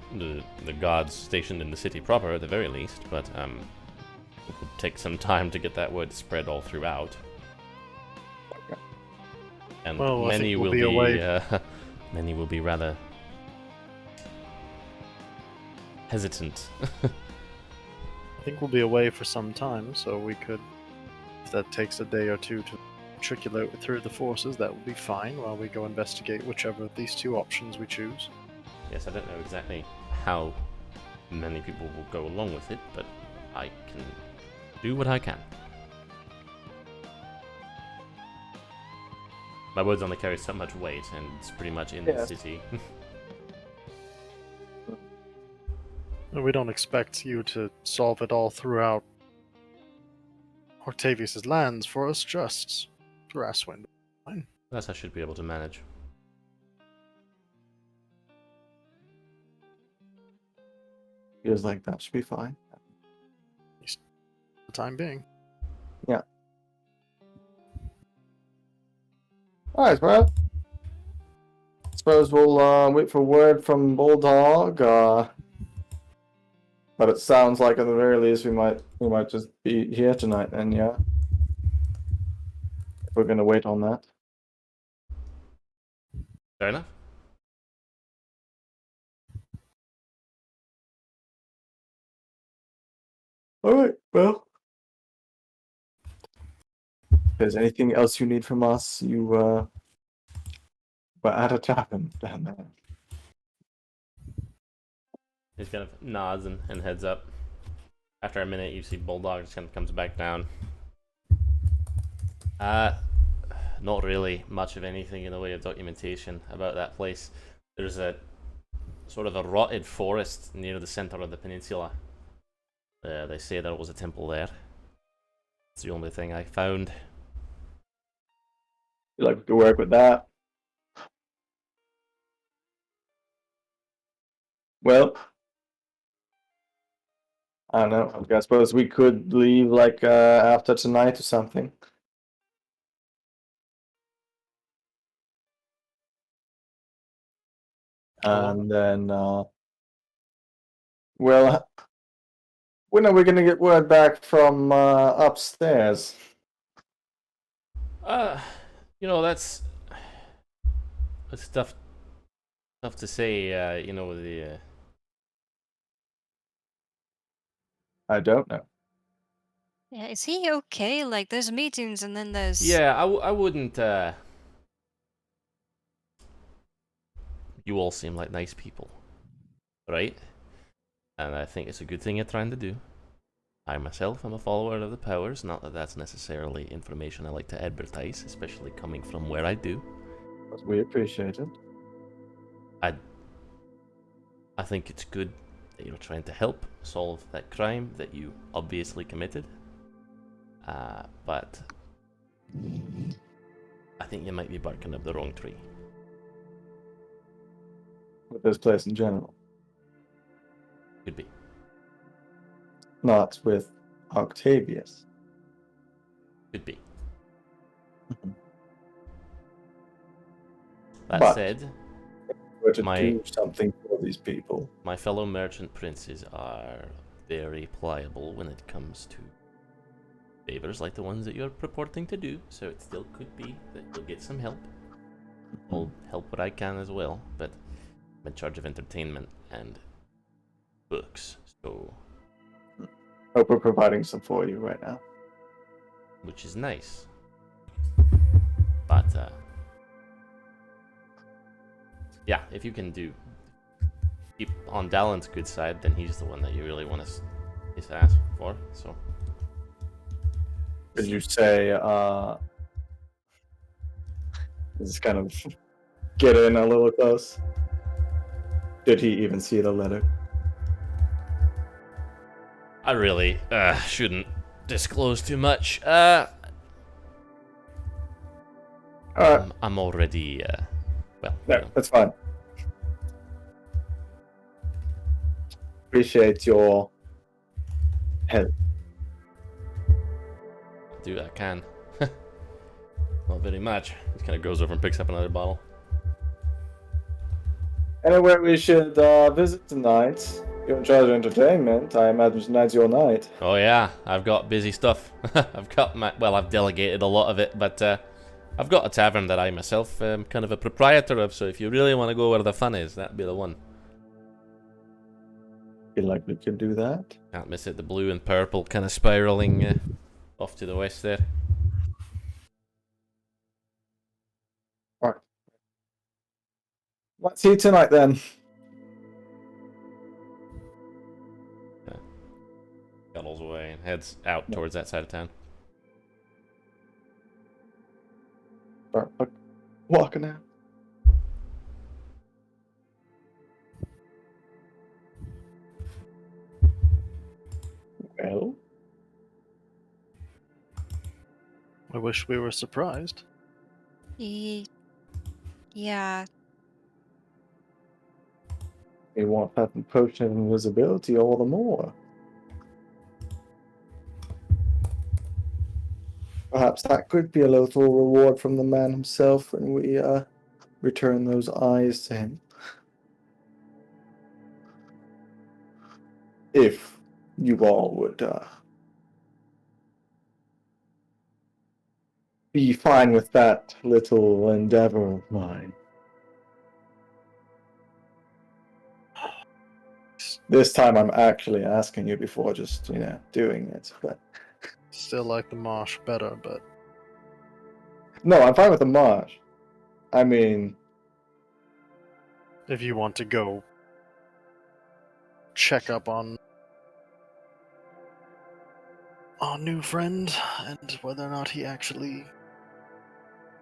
guards stationed in the city proper at the very least, but it will take some time to get that word spread all throughout. And Well, I many think will we'll be away. many will be rather hesitant. I think we'll be away for some time, so we could, if that takes a day or two to matriculate through the forces, that will be fine while we go investigate whichever of these two options we choose. Yes, I don't know exactly how many people will go along with it, but I can do what I can. My woods only carry so much weight, and it's pretty much in the Yes. city. We don't expect you to solve it all throughout Octavius's lands. For us, just Grasswind. Fine. That's I should be able to manage. Feels like that should be fine. For the time being. Alright, well. Suppose we'll wait for word from Bulldog. But it sounds like at the very least we might just be here tonight then, yeah. If we're gonna wait on that. Fair enough. Alright, well. If there's anything else you need from us, we're at a tavern down there. He kind of nods and heads up. After a minute, you see Bulldog just kind of comes back down. Not really much of anything in the way of documentation about that place. There's a sort of a rotted forest near the center of the peninsula. They say there was a temple there. It's the only thing I found. You like to work with that? Well, I don't know. I suppose we could leave like after tonight or something. And then, well, when are we gonna get word back from upstairs? You know, that's tough to say. You know, the I don't know. Yeah, is he okay? Like, there's meetings and then there's. yeah, I wouldn't. You all seem like nice people, right? And I think it's a good thing you're trying to do. I myself am a follower of the powers, not that that's necessarily information I like to advertise, especially coming from where I do. But we appreciate it. I think it's good that you're trying to help solve that crime that you obviously committed. But I think you might be barking up the wrong tree. With this place in general, Could be. not with Octavius. Could be. Mhm. That But- said, We're to My- do something for these people. my fellow merchant princes are very pliable when it comes to favors like the ones that you're purporting to do, so it still could be that you'll get some help. I'll help what I can as well, but I'm in charge of entertainment and books, so Hope we're providing some for you right now. which is nice. But yeah, if you can keep on Dallin's good side, then he's the one that you really want to ask for. So Did you say this is kind of get in a little close? Did he even see the letter? I really shouldn't disclose too much. Alright. I'm already well. No, that's fine. Appreciate your help. Do I can. Not very much. He kind of goes over and picks up another bottle. Anyway, we should visit tonight. You're in charge of entertainment. I imagine tonight's your night. Oh yeah, I've got busy stuff. I've delegated a lot of it, but I've got a tavern that I myself am kind of a proprietor of. So if you really want to go where the fun is, that'd be the one. Feel like we could do that. Can't miss it. The blue and purple kind of spiraling off to the west there. Alright. Let's see tonight then. Scuttles away and heads out towards that side of town. talking now? Well, I wish we were surprised. Yeah, we want that potion of invisibility all the more. Perhaps that could be a little reward from the man himself when we return those eyes to him. If you all would be fine with that little endeavor of mine. This time I'm actually asking you before just, doing it. But Still like the marsh better, but no, I'm fine with the marsh. I mean, if you want to go check up on our new friend and whether or not he actually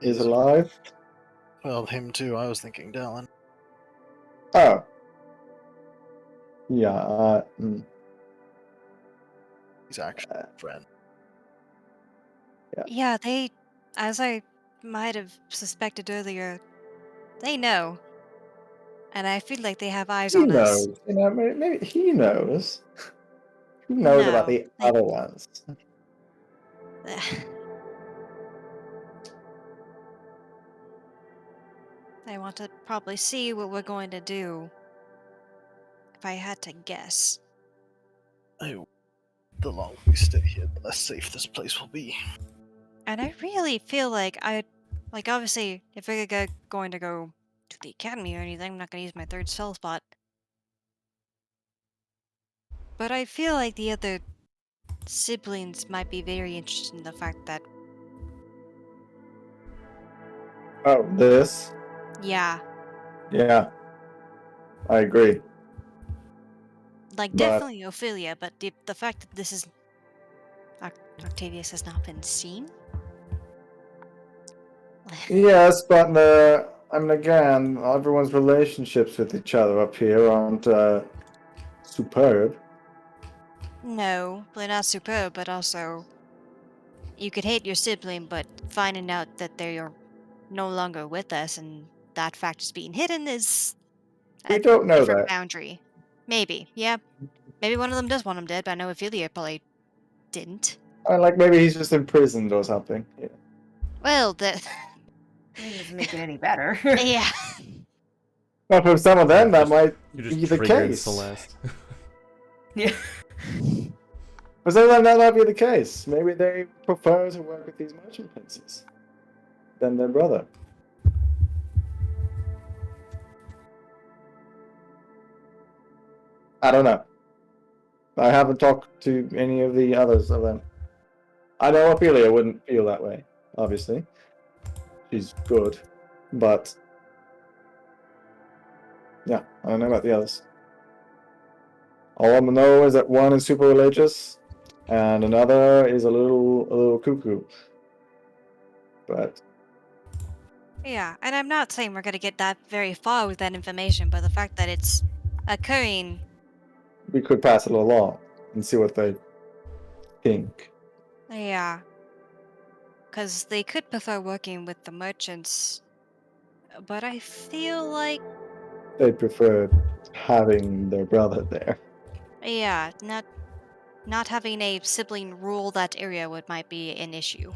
is alive? well, him too. I was thinking Dallin. Oh. Yeah, He's actually a friend. yeah, they, as I might have suspected earlier, they know. And I feel like they have eyes he on us. knows. Maybe he knows. Who knows about No, the they, other ones? they want to probably see what we're going to do. If I had to guess. The longer we stay here, the less safe this place will be. And I really feel like obviously, if we're going to go to the academy or anything, I'm not going to use my third spell spot. But I feel like the other siblings might be very interested in the fact that, Oh, this? yeah, Yeah, I agree. like But- definitely Ophelia, but the fact that this is Octavius has not been seen. Yes, but I mean, again, everyone's relationships with each other up here aren't superb. No, they're not superb, but also you could hate your sibling, but finding out that they're no longer with us and that fact is being hidden is We a don't know different that. boundary. Maybe, yeah. Maybe one of them does want him dead, but I know Ophelia probably didn't. Like maybe he's just imprisoned or something. Yeah. Well, It doesn't make it any better. yeah. Well, for some of them, that Just- might You be just the triggered case. Celeste. Yeah. For some of them, that might be the case. Maybe they prefer to work with these merchant princes than their brother. I don't know. I haven't talked to any of the others of them. I know Ophelia wouldn't feel that way, obviously. She's good. But yeah, I don't know about the others. All I know is that one is super religious and another is a little cuckoo. But Yeah, and I'm not saying we're gonna get that very far with that information, but the fact that it's occurring, we could pass it along and see what they think. yeah. Because they could prefer working with the merchants, but I feel like, They prefer having their brother there. yeah, not having a sibling rule that area might be an issue.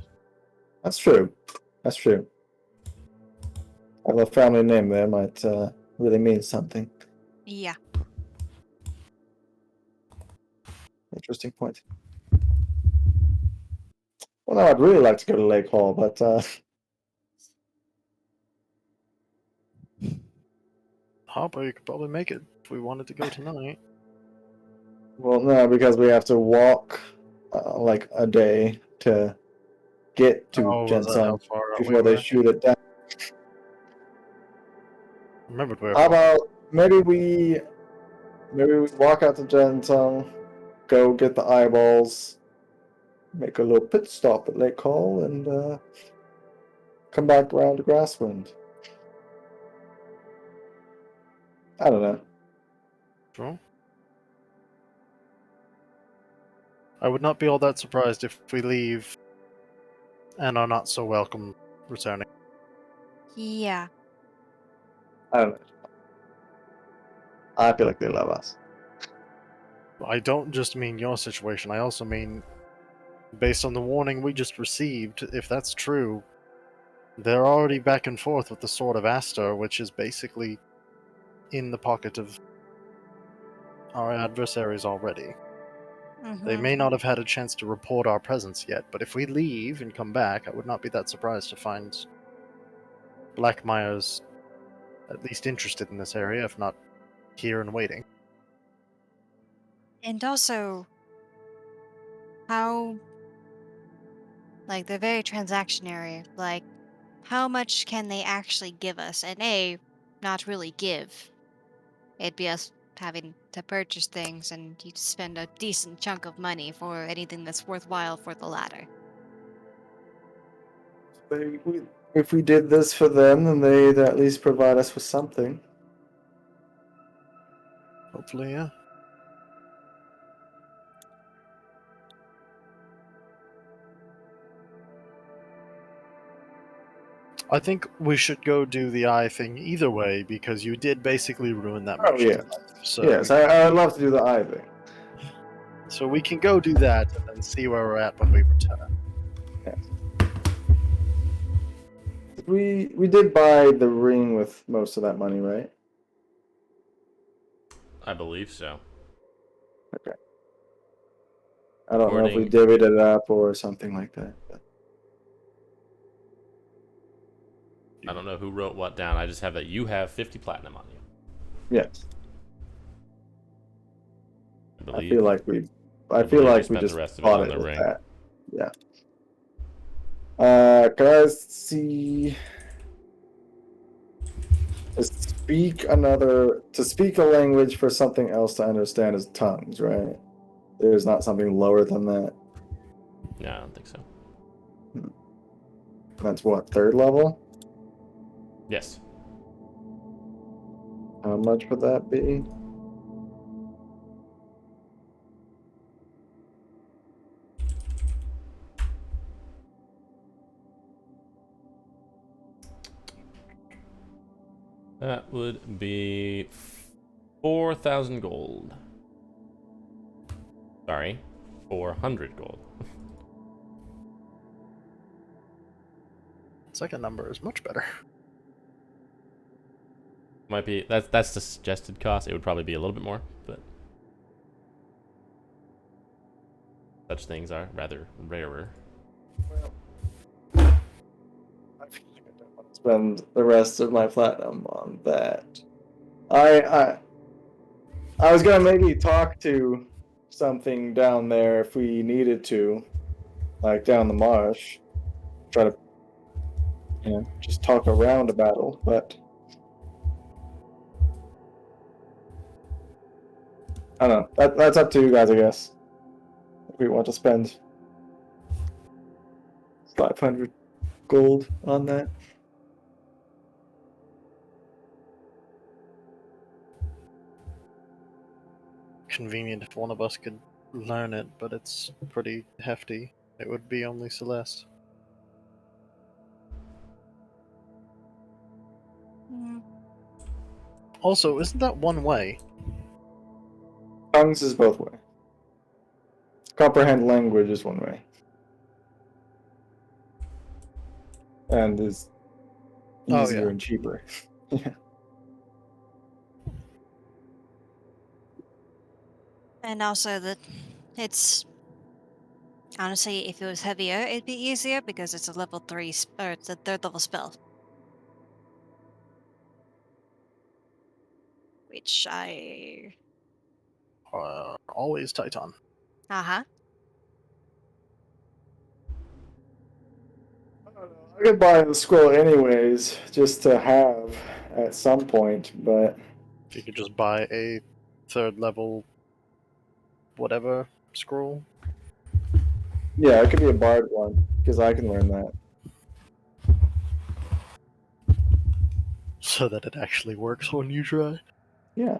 That's true. That's true. Having a family name there might really mean something. Yeah. Interesting point. Well, no, I'd really like to go to Lake Hall, but Harper, you could probably make it if we wanted to go tonight. well, no, because we have to walk like a day to get to Oh, was that how Jensen far out we before they were? shoot it down. Remembered we were How about maybe we walk out to Jensen, go get the eyeballs, make a little pit stop at Lake Hall, and come back around to Grasswind. I don't know. Sure. I would not be all that surprised if we leave and are not so welcome returning. Yeah. I don't know. I feel like they love us. I don't just mean your situation, I also mean, based on the warning we just received, if that's true, they're already back and forth with the Sword of Astor, which is basically in the pocket of our adversaries already. They Mhm. may not have had a chance to report our presence yet, but if we leave and come back, I would not be that surprised to find Blackmire's at least interested in this area, if not here and waiting. And also, how, like, they're very transactionary. Like, how much can they actually give us? And A, not really give. It'd be us having to purchase things, and you'd spend a decent chunk of money for anything that's worthwhile for the latter. If we did this for them, then they'd at least provide us with something. Hopefully, yeah. I think we should go do the eye thing either way, because you did basically ruin that Oh, merchant's yeah. life. So, Yes, I'd love to do the eye thing. so we can go do that and then see where we're at when we return. We did buy the ring with most of that money, right? I believe so. I don't know if we According- divvied it up or something like that. But I don't know who wrote what down. I just have that you have 50 platinum on you. yes, I I believe. feel like we believe just spent the rest of it bought on it the with ring. that. Yeah. Can I see? To speak a language for something else to understand is tongues, right? There's not something lower than that. No, I don't think so. That's what, 3rd level? Yes. How much would that be? That would be 4,000 gold. Sorry, 400 gold. Second number is much better. Might be that's the suggested cost. It would probably be a little bit more, but such things are rather rarer. I feel like I don't want to spend the rest of my platinum on that. I was gonna maybe talk to something down there if we needed to, like down the marsh. Try to, just talk around a battle, but I don't know. That's up to you guys, I guess. If we want to spend 500 gold on that. Convenient if one of us could learn it, but it's pretty hefty. It would be only Celeste. Mm. Also, isn't that one way? Tongues is both way. Comprehend language is one way. And is Oh, easier yeah. and cheaper. Yeah. And also that it's honestly, if it was heavier, it'd be easier because it's a level 3 or it's a 3rd level spell. Which I Always Titan. uh-huh. I could buy the scroll anyways, just to have at some point, but If you could just buy a 3rd level whatever scroll. yeah, it could be a bard one, because I can learn that. So that it actually works when you try. Yeah.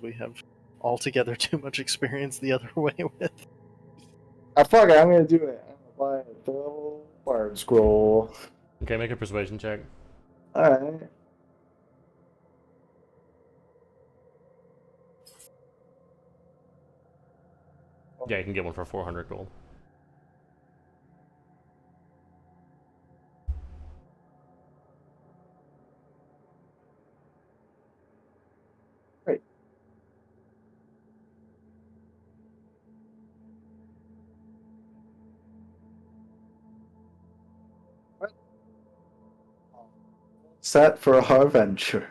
We have altogether too much experience the other way with. Fuck it, I'm gonna do it. I'm gonna buy a double word scroll. Okay, make a persuasion check. Alright. Yeah, you can get one for 400 gold. Great. What? Set for our venture.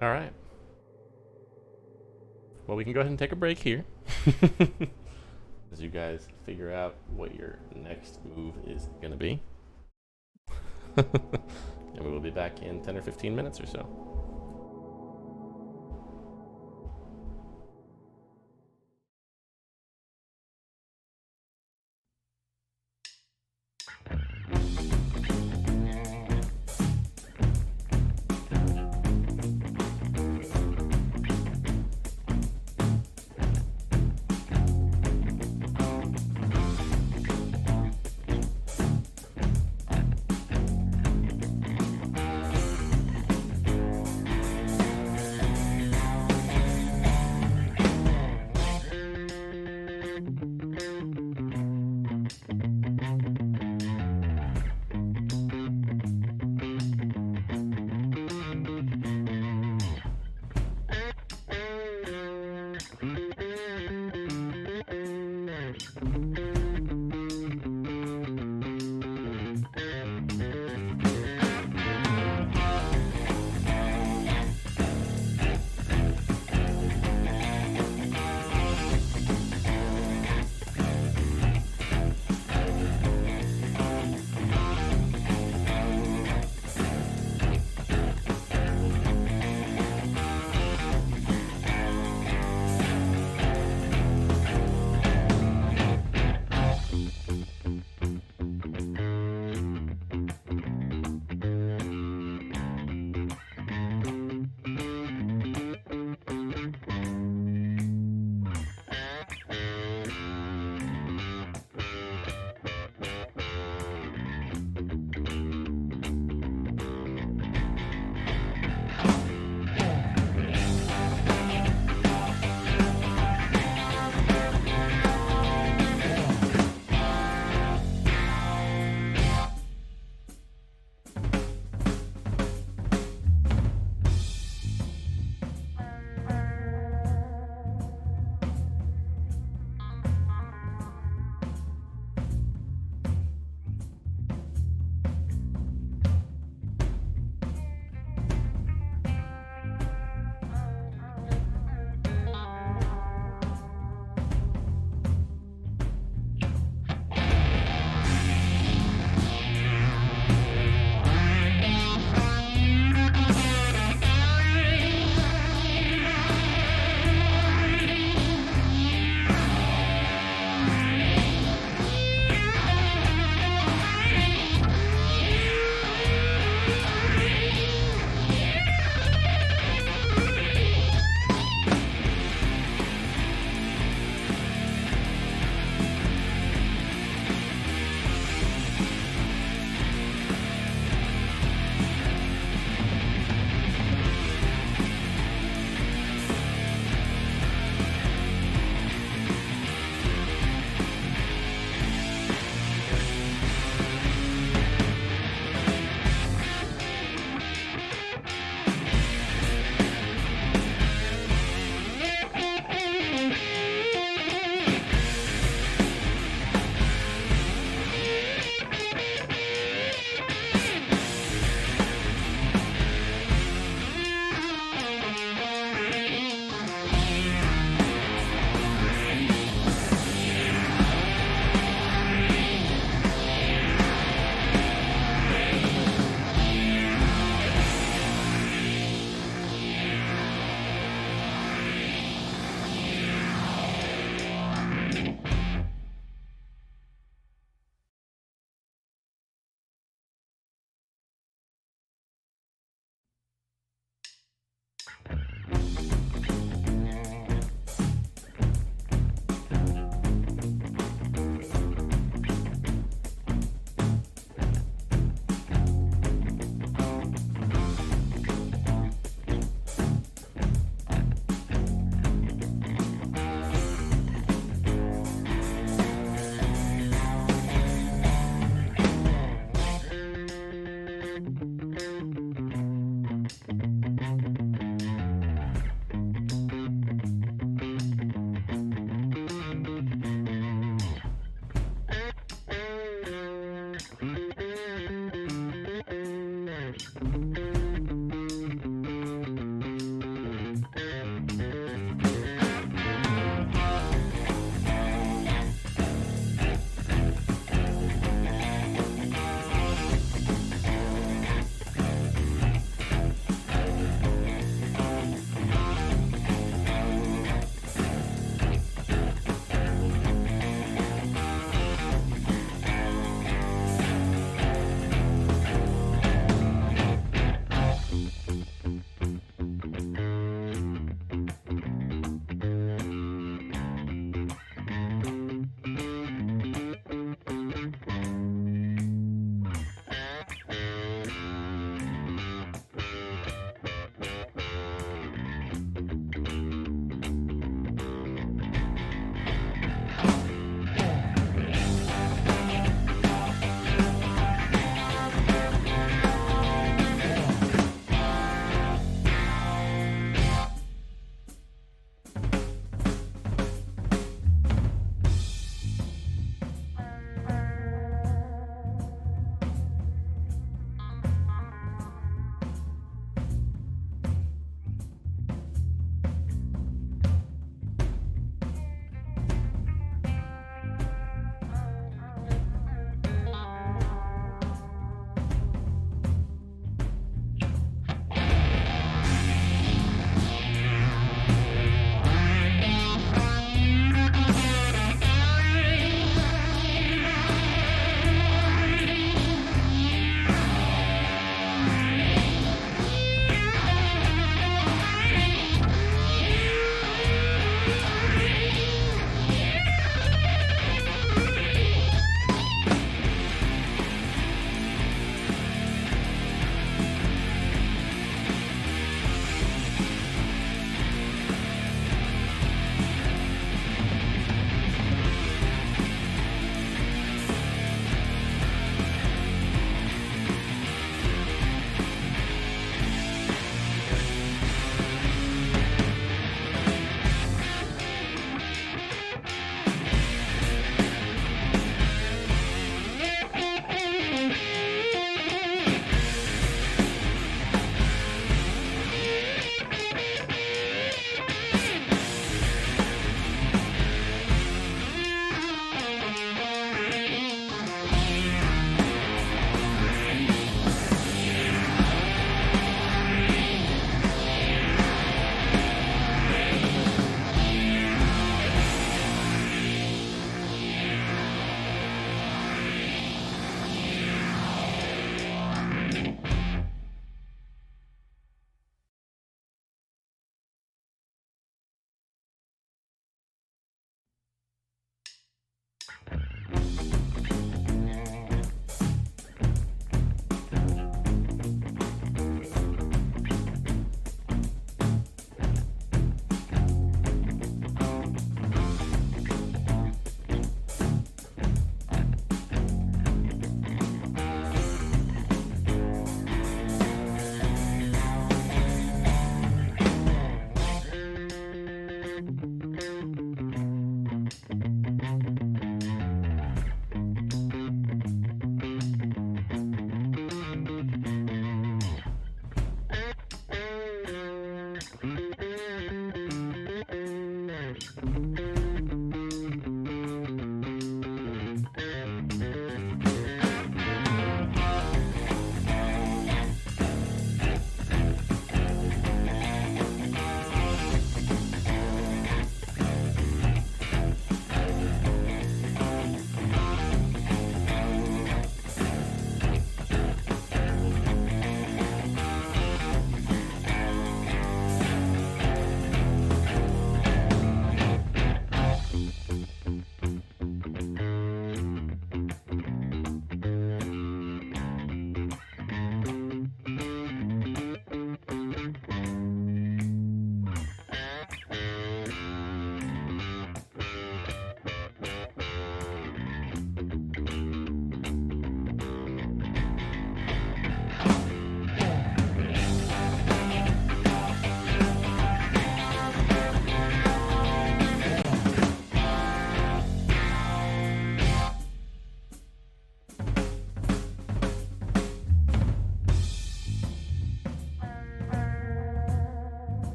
All right. Well, we can go ahead and take a break here. As you guys figure out what your next move is going to be. And we will be back in 10 or 15 minutes or so.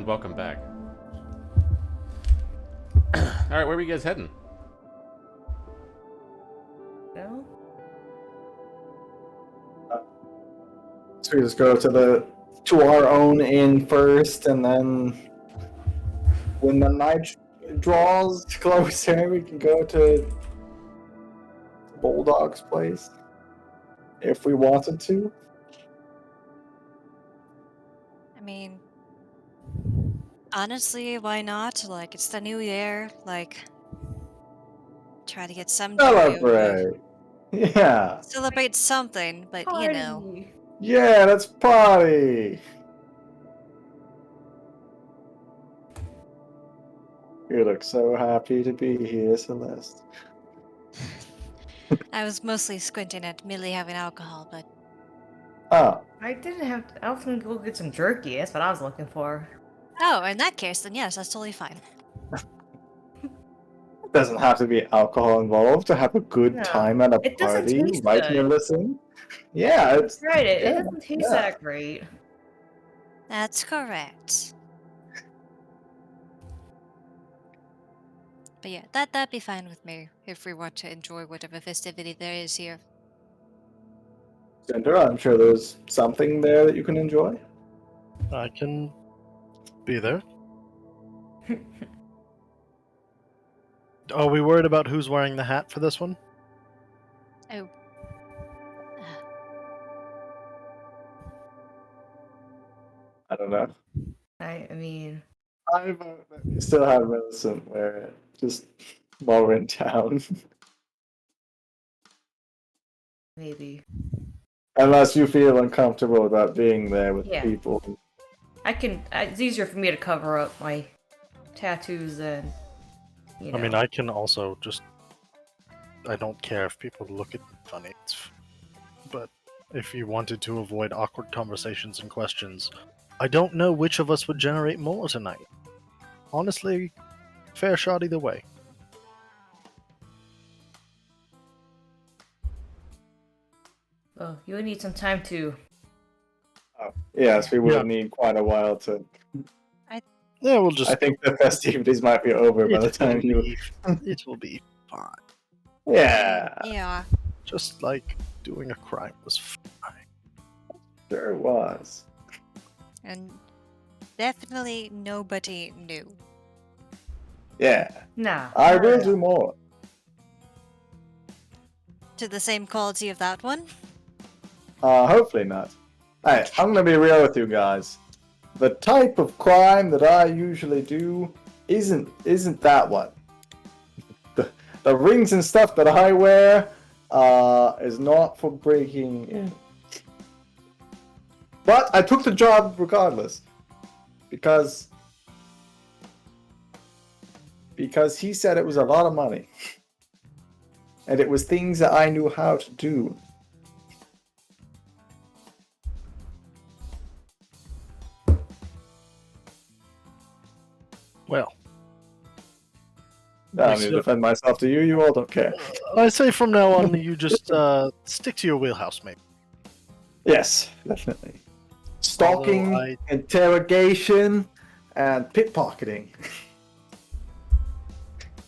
and welcome back. Alright, where are you guys heading? No? So we just go to our own inn first, and then when the night draws closer, we can go to Bulldog's place if we wanted to. I mean, honestly, why not? Like, it's the new year. Like, try to get some joy over it. Celebrate. Yeah. Celebrate something, but you know. Party. Yeah, let's party. You look so happy to be here, Celeste. I was mostly squinting at Millie having alcohol, but Oh, I didn't have. I was gonna go get some jerky. That's what I was looking for. oh, in that case, then yes, that's totally fine. it doesn't have to be alcohol involved to have a good No, time at a it doesn't party, taste right, good. Millicent? Yeah, it's Right, it yeah, doesn't taste yeah. that great. That's correct. But yeah, that'd be fine with me if we want to enjoy whatever festivity there is here. Cinder, I'm sure there's something there that you can enjoy. I can be there. Are we worried about who's wearing the hat for this one? Oh. I don't know. I mean, I vote that we still have Millicent wear it, just while we're in town. maybe. Unless you feel uncomfortable about being there with Yeah. people. I can. It's easier for me to cover up my tattoos than. You know. I mean, I can also just. I don't care if people look at me funny. But if you wanted to avoid awkward conversations and questions, I don't know which of us would generate more tonight. Honestly, fair shot either way. Well, you would need some time to. Oh, yes, we will Yeah. need quite a while to. Yeah, we'll just. I think the festivities might be over by the time you. It will be fine. Yeah, Yeah. Just like doing a crime was fine. sure it was. And definitely nobody knew. Yeah, Nah. I will do more. To the same quality of that one? Hopefully not. Hey, I'm gonna be real with you guys. The type of crime that I usually do isn't that one. The rings and stuff that I wear is not for breaking in. But I took the job regardless. Because he said it was a lot of money. And it was things that I knew how to do. Well, I need to defend myself to you, you all don't care. I say from now on, you just stick to your wheelhouse, mate. Yes, definitely. Stalking, Although I- interrogation, and pickpocketing.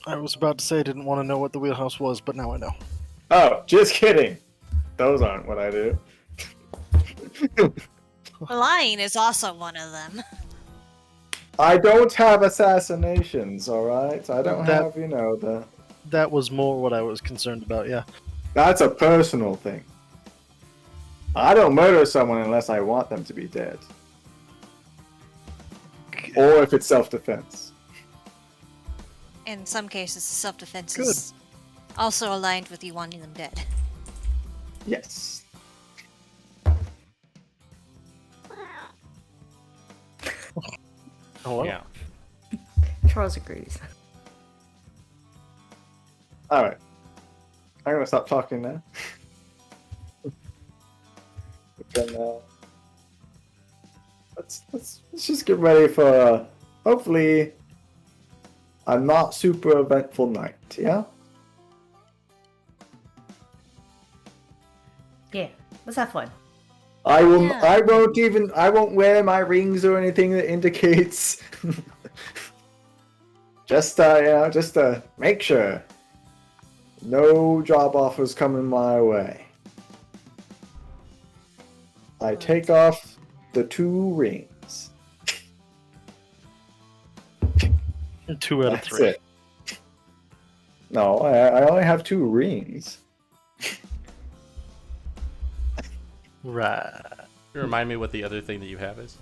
I was about to say I didn't want to know what the wheelhouse was, but now I know. Oh, just kidding. Those aren't what I do. Lying is also one of them. I don't have assassinations, alright? I don't That- have, the... That was more what I was concerned about, yeah. That's a personal thing. I don't murder someone unless I want them to be dead. Or if it's self-defense. In some cases, self-defense Good. is also aligned with you wanting them dead. Yes. Oh, well. Yeah. Charles agrees. Alright. I'm gonna stop talking now. Then, let's just get ready for hopefully a not super eventful night, yeah? Yeah, let's have fun. I will. Yeah. I won't wear my rings or anything that indicates. just make sure. No job offers coming my way. I take off the 2 rings. 2 out of That's 3. it. No, I only have 2 rings. Right. You remind me what the other thing that you have is?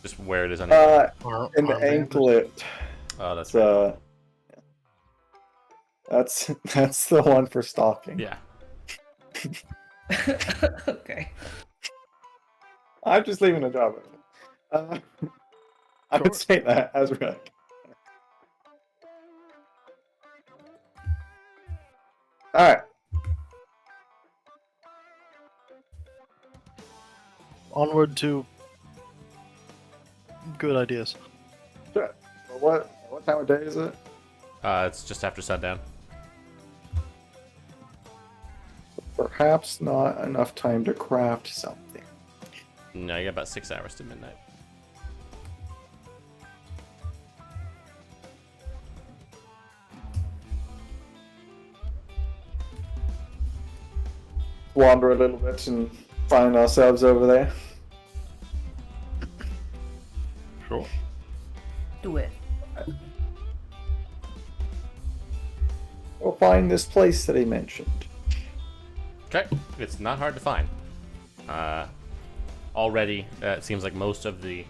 Just where it is on your An anklet. Oh, that's right. That's the one for stalking. Yeah. Okay. I'm just leaving a job. I would say that as Rick. All right. Onward to good ideas. Sure. Well, what time of day is it? It's just after sundown. Perhaps not enough time to craft something. No, you got about 6 hours to midnight. Wander a little bit and find ourselves over there. Sure. Do it. We'll find this place that he mentioned. Okay, it's not hard to find. Already, it seems like most of the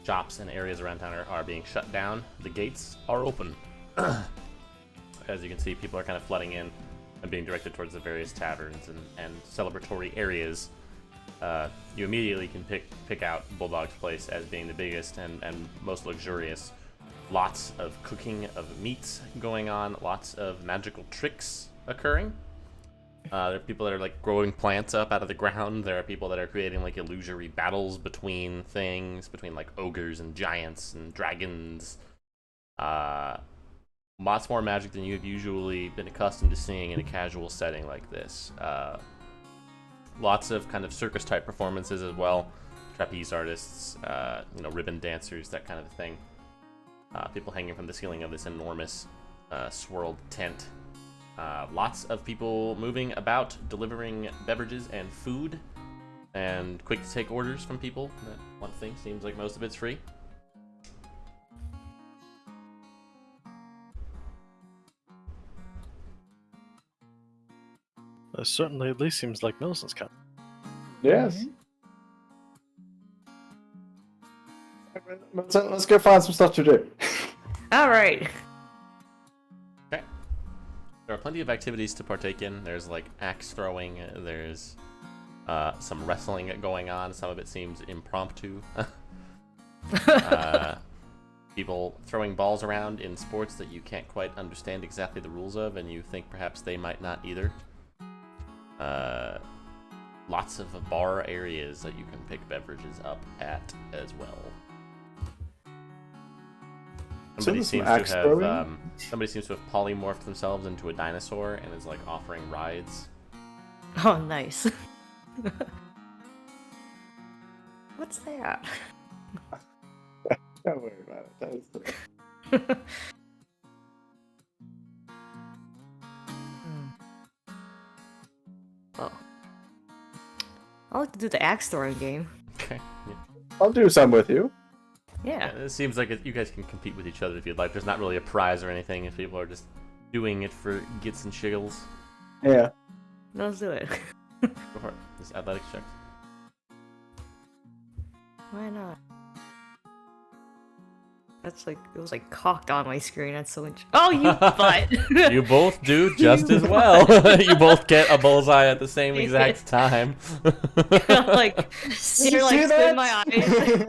shops and areas around town are being shut down. The gates are open. As you can see, people are kind of flooding in and being directed towards the various taverns and celebratory areas. You immediately can pick out Bulldog's place as being the biggest and most luxurious. Lots of cooking of meats going on, lots of magical tricks occurring. There are people that are like growing plants up out of the ground. There are people that are creating like illusory battles between things, between like ogres and giants and dragons. Lots more magic than you've usually been accustomed to seeing in a casual setting like this. Lots of kind of circus type performances as well. Trapeze artists, ribbon dancers, that kind of thing. People hanging from the ceiling of this enormous swirled tent. Lots of people moving about, delivering beverages and food, and quick to take orders from people. That one thing seems like most of it's free. Certainly, at least seems like Millicent's coming. Yes. Let's go find some stuff to do. All right. Okay. There are plenty of activities to partake in. There's like axe throwing. There's some wrestling going on. Some of it seems impromptu. People throwing balls around in sports that you can't quite understand exactly the rules of, and you think perhaps they might not either. Lots of bar areas that you can pick beverages up at as well. Somebody seems to have polymorphed themselves into a dinosaur and is like offering rides. Oh, nice. What's that? Don't worry about it. Well, I like to do the axe throwing game. Okay. Yeah. I'll do some with you. Yeah. It seems like you guys can compete with each other if you'd like. There's not really a prize or anything if people are just doing it for gits and shiggles. Yeah. Let's do it. Go for it. Just athletics checks. Why not? That's like, it was like cocked on my screen. That's so much. Oh, you butt! You both do just as well. You both get a bullseye at the same exact time. Like, you're like, see spin that? my eyes.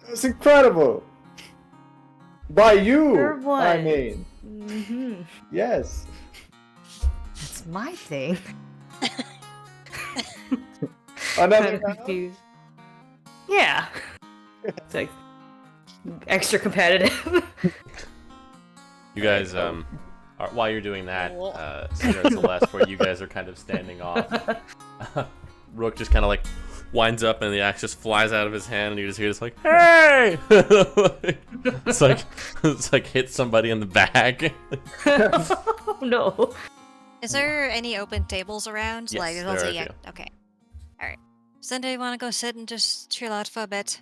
It's incredible. By you, For what? I mean. Mm-hmm. Yes. That's my thing. Another I'm round? confused. Yeah. It's like extra competitive. You guys, while you're doing that, Sarah and Celeste, where you guys are kind of standing off, Rook just kind of like winds up and the axe just flies out of his hand and you just hear this like, hey! it's like hit somebody in the back. Oh no. Is there any open tables around? Yes, like, there let's are say, a yeah. few. Okay. All right. Sunday, want to go sit and just chill out for a bit?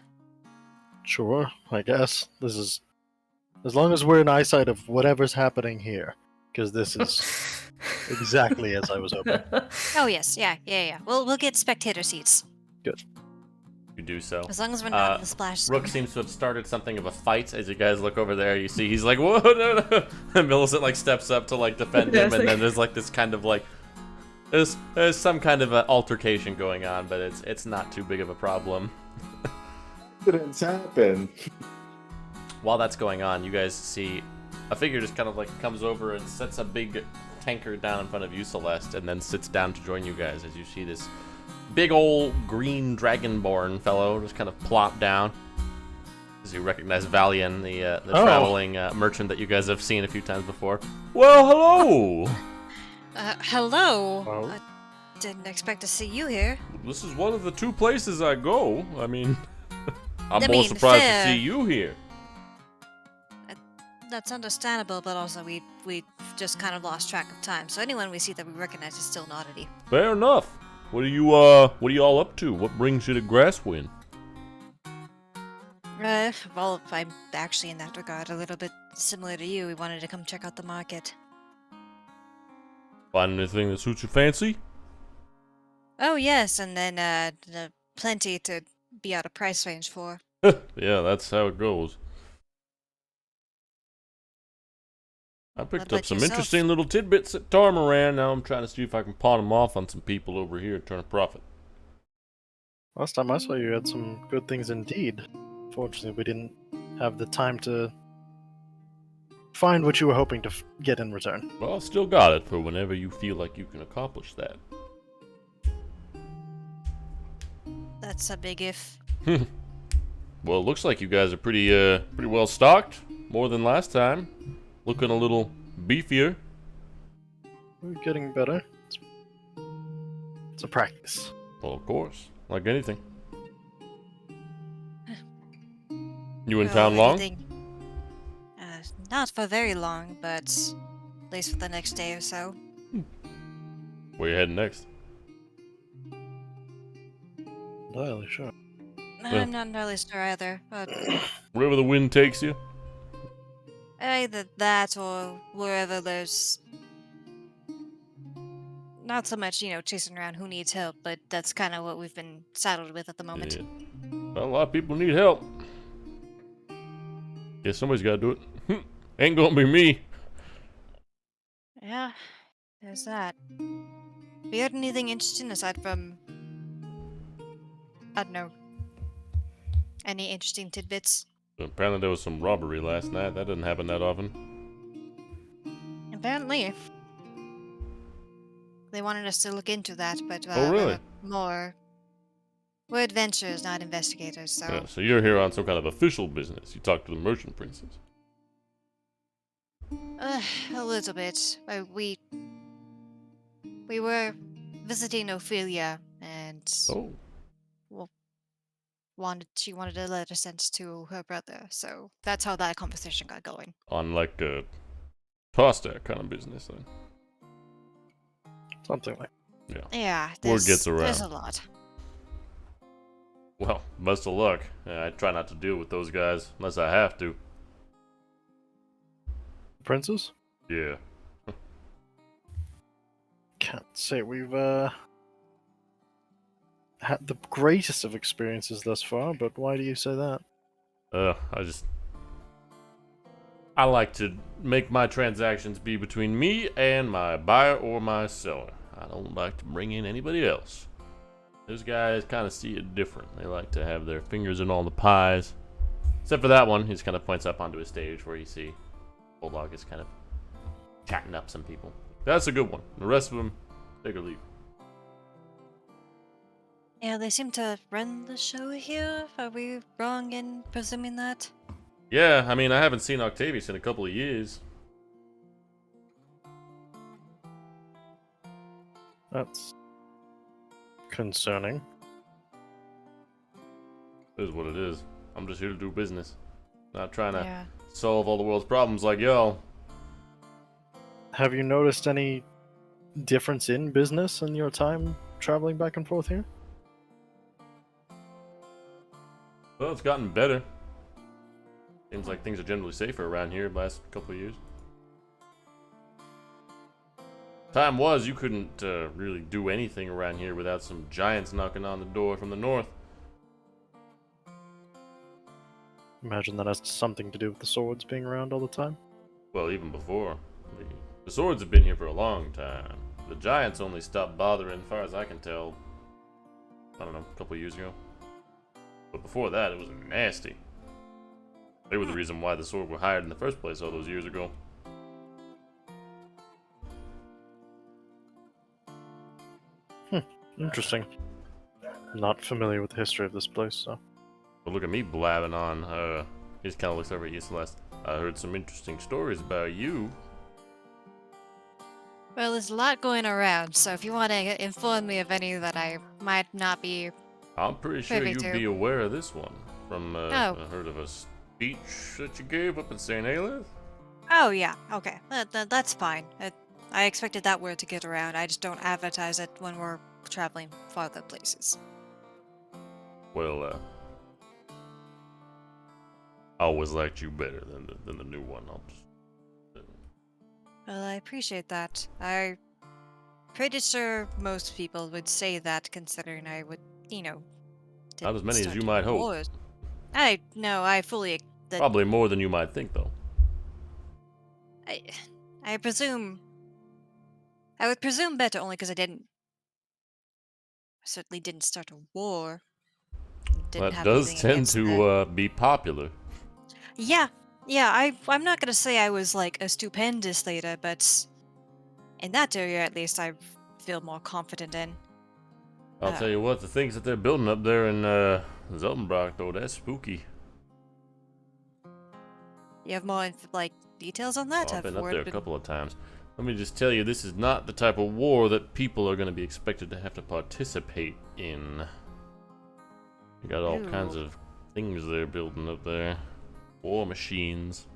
Sure, I guess. This is... As long as we're in eyesight of whatever's happening here. Because this is exactly as I was hoping. Oh yes, yeah. We'll get spectator seats You do so. as long as we're not Uh, in the splash zone. Rook seems to have started something of a fight. As you guys look over there, you see he's like, whoa, no. And Millicent like steps up to like defend Yeah, him, it's and like- then there's like this kind of like, there's some kind of an altercation going on, but it's not too big of a problem. Didn't happen. While that's going on, you guys see a figure just kind of like comes over and sets a big tanker down in front of you, Celeste, and then sits down to join you guys as you see this big old green dragonborn fellow just kind of plop down. As you recognize Valian, the Oh. traveling merchant that you guys have seen a few times before. Well, hello! Hello. Oh. I didn't expect to see you here. This is one of the 2 places I go. I mean, I'm I more mean, surprised fair. to see you here. That's understandable, but also we just kind of lost track of time. So anyone we see that we recognize is still an oddity. Fair enough. What are you all up to? What brings you to Grasswind? Well, I'm actually in that regard a little bit similar to you. We wanted to come check out the market. Find anything that suits your fancy? Oh yes, and then plenty to be out of price range for. Yeah, that's how it goes. I picked about up some yourself? interesting little tidbits at Tarmaran. Now I'm trying to see if I can pawn them off on some people over here and turn a profit. Last time I saw you had some good things indeed. Fortunately, we didn't have the time to find what you were hoping to get in return. Well, I've still got it for whenever you feel like you can accomplish that. That's a big if. Well, it looks like you guys are pretty well stocked. More than last time. Looking a little beefier. We're getting better. It's a practice. Well, of course. Like anything. You in Well, town long? anything- Not for very long, but at least for the next day or so. Where you heading next? Entirely sure. Yeah. I'm not entirely sure either, but Wherever the wind takes you. either that or wherever there's not so much, chasing around who needs help, but that's kind of what we've been saddled with at the moment. Yeah. Well, a lot of people need help. Yeah, somebody's got to do it. Ain't gonna be me. Yeah, there's that. Have you heard anything interesting aside from, I don't know, any interesting tidbits? Apparently there was some robbery last night. That doesn't happen that often. Apparently. They wanted us to look into that, but Oh, really? we're adventurers, not investigators, so Yeah, so you're here on some kind of official business. You talked to the merchant princess. a little bit. We were visiting Ophelia, and Oh. she wanted a letter sent to her brother, so that's how that conversation got going. On like a Tostak kind of business then. Something like Yeah, Word gets there's a around. lot. Well, best of luck. I try not to deal with those guys unless I have to. Princess? Yeah. Can't say we've had the greatest of experiences thus far, but why do you say that? I like to make my transactions be between me and my buyer or my seller. I don't like to bring in anybody else. Those guys kind of see it different. They like to have their fingers in all the pies. Except for that one, he just kind of points up onto a stage where you see Bulldog is kind of chatting up some people. That's a good one. The rest of them, take or leave. Yeah, they seem to run the show here. Are we wrong in presuming that? Yeah, I mean, I haven't seen Octavius in a couple of years. That's concerning. It is what it is. I'm just here to do business. Not trying to Yeah. solve all the world's problems like y'all. Have you noticed any difference in business in your time traveling back and forth here? Well, it's gotten better. Seems like things are generally safer around here the last couple of years. Time was you couldn't really do anything around here without some giants knocking on the door from the north. Imagine that has something to do with the swords being around all the time. Well, even before. The swords have been here for a long time. The giants only stopped bothering, as far as I can tell, I don't know, a couple of years ago. But before that, it was nasty. They were the reason why the sword were hired in the first place all those years ago. Interesting. Not familiar with the history of this place, so. But look at me blabbing on. He just kind of looks over at you, Celeste. I heard some interesting stories about you. Well, there's a lot going around, so if you want to inform me of any that I might not be. I'm pretty sure Perfect, you'd too. be aware of this one. From, Oh. I heard of a speech that you gave up in St. Aelith. Oh, yeah, okay. That's fine. I expected that word to get around. I just don't advertise it when we're traveling farther places. Well, I always liked you better than the new one. I'll just... Well, I appreciate that. I'm pretty sure most people would say that, considering I would, Not didn't as many as start you any might hope. wars. I fully. Probably more than you might think, though. I presume. I would presume better only because I certainly didn't start a war. Didn't That have does anything tend against to be popular. Yeah, I'm not gonna say I was like a stupendous leader, but in that area at least I feel more confident in. I'll tell you what, the things that they're building up there in Zeltenbrock, though, that's spooky. You have more details on that? Well, I've Have been up word there a couple of times. Let me just tell you, this is not the type of war that people are going to be expected to have to participate in. You got all kinds Ew. of things they're building up there. War machines.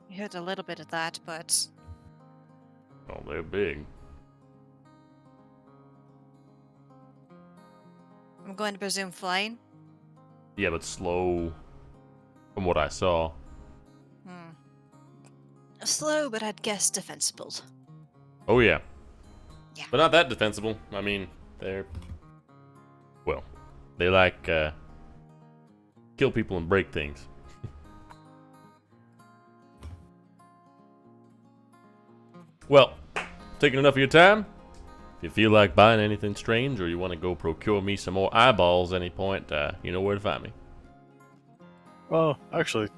You heard a little bit of that, but Oh, they're big. I'm going to presume flying. Yeah, but slow. From what I saw. Slow, but I'd guess defensible. Oh, yeah. Yeah. But not that defensible. I mean, they're... Well, they like, kill people and break things. Well, taking enough of your time. If you feel like buying anything strange or you want to go procure me some more eyeballs at any point, you know where to find me. Well, actually,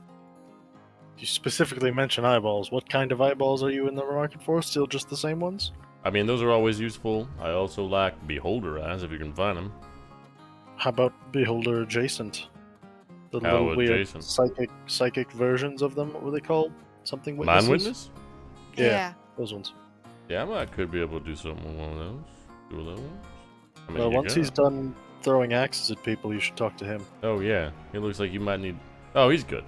you specifically mention eyeballs. What kind of eyeballs are you in the market for? Still just the same ones? I mean, those are always useful. I also like beholder eyes if you can find them. How about Beholder adjacent? The How little weird adjacent? psychic versions of them. What were they called? Something Mind witnesses? witness? Yeah. Those ones. Yeah, I could be able to do something with one of those. Two of those. I mean, Well, you once got- he's done throwing axes at people, you should talk to him. Oh, yeah. It looks like you might need... Oh, he's good.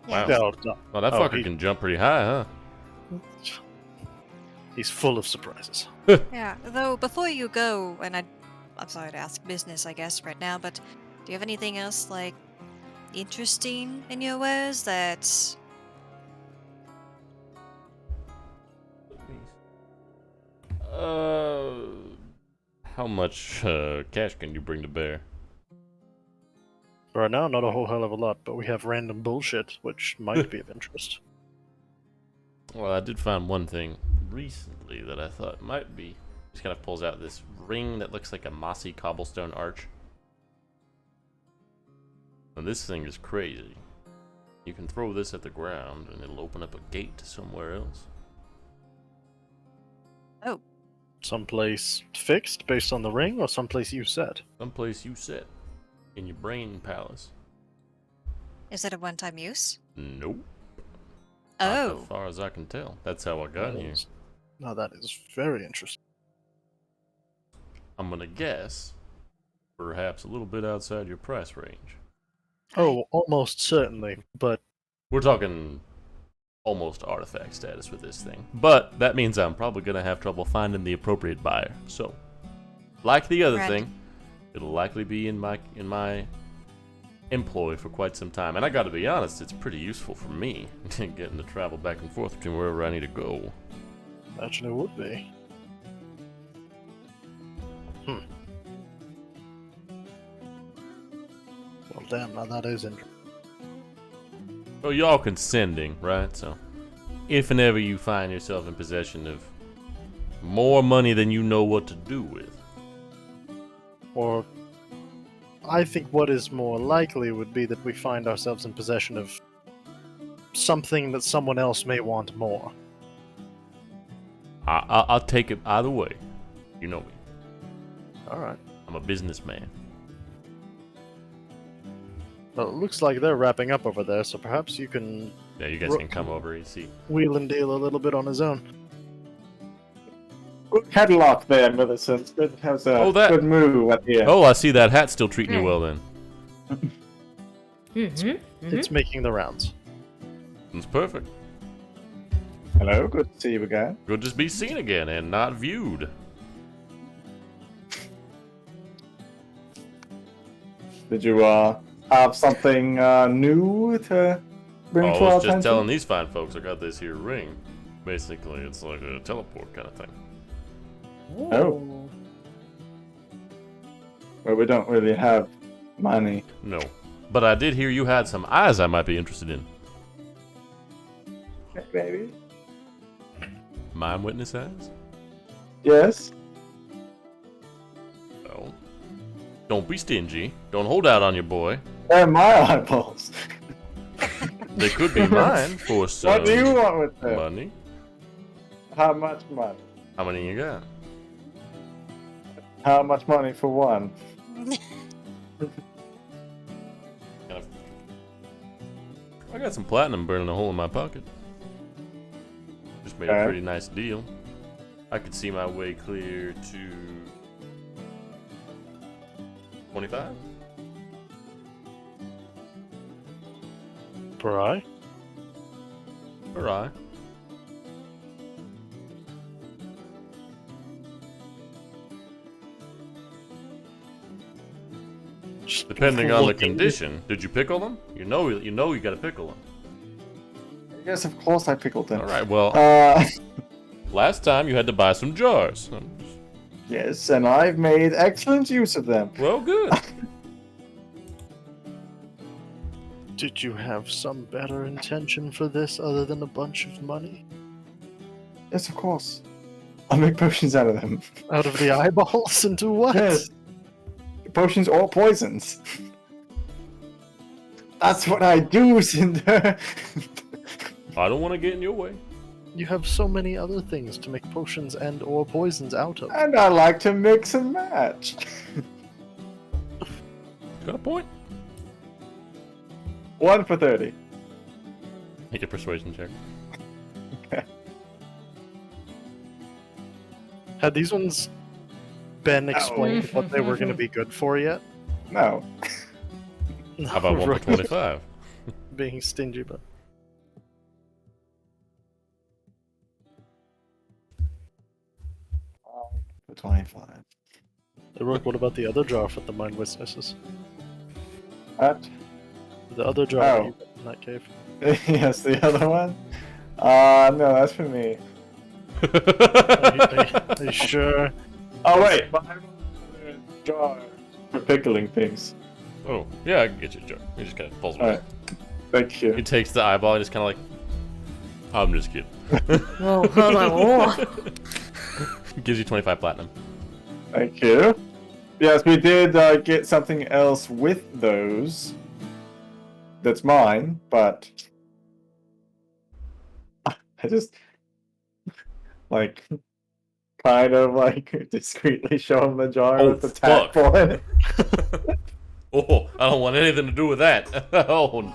Yeah. Wow. No, Oh, that Oh, fucker he- can jump pretty high, huh? he's full of surprises. Yeah. Though before you go, and I'm sorry to ask business, I guess, right now, but do you have anything else interesting in your wares that? How much cash can you bring to bear? Right now, not a whole hell of a lot, but we have random bullshit, which might be of interest. Well, I did find one thing recently that I thought might be. Just kind of pulls out this ring that looks like a mossy cobblestone arch. And this thing is crazy. You can throw this at the ground and it'll open up a gate to somewhere else. Oh, Someplace fixed based on the ring, or someplace you set? Someplace you sit. In your brain palace. is it a one-time use? Nope. Not Oh, as far as I can tell. That's how I got here. Now that is very interesting. I'm gonna guess, perhaps a little bit outside your price range. Oh, almost certainly, but We're talking almost artifact status with this thing. But that means I'm probably gonna have trouble finding the appropriate buyer. So, like the other Right. thing, it'll likely be in my employ for quite some time. And I gotta be honest, it's pretty useful for me getting to travel back and forth between wherever I need to go. imagine it would be. Well, damn, now that is interesting. Well, y'all consenting, right? So, if and ever you find yourself in possession of more money than you know what to do with, Or, I think what is more likely would be that we find ourselves in possession of something that someone else may want more. I'll take it either way. You know me. Alright. I'm a businessman. Well, it looks like they're wrapping up over there, so perhaps you can Yeah, you guys Ro- can come over and see. wheel and deal a little bit on his own. Good headlock there, Millicent. Good, has a Oh, that- good move at the end. Oh, I see that hat's still treating you well then. Mm-hmm. It's making the rounds. It's perfect. Hello, good to see you again. Good to be seen again and not viewed. Did you have something new to bring I to our was just attention? telling these fine folks I got this here ring. Basically, it's like a teleport kind of thing. Oh. Well, we don't really have money. No. But I did hear you had some eyes I might be interested in. Maybe. Mind witness eyes? Yes. Well, don't be stingy. Don't hold out on your boy. They're my eyeballs. They could be mine for some What do you want with them? money. How much money? How many you got? How much money for one? Kind of- I got some platinum burning a hole in my pocket. Just made a Okay. pretty nice deal. I could see my way clear to 25. Per eye? All right. Just Depending on the looking- condition, did you pickle them? You know you got to pickle them. Yes, of course I pickled them. All right. Well, Uh, last time you had to buy some jars. yes, and I've made excellent use of them. Well, good. Did you have some better intention for this other than a bunch of money? Yes, of course. I'll make potions out of them. Out of the eyeballs into what? Yes. Potions or poisons. That's what I do, Cinder. I don't want to get in your way. You have so many other things to make potions and or poisons out of. And I like to mix and match. Got a point. 1 for 30. Make a persuasion check. Had these ones been explained what they were going to be good for yet? No. How about 1 for Right. 25? Being stingy, but For 25. Rook, what about the other jar for the mind witnesses? What? The other jar Oh. that you put in that cave. Yes, the other one? No, that's for me. Are you sure? Oh, wait. But I want another jar for pickling things. Oh, yeah, I can get you a jar. He just kind of pulls it Alright. out. Thank He you. takes the eyeball and just kind of like, I'm just kidding. Whoa, hold on. Whoa. Gives you 25 platinum. Thank you. Yes, we did get something else with those. That's mine, but I just like kind of like discreetly show him the jar Oh, with the fuck. tadpole in it. Oh, I don't want anything to do with that. Oh, And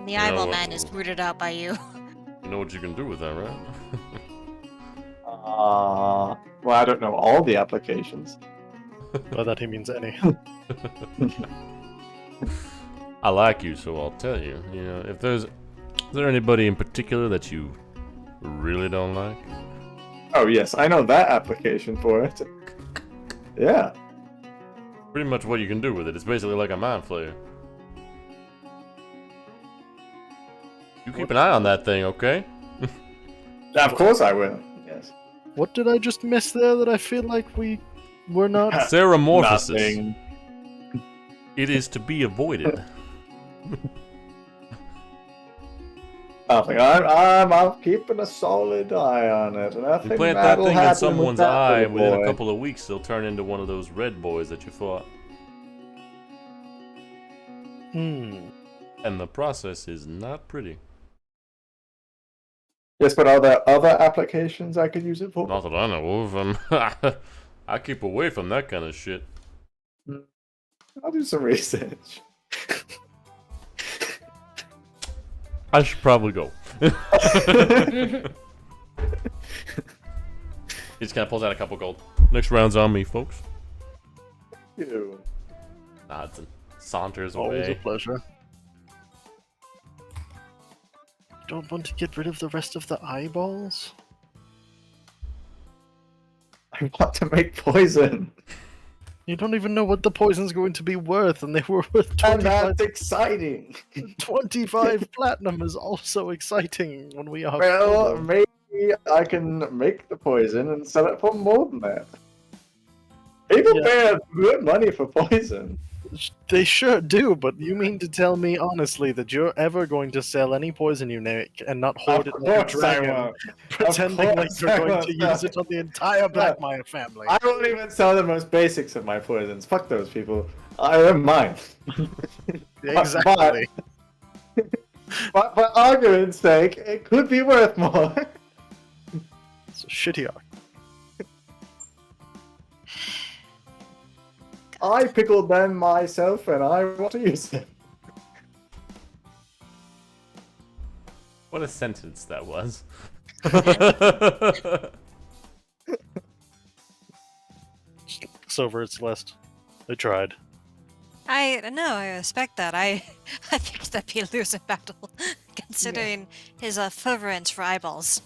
the You know eyeball what? man is rooted out by you. you know what you can do with that, right? Well, I don't know all the applications. By that he means any. I like you, so I'll tell you. You know, is there anybody in particular that you really don't like? Oh yes, I know that application for it. Yeah. Pretty much what you can do with it. It's basically like a mind flayer. You keep an eye on that thing, okay? Of course I will. Yes. What did I just miss there that I feel like we were not? Ceramorphosis. Nothing. It is to be avoided. Nothing. I'm keeping a solid eye on it. Nothing You plant that bad'll thing in happen with someone's that eye, and little within a boy. couple of weeks, they'll turn into one of those red boys that you fought. And the process is not pretty. Yes, but are there other applications I could use it for? Not that I know of. I keep away from that kind of shit. I'll do some research. I should probably go. He just kind of pulls out a couple gold. Next round's on me, folks. You. Nods and saunters Always a away. pleasure. Don't want to get rid of the rest of the eyeballs? I want to make poison. You don't even know what the poison's going to be worth, and they were worth And 25, that's exciting. 25 platinum is also exciting when we are Well, full. maybe I can make the poison and sell it for more than that. People Yeah. pay good money for poison. They sure do, but you mean to tell me honestly that you're ever going to sell any poison you make and not hoard it like a course I dragon, won't. pretending like course you're I going won't to sell use it on the entire Blackmire family? I won't even sell the most basics of my poisons. Fuck those people. I am mine. Exactly. But for argument's sake, it could be worth more. It's a shitty arc. I pickled them myself and I want to use them. What a sentence that was. Just looks over its list. They tried. I respect that. I think that'd be a losing battle, considering his fervence for eyeballs.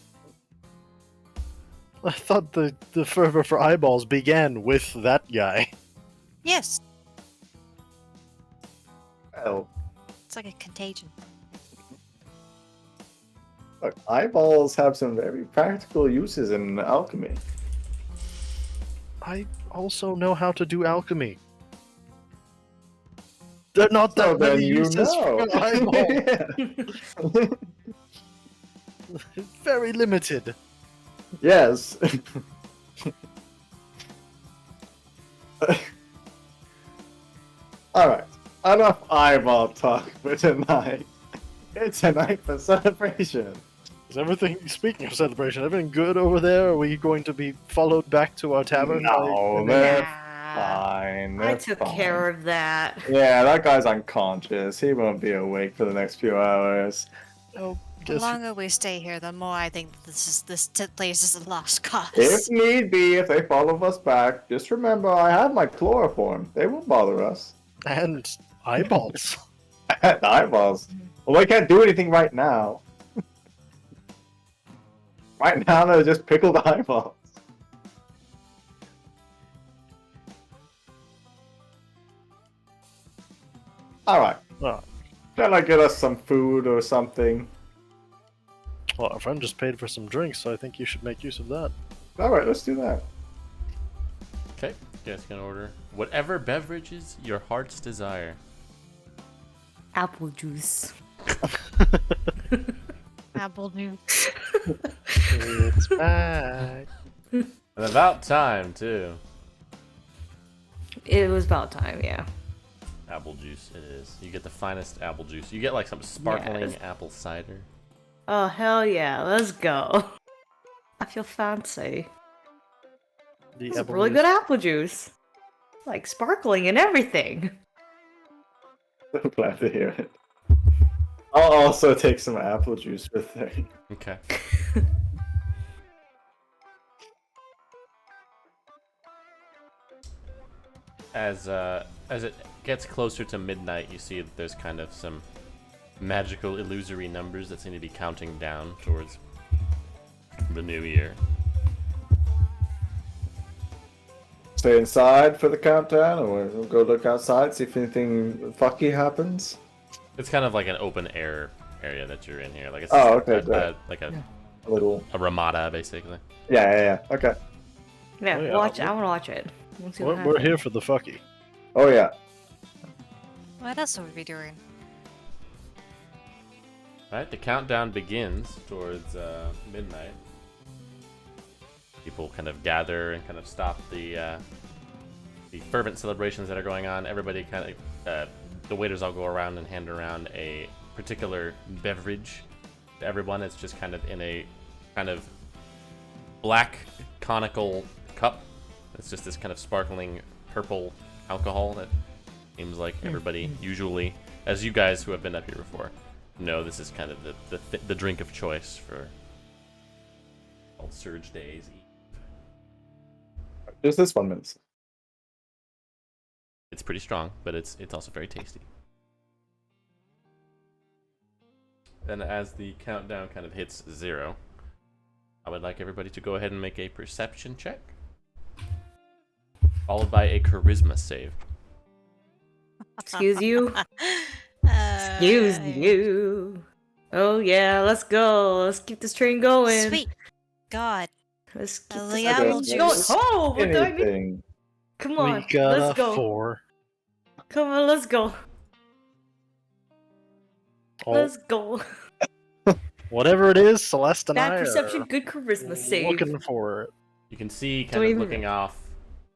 I thought the fervor for eyeballs began with that guy. Yes, Well, it's like a contagion. look, eyeballs have some very practical uses in alchemy. I also know how to do alchemy. There are not So that then many you uses know. for eyeballs. Very limited. Yes. Alright, enough eyeball talk for tonight. It's a night for celebration. Is everything, speaking of celebration, everything good over there? Are we going to be followed back to our tavern? No, by- they're Nah, fine. I they're took fine. care of that. Yeah, that guy's unconscious. He won't be awake for the next few hours. Oh, The guess longer we stay here, the more I think this place is a lost cause. If need be, if they follow us back, just remember I have my chloroform. They won't bother us. and eyeballs. Eyeballs. Well, they can't do anything right now. Right now, they're just pickled eyeballs. Alright. Oh, Can I get us some food or something? well, our friend just paid for some drinks, so I think you should make use of that. Alright, let's do that. Okay, you guys can order whatever beverages your heart's desire. Apple juice. Apple juice. It's back. And about time, too. It was about time, yeah. Apple juice, it is. You get the finest apple juice. You get like some sparkling Yes. apple cider. Oh, hell yeah, let's go. I feel fancy. The It's apple really juice. good apple juice. Like sparkling and everything. So glad to hear it. I'll also take some apple juice with me. Okay. as it gets closer to midnight, you see that there's kind of some magical, illusory numbers that seem to be counting down towards the new year. Stay inside for the countdown, or we'll go look outside, see if anything fucky happens. It's kind of like an open air area that you're in here. Like it's Oh, okay, great. like A little. a ramada, basically. Yeah. Okay. Yeah, Oh, yeah, watch. we're- I want to watch it. Let's see what We're happens. here for the fucky. Oh yeah. What else would we be doing? Right, the countdown begins towards midnight. People kind of gather and kind of stop the fervent celebrations that are going on. Everybody kind of, the waiters all go around and hand around a particular beverage to everyone. It's just kind of in a kind of black conical cup. It's just this kind of sparkling purple alcohol that seems like everybody usually, as you guys who have been up here before, know this is kind of the drink of choice for all Surge Days. Just this 1 minute. It's pretty strong, but it's also very tasty. And as the countdown kind of hits 0, I would like everybody to go ahead and make a perception check, followed by a charisma save. Excuse you. Excuse you. Oh yeah, let's go. Let's keep this train going. Sweet God. Let's keep A this Liamal train going. juice. Oh, what do I mean? Anything. Come on, We got let's a go. 4. Come on, let's go. Oh, Let's go. whatever it is, Celeste and Bad I perception, are good charisma save. looking for it. You can see Don't kind of even- looking off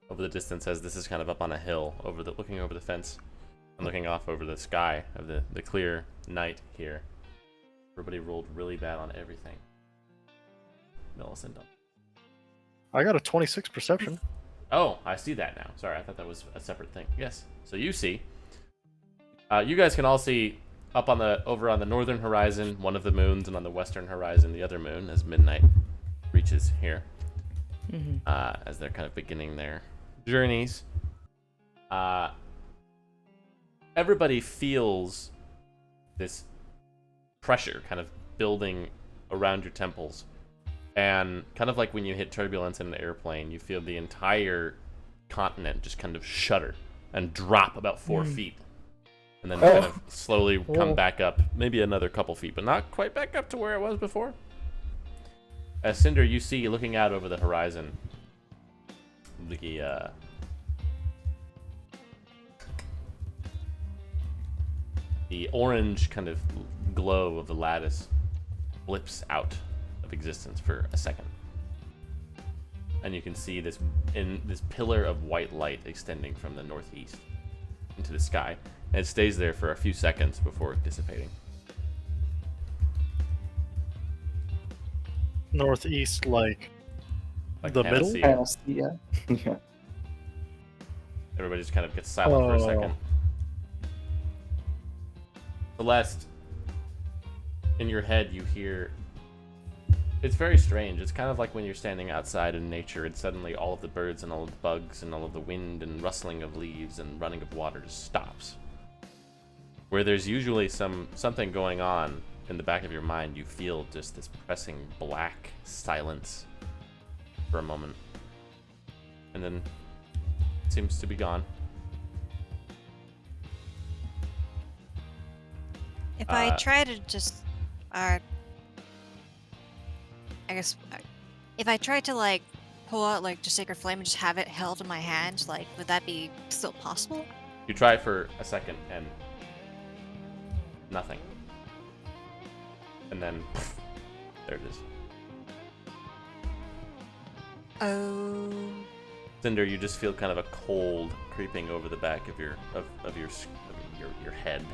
over the distance as this is kind of up on a hill, looking over the fence, and looking off over the sky of the clear night here. Everybody rolled really bad on everything. Millicent. I got a 26 perception. Oh, I see that now. Sorry, I thought that was a separate thing. Yes. So you see. You guys can all see up over on the northern horizon, one of the moons, and on the western horizon, the other moon, as midnight reaches here. As they're kind of beginning their journeys. Everybody feels this pressure kind of building around your temples. And kind of like when you hit turbulence in an airplane, you feel the entire continent just kind of shudder and drop about 4 feet. And then kind of slowly come back up, maybe another couple feet, but not quite back up to where it was before. As Cinder, you see, looking out over the horizon, the orange kind of glow of the lattice blips out of existence for a second. And you can see this pillar of white light extending from the northeast into the sky. And it stays there for a few seconds before dissipating. Northeast, like the middle? Panacea. Panacea. Yeah. Everybody just kind of gets silent for a Oh. second. Celeste, in your head, you hear. It's very strange. It's kind of like when you're standing outside in nature and suddenly all of the birds and all of the bugs and all of the wind and rustling of leaves and running of water just stops. Where there's usually something going on in the back of your mind, you feel just this pressing black silence for a moment. And then it seems to be gone. If I try to just, I guess, if I try to like pull out like just Sacred Flame and just have it held in my hand, like would that be still possible? You try for a second and nothing. And then there it is. Oh. Cinder, you just feel kind of a cold creeping over the back of your head,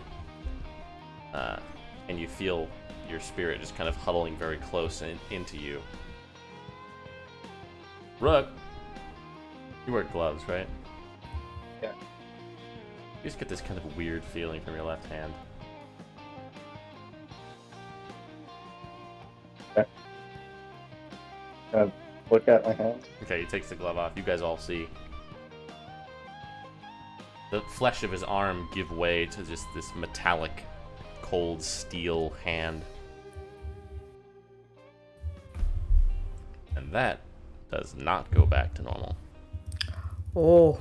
and you feel your spirit just kind of huddling very close into you. Rook, you wear gloves, right? Yeah. You just get this kind of weird feeling from your left hand. Look at my hand. Okay, he takes the glove off. You guys all see the flesh of his arm give way to just this metallic, cold steel hand. And that does not go back to normal. Oh.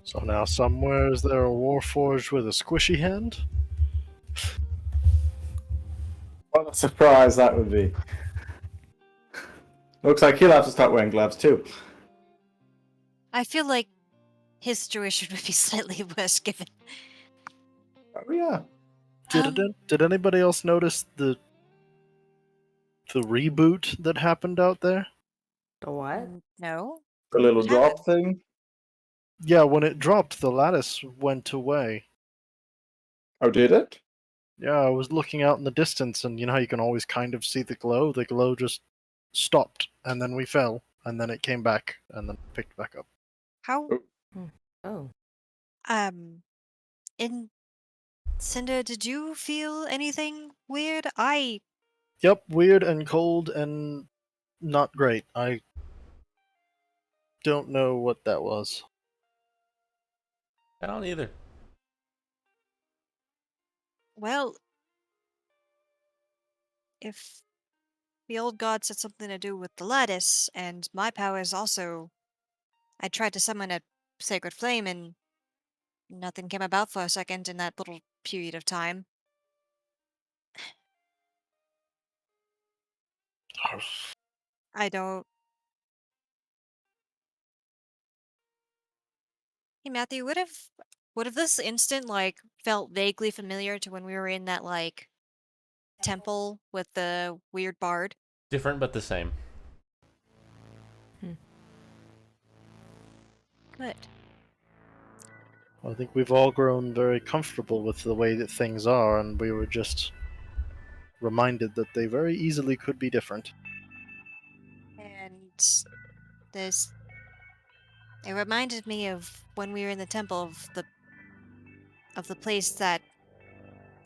So now somewhere is there a Warforged with a squishy hand? What a surprise that would be. Looks like he'll have to start wearing gloves too. I feel like his situation would be slightly worse given. Oh yeah. Did anybody else notice the reboot that happened out there? The what? No. The little What drop happened? thing. Yeah, when it dropped, the lattice went away. Oh, did it? Yeah, I was looking out in the distance, and you know how you can always kind of see the glow? The glow just stopped, and then we fell, and then it came back, and then picked back up. How? Oh. In Cinder, did you feel anything weird? Yep, weird and cold and not great. I don't know what that was. I don't either. Well, if the old gods had something to do with the lattice, and my powers also, I tried to summon a sacred flame, and nothing came about for a second in that little period of time. I don't. Hey, Matthew, what if this instant like felt vaguely familiar to when we were in that like temple with the weird bard? Different but the same. Good. I think we've all grown very comfortable with the way that things are, and we were just reminded that they very easily could be different. And this, it reminded me of when we were in the temple of the place that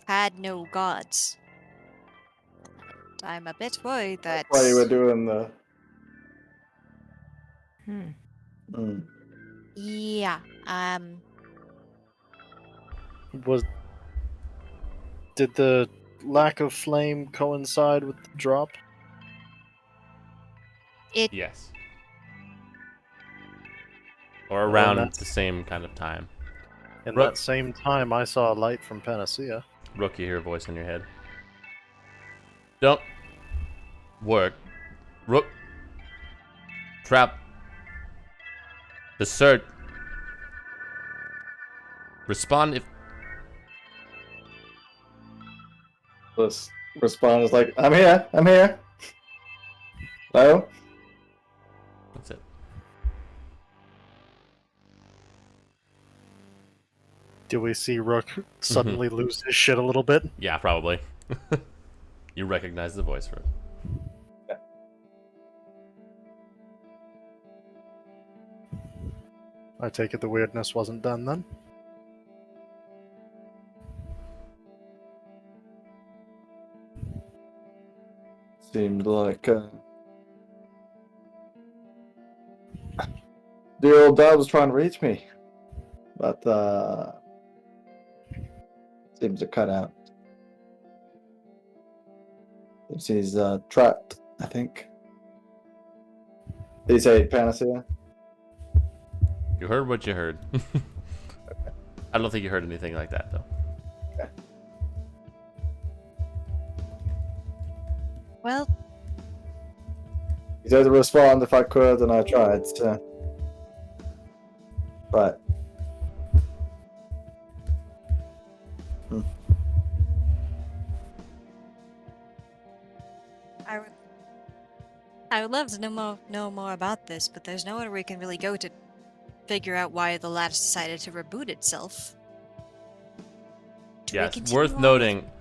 had no gods. And I'm a bit worried that That's why you were doing the. Hmm. Mm. yeah, Did the lack of flame coincide with the drop? Yes. Or Well, around that's- the same kind of time. In Rook. that same time, I saw a light from Panacea. Rook, you hear a voice in your head. Don't work. Rook. Trap. Assert. Respond if. This response is like, I'm here. Hello? That's it. Do we see Rook suddenly lose his shit a little bit? Yeah, probably. You recognize the voice, Rook. I take it the weirdness wasn't done then? Seemed like the old dad was trying to reach me, but seems to cut out. He's trapped, I think. Did he say Panacea? You heard what you heard. I don't think you heard anything like that, though. well, He said to respond if I could, and I tried. So. But I would love to know more about this, but there's nowhere we can really go to figure out why the lattice decided to reboot itself. Do we Yes, continue worth on with- noting,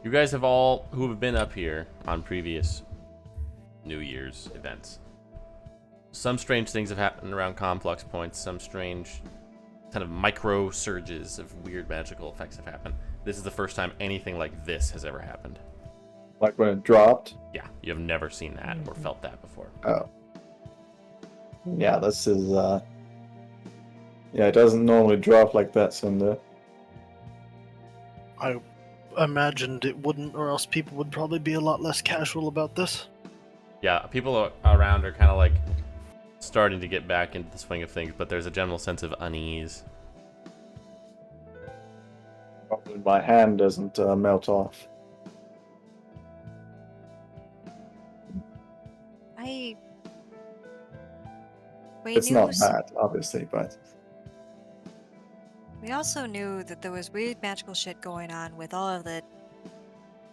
you guys have all who have been up here on previous New Year's events. Some strange things have happened around complex points. Some strange kind of micro surges of weird magical effects have happened. This is the first time anything like this has ever happened. like when it dropped. Yeah, you have never seen that or felt that before. Oh. Yeah, this is Yeah, it doesn't normally drop like that, Cinder. I imagined it wouldn't, or else people would probably be a lot less casual about this. Yeah, people around are kind of like starting to get back into the swing of things, but there's a general sense of unease. Probably my hand doesn't melt off. We It's knew not s- bad, obviously, but We also knew that there was weird magical shit going on with all of the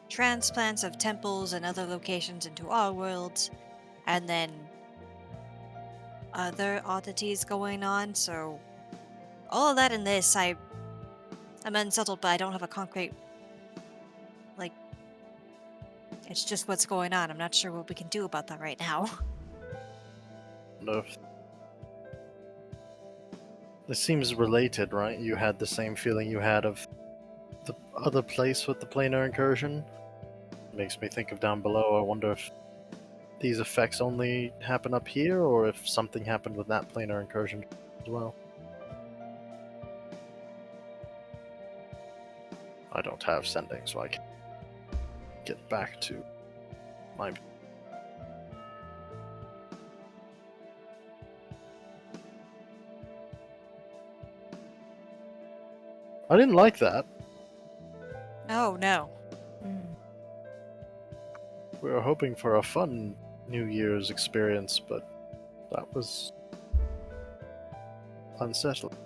transplants of temples and other locations into our worlds, and then other oddities going on. So all of that in this, I'm unsettled, but I don't have a concrete. Like, it's just what's going on. I'm not sure what we can do about that right now. No. This seems related, right? You had the same feeling you had of the other place with the planar incursion. Makes me think of down below. I wonder if these effects only happen up here, or if something happened with that planar incursion as well. I don't have sending, so I can get back to my. I didn't like that. Oh no. Mm. We were hoping for a fun New Year's experience, but that was unsettling.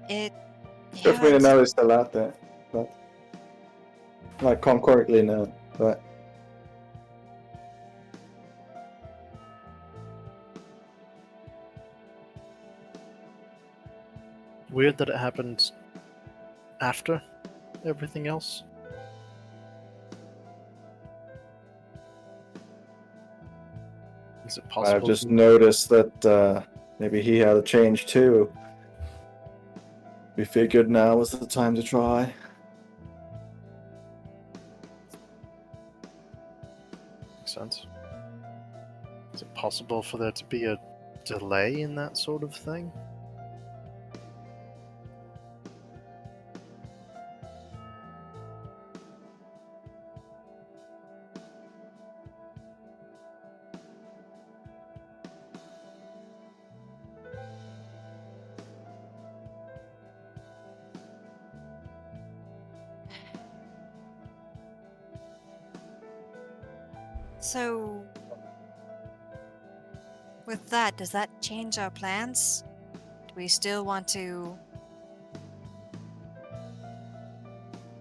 It. it's good Yeah, for me to it's, know it's still out there. But like concretely know, but Weird that it happened after everything else. Is it possible? I've just noticed that maybe he had a change too. We figured now was the time to try. Makes sense. Is it possible for there to be a delay in that sort of thing? so. With that, does that change our plans? Do we still want to?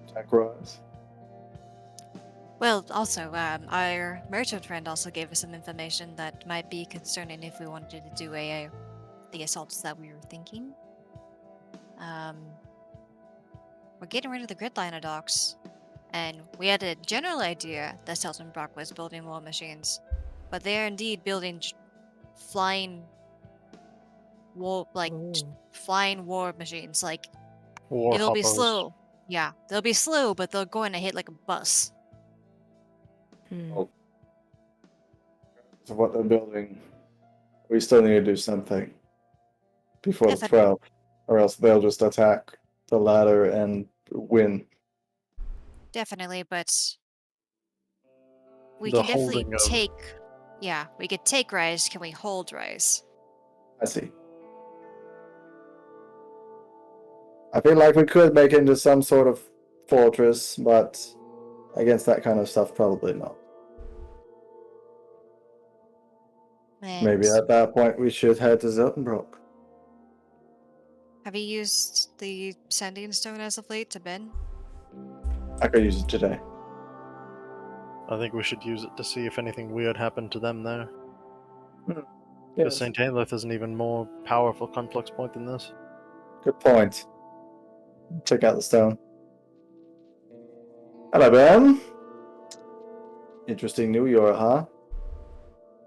Attack rise. Well, also, our merchant friend also gave us some information that might be concerning if we wanted to do the assaults that we were thinking. We're getting rid of the gridliner docks, and we had a general idea that Selton Brock was building war machines, but they're indeed building flying war, flying war machines. Like, War it'll be hoppers. slow. Yeah, they'll be slow, but they're going to hit like a bus. So what they're building, we still need to do something before the Definitely. 12, or else they'll just attack the ladder and win. Definitely, but we The can definitely holding of- take. Yeah, we could take Rise. Can we hold Rise? I see. I feel like we could make it into some sort of fortress, but against that kind of stuff, probably not. And Maybe at that point we should head to Zeltenbrock. have you used the Sending Stone as of late to Ben? I could use it today. I think we should use it to see if anything weird happened to them there. Yes. Because St. Aelith is an even more powerful conflux point than this. Good point. Check out the stone. Hello, Ben. Interesting New Year, huh?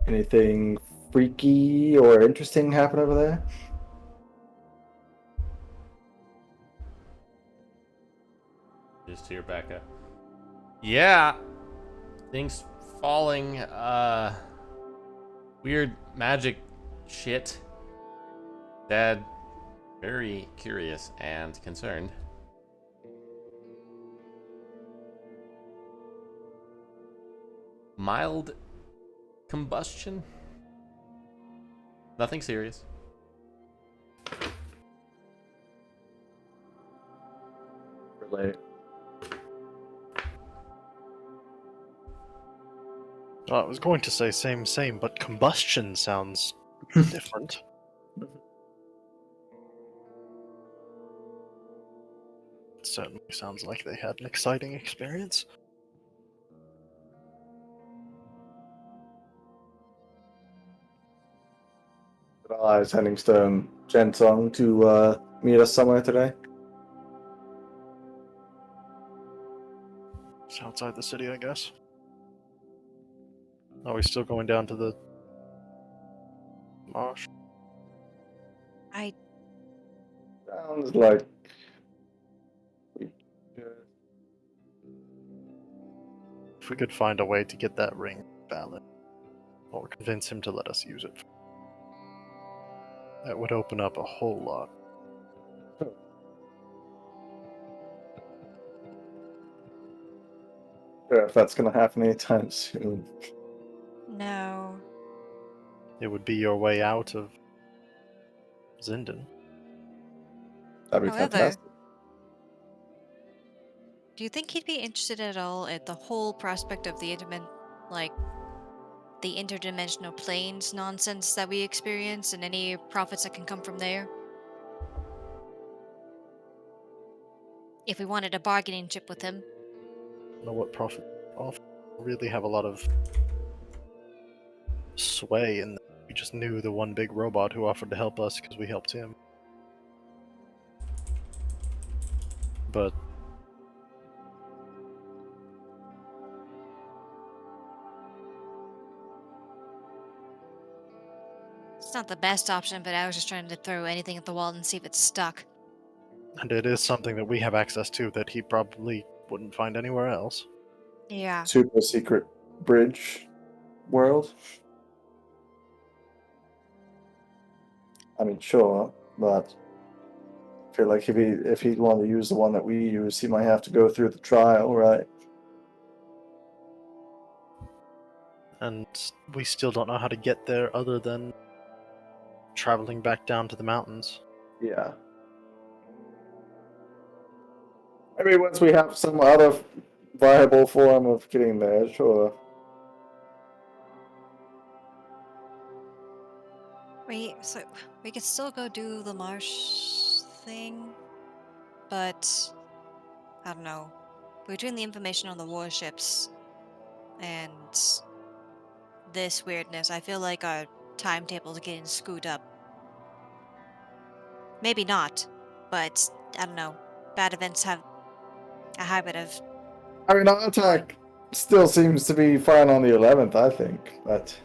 Anything freaky or interesting happen over there? Just to your Becca. Yeah. things falling, weird magic shit. Dad, very curious and concerned. Mild combustion? Nothing serious. Relate. I was going to say same, but combustion sounds different. It certainly sounds like they had an exciting experience. Is heading to Gentong to meet us somewhere today. It's outside the city, I guess. Are we still going down to the marsh? I Sounds like If we could find a way to get that ring valid, or convince him to let us use it, that would open up a whole lot. sure if that's gonna happen anytime soon. no. It would be your way out of Zindan. That'd be However, fantastic. do you think he'd be interested at all at the whole prospect of the the interdimensional planes nonsense that we experience and any profits that can come from there? If we wanted a bargaining chip with him. I don't know what profit off. Really have a lot of sway in that. We just knew the one big robot who offered to help us because we helped him. But It's not the best option, but I was just trying to throw anything at the wall and see if it stuck. and it is something that we have access to that he probably wouldn't find anywhere else. Yeah. Super secret bridge world. I mean, sure, but I feel like if he'd want to use the one that we use, he might have to go through the trial, right? And we still don't know how to get there other than traveling back down to the mountains. Yeah. Maybe once we have some other viable form of getting there, sure. So we could still go do the marsh thing, but I don't know. Between the information on the warships and this weirdness, I feel like our timetable is getting screwed up. Maybe not, but I don't know. Bad events have a habit of. I mean, our attack still seems to be fine on the 11th, I think, but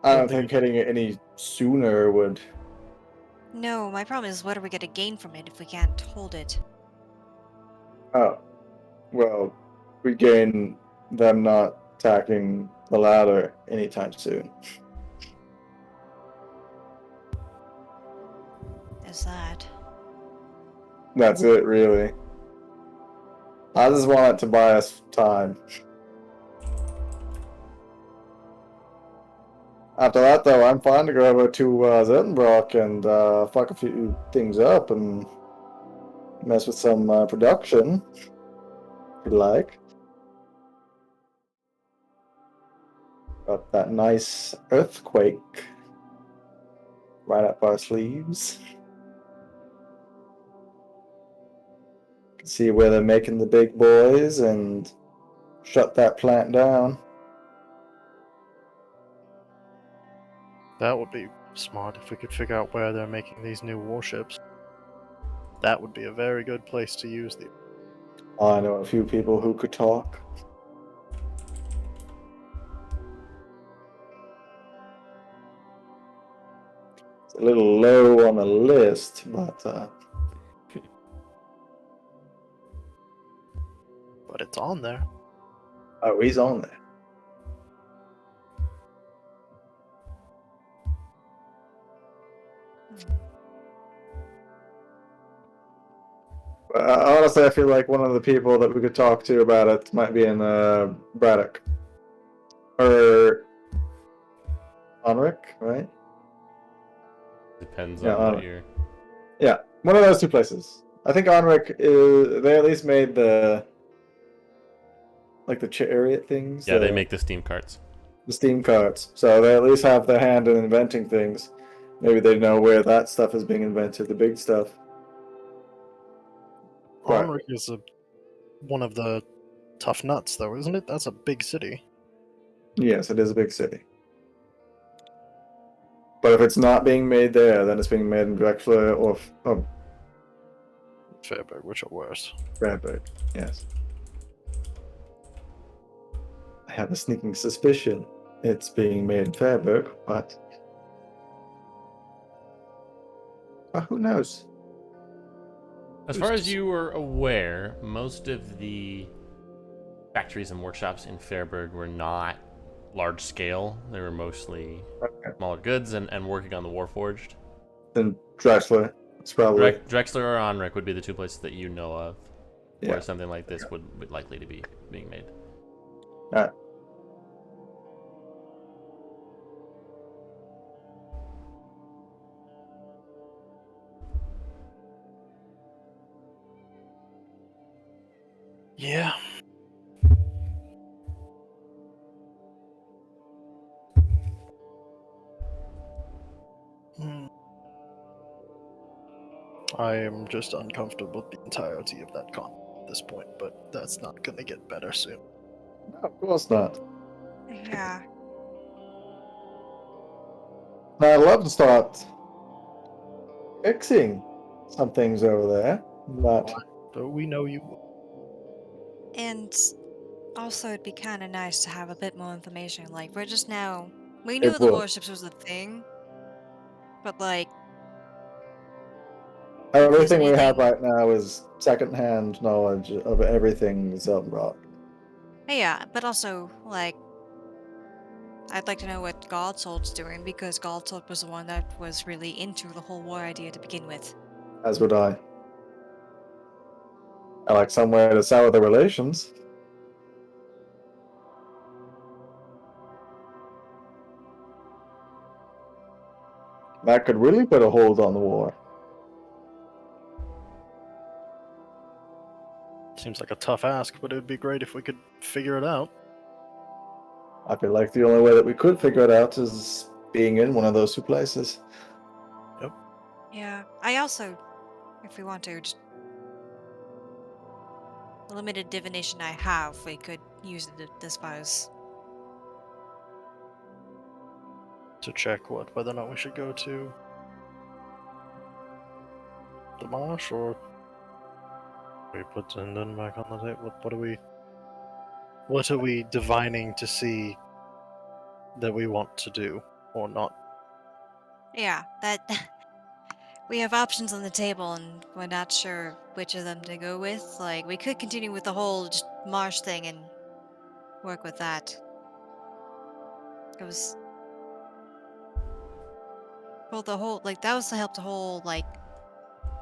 I don't think hitting it any sooner would. No, my problem is what are we going to gain from it if we can't hold it? Oh, well, we gain them not attacking the ladder anytime soon. Is that. That's it, really. I just want it to buy us time. After that, though, I'm fine to go over to Zettenbrock and fuck a few things up and mess with some production, if you like. Got that nice earthquake right up our sleeves. See where they're making the big boys and shut that plant down. That would be smart if we could figure out where they're making these new warships. That would be a very good place to use the. I know a few people who could talk. It's a little low on the list, but but it's on there. Oh, he's on there. Honestly, I feel like one of the people that we could talk to about it might be in Braddock. Or Onric, right? Depends Yeah, on what Onric. you're. Yeah, one of those two places. I think Onric is. They at least made the chariot things. Yeah, they make the steam carts. the Steam carts, so they at least have their hand in inventing things. Maybe they know where that stuff is being invented, the big stuff. Right. Onric is one of the tough nuts, though, isn't it? That's a big city. Yes, it is a big city. But if it's not being made there, then it's being made in Drexler or Fairburg, which are worse. Bradford. Yes. I have a sneaking suspicion it's being made in Fairburg, but who knows? As far as you were aware, most of the factories and workshops in Fairburg were not large scale. They were mostly smaller goods and working on the Warforged. Then Drexler. It's probably Drexler or Onric would be the two places that you know of yeah. where something like this would likely to be being made. Alright. Yeah. Hmm. I am just uncomfortable with the entirety of that con at this point, but that's not gonna get better soon. No, of course not. Yeah. I'd love to start fixing some things over there, but But we know you. And also, it'd be kind of nice to have a bit more information. Like, we're just now. We knew It the would. warships was a thing, but, like, everything we anything- have right now is second-hand knowledge of everything Zeltenbrock. yeah, but also, like, I'd like to know what Godsold's doing, because Godsold was the one that was really into the whole war idea to begin with. As would I. I like somewhere to sour the relations. That could really put a hold on the war. Seems like a tough ask, but it would be great if we could figure it out. I feel like the only way that we could figure it out is being in one of those two places. Yeah, I also, if we want to, just the limited divination I have, we could use it to dispose. To check whether or not we should go to the marsh or we put Zindan back on the table. What are we divining to see that we want to do or not? Yeah, that we have options on the table, and we're not sure which of them to go with. Like, we could continue with the whole just marsh thing and work with that. It was well, the whole that was to help the whole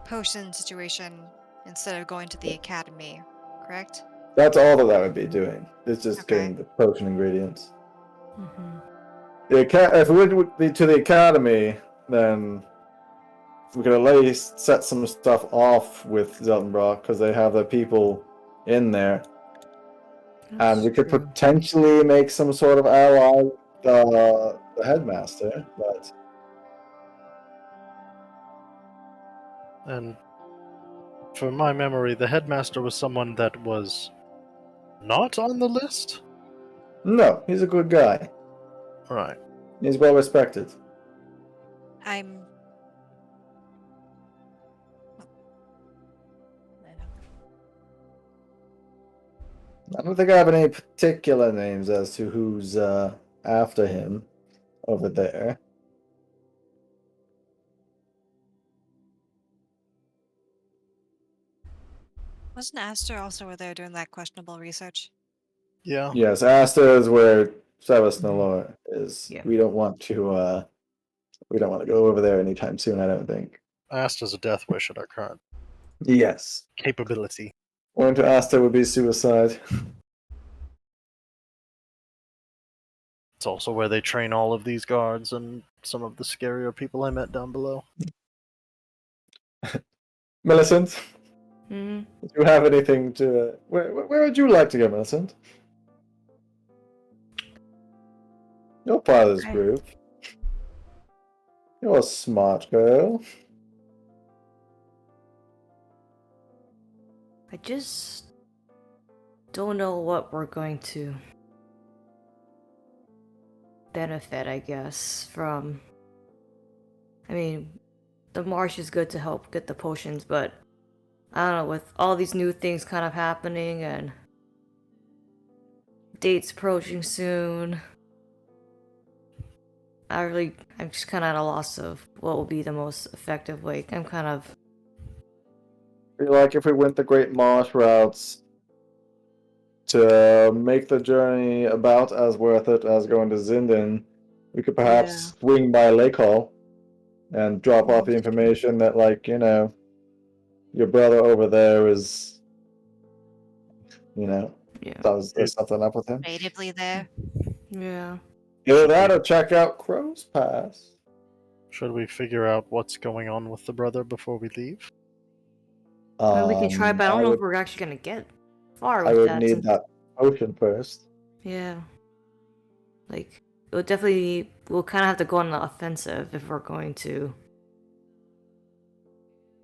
potion situation instead of going to the academy, correct? That's all that would be doing. It's just Okay. getting the potion ingredients. Mm-hmm. If we went to the academy, then we could at least set some stuff off with Zeltenbrock because they have the people in there, and we could potentially make some sort of ally with the headmaster. But And from my memory, the headmaster was someone that was not on the list? no, he's a good guy. Right. He's well respected. I'm. I don't think I have any particular names as to who's after him over there. Wasn't Aster also over there doing that questionable research? Yeah. Yes, Asta is where Sevastnalor is. Yeah. We don't want to go over there anytime soon, I don't think. Asked as a death wish at our current Yes. capability. Going to Asta would be suicide. It's also where they train all of these guards and some of the scarier people I met down below. Millicent, Hmm. do you have anything to... where would you like to go, Millicent? You're part of this Okay. group. You're a smart girl. I just don't know what we're going to benefit, I guess, from. I mean, the marsh is good to help get the potions, but I don't know, with all these new things kind of happening and dates approaching soon, I'm just kind of at a loss of what will be the most effective way. I'm kind of. I feel like if we went the Great Marsh routes to make the journey about as worth it as going to Zindan, we could perhaps swing by Lake Hall and drop off the information that, like, you know, your brother over there is, you know, Yeah. there's something up with him. Natively there. Yeah. Either that or check out Crow's Pass. Should we figure out what's going on with the brother before we leave? I mean, we can try, but I don't know if would, we're actually gonna get far I with would that. need since- that potion first. Yeah. Like, we'll kind of have to go on the offensive if we're going to.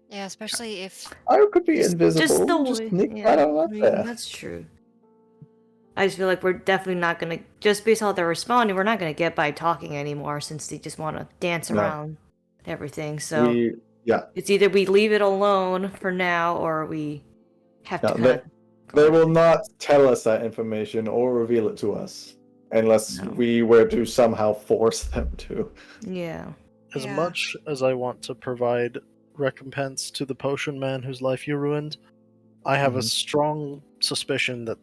Yeah, especially if I could be Just invisible. the Just way- sneak yeah, right on I up mean, there. that's true. I just feel like we're definitely not gonna, just based on how they're responding, we're not gonna get by talking anymore since they just want to dance No. around everything. So Yeah. it's either we leave it alone for now or we have to No, kind of. They will not tell us that information or reveal it to us unless No. we were to somehow force them to. Yeah. As Yeah. much as I want to provide recompense to the potion man whose life you ruined, I have a Mhm. strong suspicion that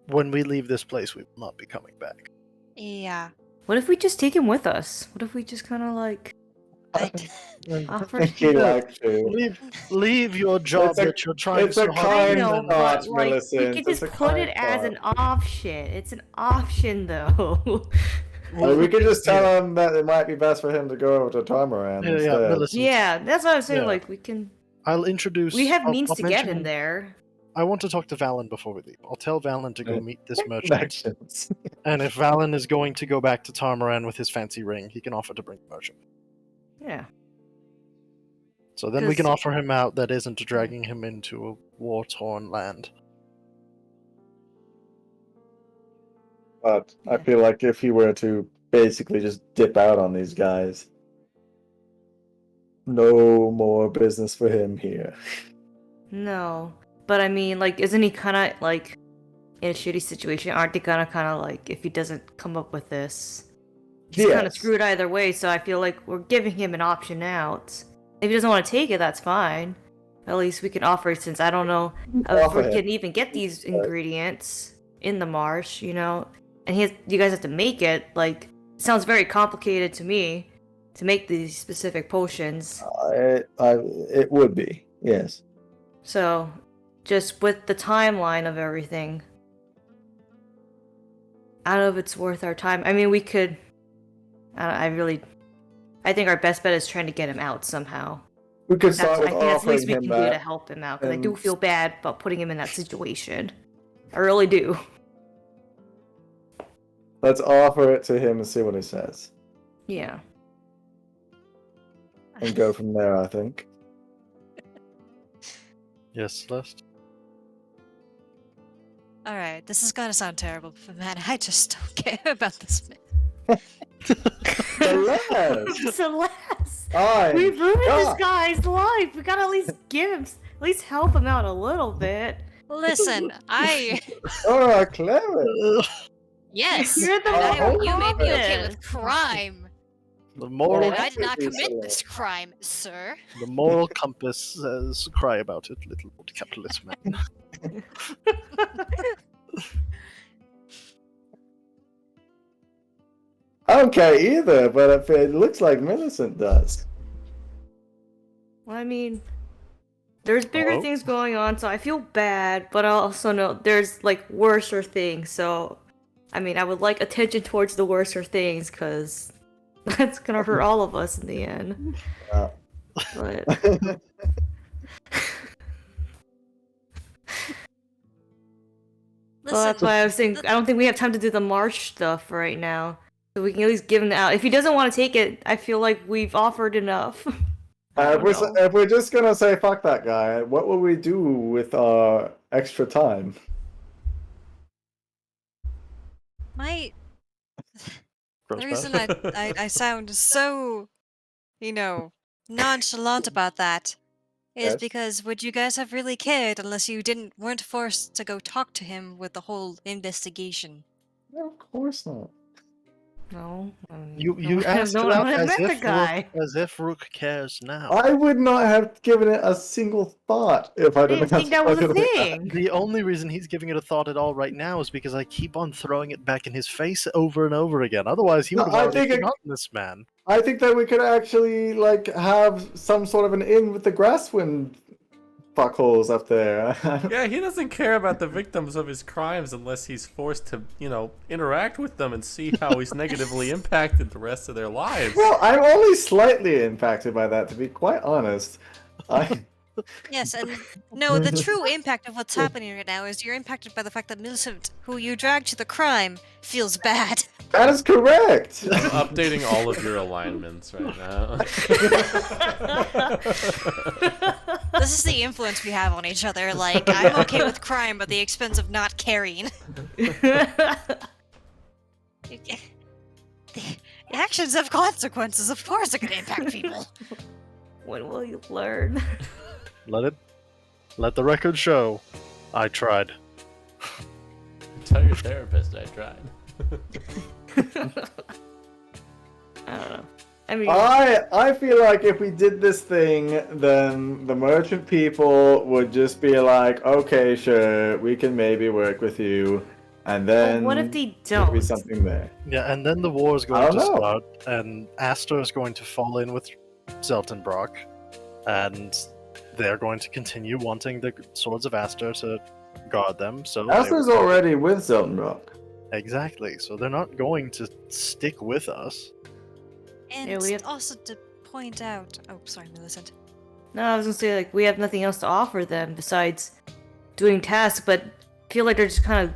when we leave this place, we will not be coming back. yeah. What if we just take him with us? What if we just kind of like offer Think he'd him? like to. Leave your job It's a- that you're trying it's so a hard I to kind know, do. thought, but like Millicent. we could It's just a put it kind as thought. an option. It's an option, though. We could just tell him that it might be best for him to go over to Tarmoran Yeah, instead. Millicent. Yeah, that's what I was saying. Yeah. Like we can. I'll introduce. We have I'll- means I'll to get mention him there. I want to talk to Valen before we leave. I'll tell Valen to go Yeah. meet this merchant. Connections. And if Valen is going to go back to Tarmoran with his fancy ring, he can offer to bring the merchant. Yeah. So then we can 'Cause- offer him out that isn't dragging him into a war-torn land. But I Yeah. feel like if he were to basically just dip out on these guys, no more business for him here. No, but I mean, like, isn't he kind of like in a shitty situation? Aren't they gonna kind of like if he doesn't come up with this, he's kind of Yes. screwed either way. So I feel like we're giving him an option out. If he doesn't want to take it, that's fine. At least we can offer it since I don't know if Offer we him. can even get these ingredients in the marsh, you know. And you guys have to make it. Like, it sounds very complicated to me to make these specific potions. It would be, yes. So, just with the timeline of everything, I don't know if it's worth our time. I mean, we could. I think our best bet is trying to get him out somehow. We could That's, start I with think that's the least offering we him can do to that. help him out because I do and- feel bad about putting him in that situation. I really do. Let's offer it to him and see what he says. Yeah. And go from there, I think. Yes, Celeste? Alright, this is gonna sound terrible, but man, I just don't care about this man. Celeste! Celeste! I We've ruined this God. guy's life. We gotta at least give him, at least help him out a little bit. Listen, Oh, clever! yes, You're the and one you made me okay promise. with crime. The moral, I did not It's commit a this crime, sir. the moral compass says, "Cry about it, little old capitalist man." I don't care either, but if it looks like Millicent does. Well, I mean, there's bigger Hello? things going on, so I feel bad, but I also know there's like worser things. So, I mean, I would like attention towards the worser things, because that's gonna hurt all of us in the end. Yeah. But well, that's why I was saying I don't think we have time to do the march stuff right now. So we can at least give him out. If he doesn't want to take it, I feel like we've offered enough. If we're just gonna say fuck that guy, what will we do with our extra time? My Gross the reason bastard. I sound so, nonchalant about that is Yes. because would you guys have really cared unless you weren't forced to go talk to him with the whole investigation? No, of course not. No, You no, asked no it one out has as met the if guy. Rook cares now. I would not have given it a single thought if I I didn't didn't think that have was a spoken like that. thing. The only reason he's giving it a thought at all right now is because I keep on throwing it back in his face over and over again. Otherwise, he No, would have I already think it- forgotten this man. I think that we could actually have some sort of an in with the Grasswind fuckholes up there. Yeah, he doesn't care about the victims of his crimes unless he's forced to, interact with them and see how he's negatively impacted the rest of their lives. Well, I'm only slightly impacted by that, to be quite honest. Yes, and no, the true impact of what's happening right now is you're impacted by the fact that Millicent, who you dragged to the crime, feels bad. That is correct. I'm updating all of your alignments right now. This is the influence we have on each other. Like, I'm okay with crime at the expense of not caring. The actions have consequences. Of course, they're gonna impact people. When will you learn? Let the record show. I tried. Tell your therapist I tried. I don't know. I mean, I feel like if we did this thing, then the merchant people would just be like, okay, sure, we can maybe work with you, and then what if they there'll be don't? something there. Yeah, and then the war is I going to don't know. start, and Astor is going to fall in with Zeltenbrock, and they're going to continue wanting the Swords of Astor to guard them. So they Astor's will- already with Zeltenbrock. Exactly. So they're not going to stick with us. And Yeah, we have- also to point out. Oh, sorry, Millicent. No, I was gonna say like we have nothing else to offer them besides doing tasks, but I feel like they're just kind of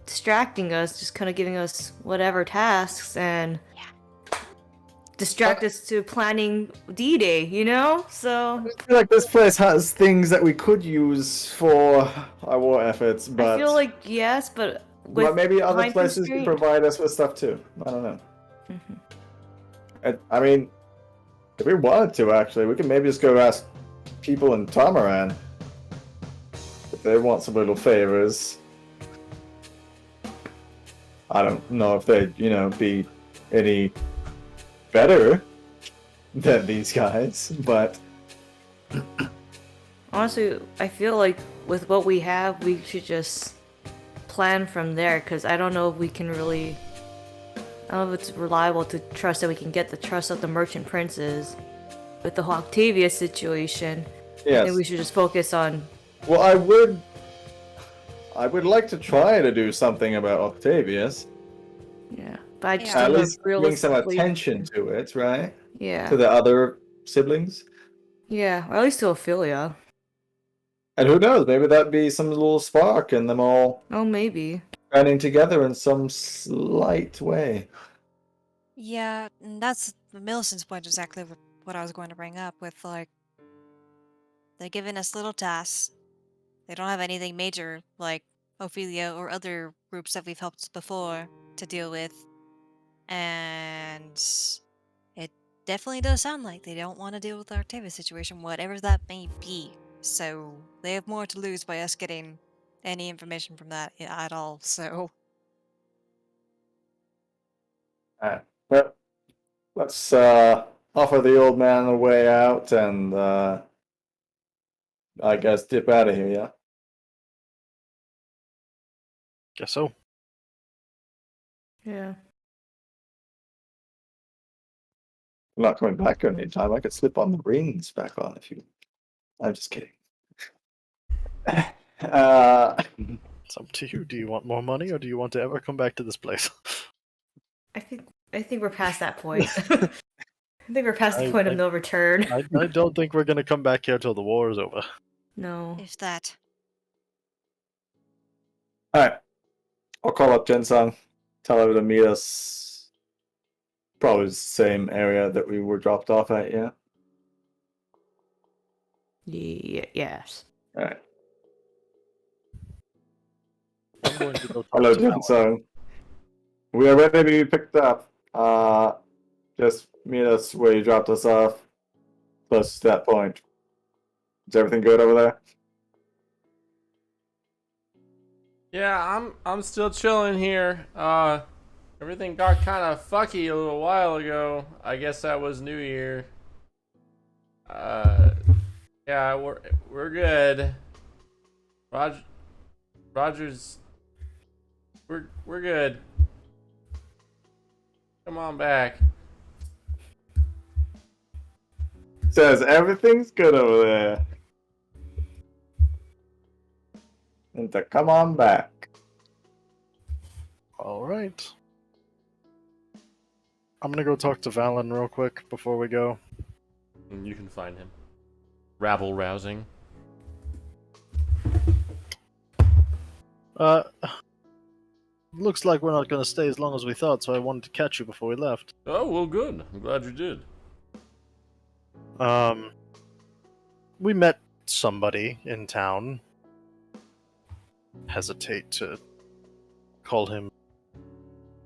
distracting us, just kind of giving us whatever tasks and distract us to planning D-Day, you know? So I feel like this place has things that we could use for our war efforts, but I feel like yes, but with maybe other time places could constraint- provide us with stuff too. I don't know. Mhm. I mean, if we wanted to, actually, we could maybe just go ask people in Tamaran if they want some little favors. I don't know if they'd, be any better than these guys, but Honestly, I feel like with what we have, we should just plan from there, because I don't know if we can really... I don't know if it's reliable to trust that we can get the trust of the merchant princes with the whole Octavia situation. yes. Maybe we should just focus on... Well, I would like to try to do something about Octavius. Yeah, but I just Yeah. At don't know least if bring some realistically... attention to it, right? Yeah. To the other siblings. Yeah, or at least to Ophelia. And who knows, maybe that'd be some little spark in them all Oh, maybe. banding together in some slight way. Yeah, and that's Millicent's point exactly what I was going to bring up with they're giving us little tasks. They don't have anything major like Ophelia or other groups that we've helped before to deal with. And it definitely does sound like they don't want to deal with the Octavius situation, whatever that may be. So they have more to lose by us getting any information from that at all. So But let's offer the old man a way out and I guess dip out of here, yeah? Guess so. Yeah. I'm not coming back anytime. I could slip on the rings back on if you. I'm just kidding. It's up to you. Do you want more money, or do you want to ever come back to this place? I think we're past that point. I think we're past the point of I- no return. I don't think we're gonna come back here till the war is over. No. If that. Alright. I'll call up Jensung, tell her to meet us probably the same area that we were dropped off at, yeah? Yes. Alright. I'm going to go talk Hello, to Val. Jensung. We are ready to be picked up. Just meet us where you dropped us off. Close to that point. Is everything good over there? Yeah, I'm still chilling here. Everything got kind of fucky a little while ago. I guess that was New Year. Yeah, we're good. Roger's we're good. Come on back. Says everything's good over there. And to come on back. All right. I'm gonna go talk to Valen real quick before we go. And you can find him. Rabble rousing. Looks like we're not gonna stay as long as we thought, so I wanted to catch you before we left. Oh, well, good. I'm glad you did. We met somebody in town. Hesitate to call him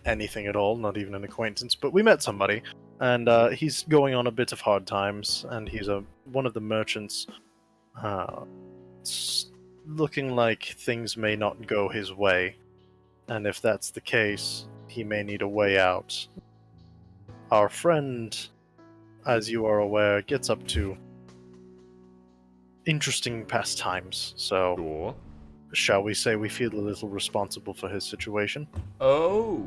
anything at all, not even an acquaintance, but we met somebody, and he's going on a bit of hard times, and he's one of the merchants. It's looking like things may not go his way, and if that's the case, he may need a way out. Our friend, as you are aware, gets up to interesting pastimes, so Sure. shall we say we feel a little responsible for his situation? Oh.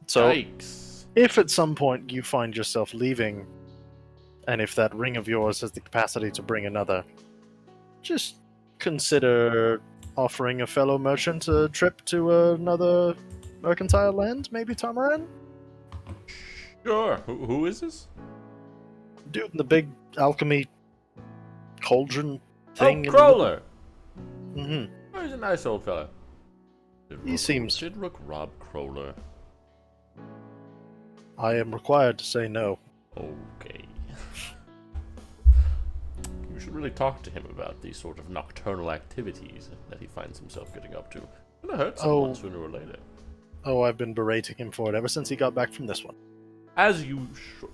So, Yikes. if at some point you find yourself leaving, and if that ring of yours has the capacity to bring another, just consider offering a fellow merchant a trip to another mercantile land, maybe Tamaran? Sure. Who is this? Dude in the big alchemy cauldron Oh, thing. Crawler. Mm-hmm. Oh, he's a nice old fellow. He seems- Sidrook Rob Crawler. I am required to say no. Okay. You should really talk to him about these sort of nocturnal activities that he finds himself getting up to. It's gonna hurt someone Oh. sooner or later. Oh, I've been berating him for it ever since he got back from this one. As you should.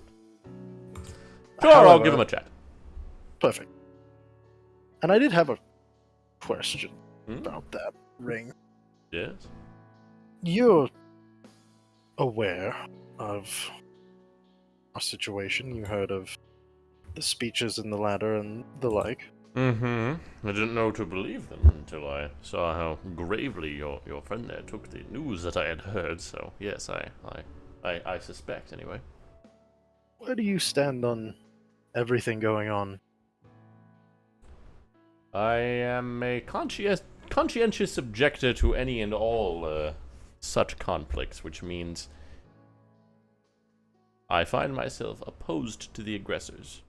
Sure, I'll However- give him a chat. Perfect. And I did have a question Hmm? about that ring. Yes. You're aware of our situation. You heard of the speeches in the ladder and the like. Mm-hmm. I didn't know to believe them until I saw how gravely your friend there took the news that I had heard, so yes, I suspect anyway. Where do you stand on everything going on? I am a conscientious objector to any and all such conflicts, which means I find myself opposed to the aggressors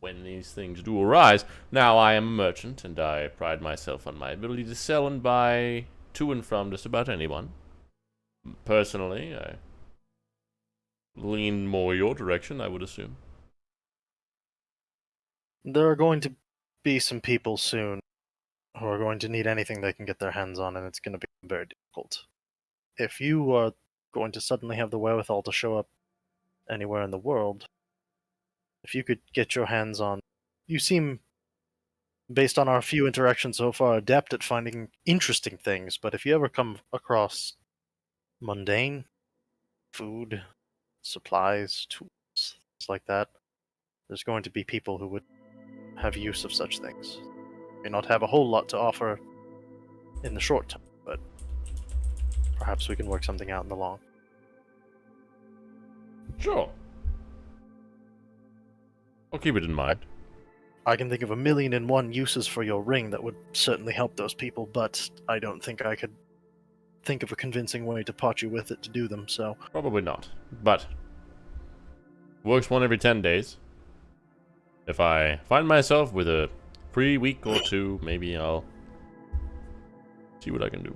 when these things do arise. Now, I am a merchant, and I pride myself on my ability to sell and buy to and from just about anyone. Personally, I lean more your direction, I would assume. There are going to be some people soon who are going to need anything they can get their hands on, and it's going to be very difficult. If you are going to suddenly have the wherewithal to show up anywhere in the world, if you could get your hands on... You seem, based on our few interactions so far, adept at finding interesting things, but if you ever come across mundane, food, supplies, tools, things like that. There's going to be people who would have use of such things. May not have a whole lot to offer in the short term, but perhaps we can work something out in the long. Sure. I'll keep it in mind. I can think of 1,000,001 uses for your ring that would certainly help those people, but I don't think I could think of a convincing way to pot you with it to do them, so... Probably not. But works one every 10 days. If I find myself with a free week or two, maybe I'll see what I can do.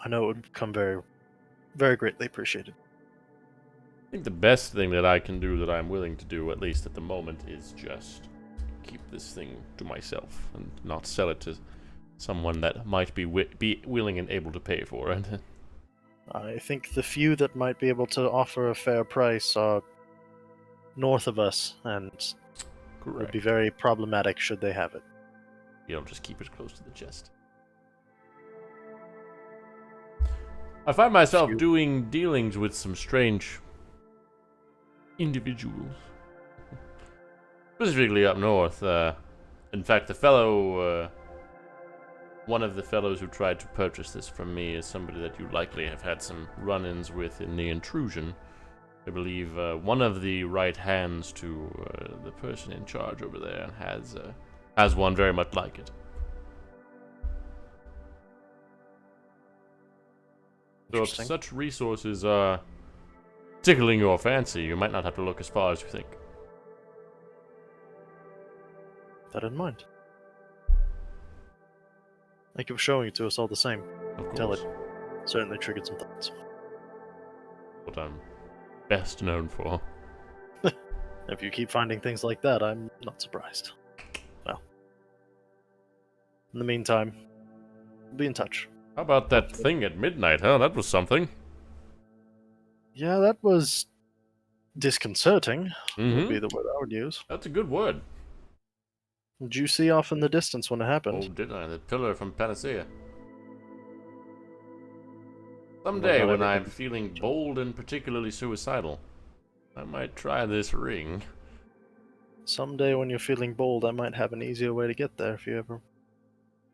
I know it would become very, very greatly appreciated. I think the best thing that I can do, that I'm willing to do, at least at the moment, is just keep this thing to myself and not sell it to someone that might be willing and able to pay for it. I think the few that might be able to offer a fair price are north of us, and would Correct. be very problematic should they have it. I'll just keep it close to the chest. I find myself doing dealings with some strange individuals. Specifically up north. In fact, the fellow, one of the fellows who tried to purchase this from me is somebody that you likely have had some run-ins with in the intrusion. I believe one of the right hands to the person in charge over there has one very much like it. So if Interesting. such resources are tickling your fancy, you might not have to look as far as you think. That in mind. Thank you for showing it to us all the same. Of Tell course. it. Certainly triggered some thoughts. What I'm best known for. If you keep finding things like that, I'm not surprised. Well. In the meantime, we'll be in touch. How about that thing at midnight, huh? That was something. Yeah, that was disconcerting, would be Mm-hmm. the word I would use. That's a good word. Did you see off in the distance when it happened? Oh, did I? The pillar from Panacea. Well, Someday, not when I'm everything- feeling bold and particularly suicidal, I might try this ring. Someday when you're feeling bold, I might have an easier way to get there if you ever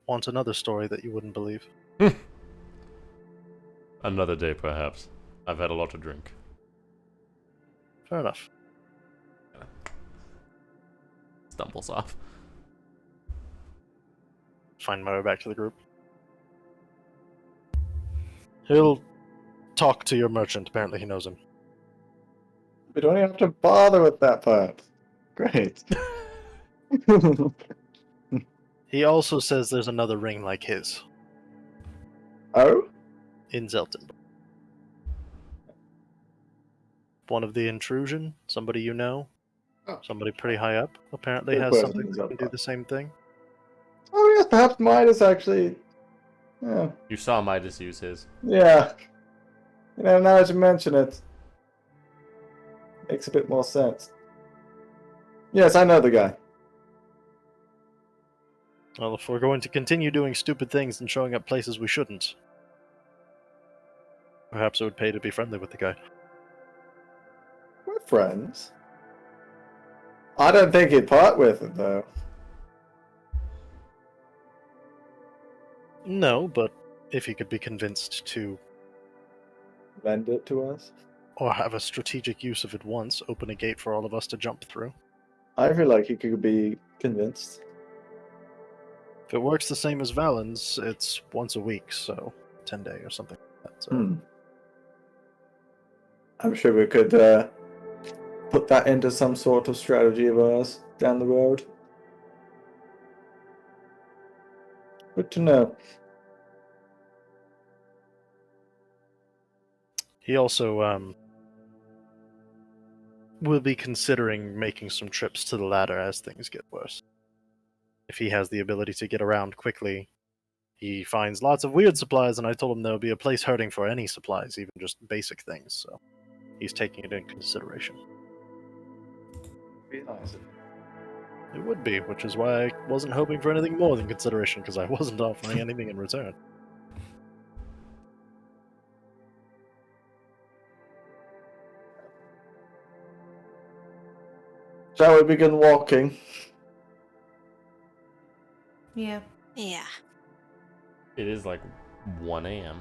want another story that you wouldn't believe. Another day, perhaps. I've had a lot to drink. Fair enough. Stumbles off. Find my way back to the group. He'll talk to your merchant. Apparently he knows him. We don't even have to bother with that part. Great. He also says there's another ring like his Oh? in Zelton. One of the intrusion, somebody you know, Oh. somebody pretty high up, apparently Good has question, something that can do Zelton. the same thing. Oh yes, perhaps Midas actually. Yeah. You saw Midas use his. Yeah. You know, now that you mention it, makes a bit more sense. Yes, I know the guy. Well, if we're going to continue doing stupid things and showing up places we shouldn't, perhaps it would pay to be friendly with the guy. We're friends. I don't think he'd part with it though. No, but if he could be convinced to, Lend it to us. or have a strategic use of it once, open a gate for all of us to jump through. I feel like he could be convinced. If it works the same as Valen's, it's once a week, so 10-day or something like that. So. Hmm. I'm sure we could put that into some sort of strategy of ours down the road. Good to know. He also will be considering making some trips to the ladder as things get worse. If he has the ability to get around quickly, he finds lots of weird supplies, and I told him there would be a place hurting for any supplies, even just basic things, so he's taking it into consideration. Realize it. It would be, which is why I wasn't hoping for anything more than consideration, because I wasn't offering anything in return. Shall we begin walking? Yeah. Yeah. It is like 1 a.m.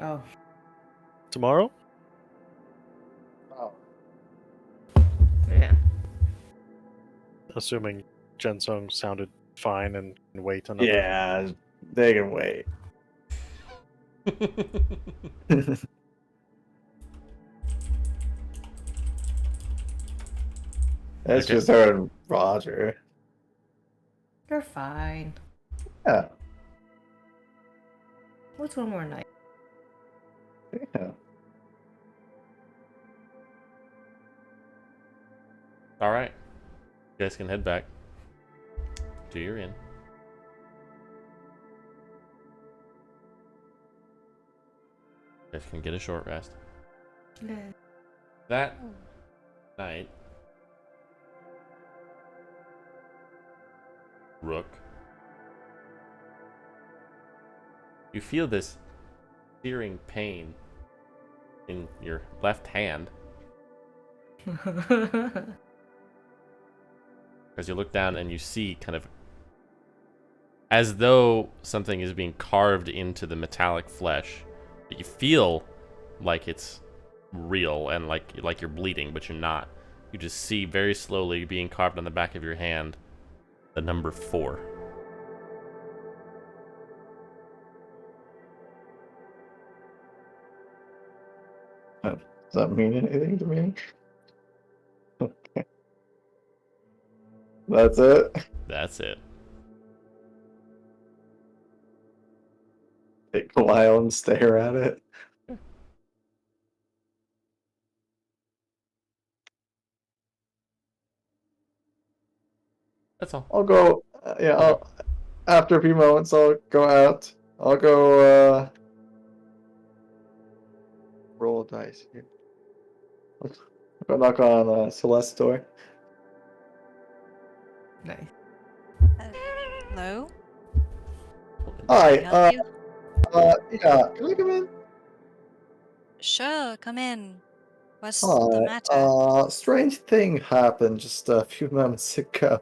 Oh. Tomorrow? Oh. Yeah. Assuming Jensung sounded fine and can wait another. Yeah, they can wait. It's Okay. just her and Roger. You're fine. Yeah, What's one more night? yeah. All right. You guys can head back to your inn. You guys can get a short rest. Yeah. That night, Rook, you feel this searing pain in your left hand as you look down and you see kind of as though something is being carved into the metallic flesh. But you feel like it's real and like you're bleeding, but you're not. You just see very slowly being carved on the back of your hand the number 4. Does that mean anything to me? Okay. That's it. That's it. Take a while and stare at it. That's all. I'll go. Yeah, after a few moments, I'll go out. I'll go roll a dice here. I'll go knock on Celeste's door. Nice. Hello? Hi. Can I help you? Yeah. Can I come in? Sure, come in. What's the Hi. matter? Strange thing happened just a few moments ago.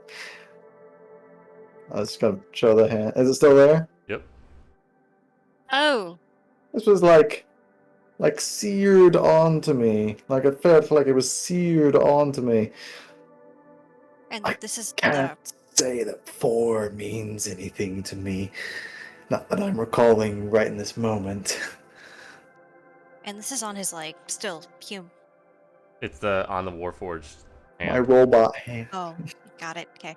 I was just gonna show the hand. Is it still there? Yep. Oh, This was like seared onto me. Like it felt like it was seared onto me. and I this is Can't say that 4 means anything to me. Not that I'm recalling right in this moment. and this is on his like still hum. It's the on the Warforged My hand. robot hand. Oh, got it. Okay.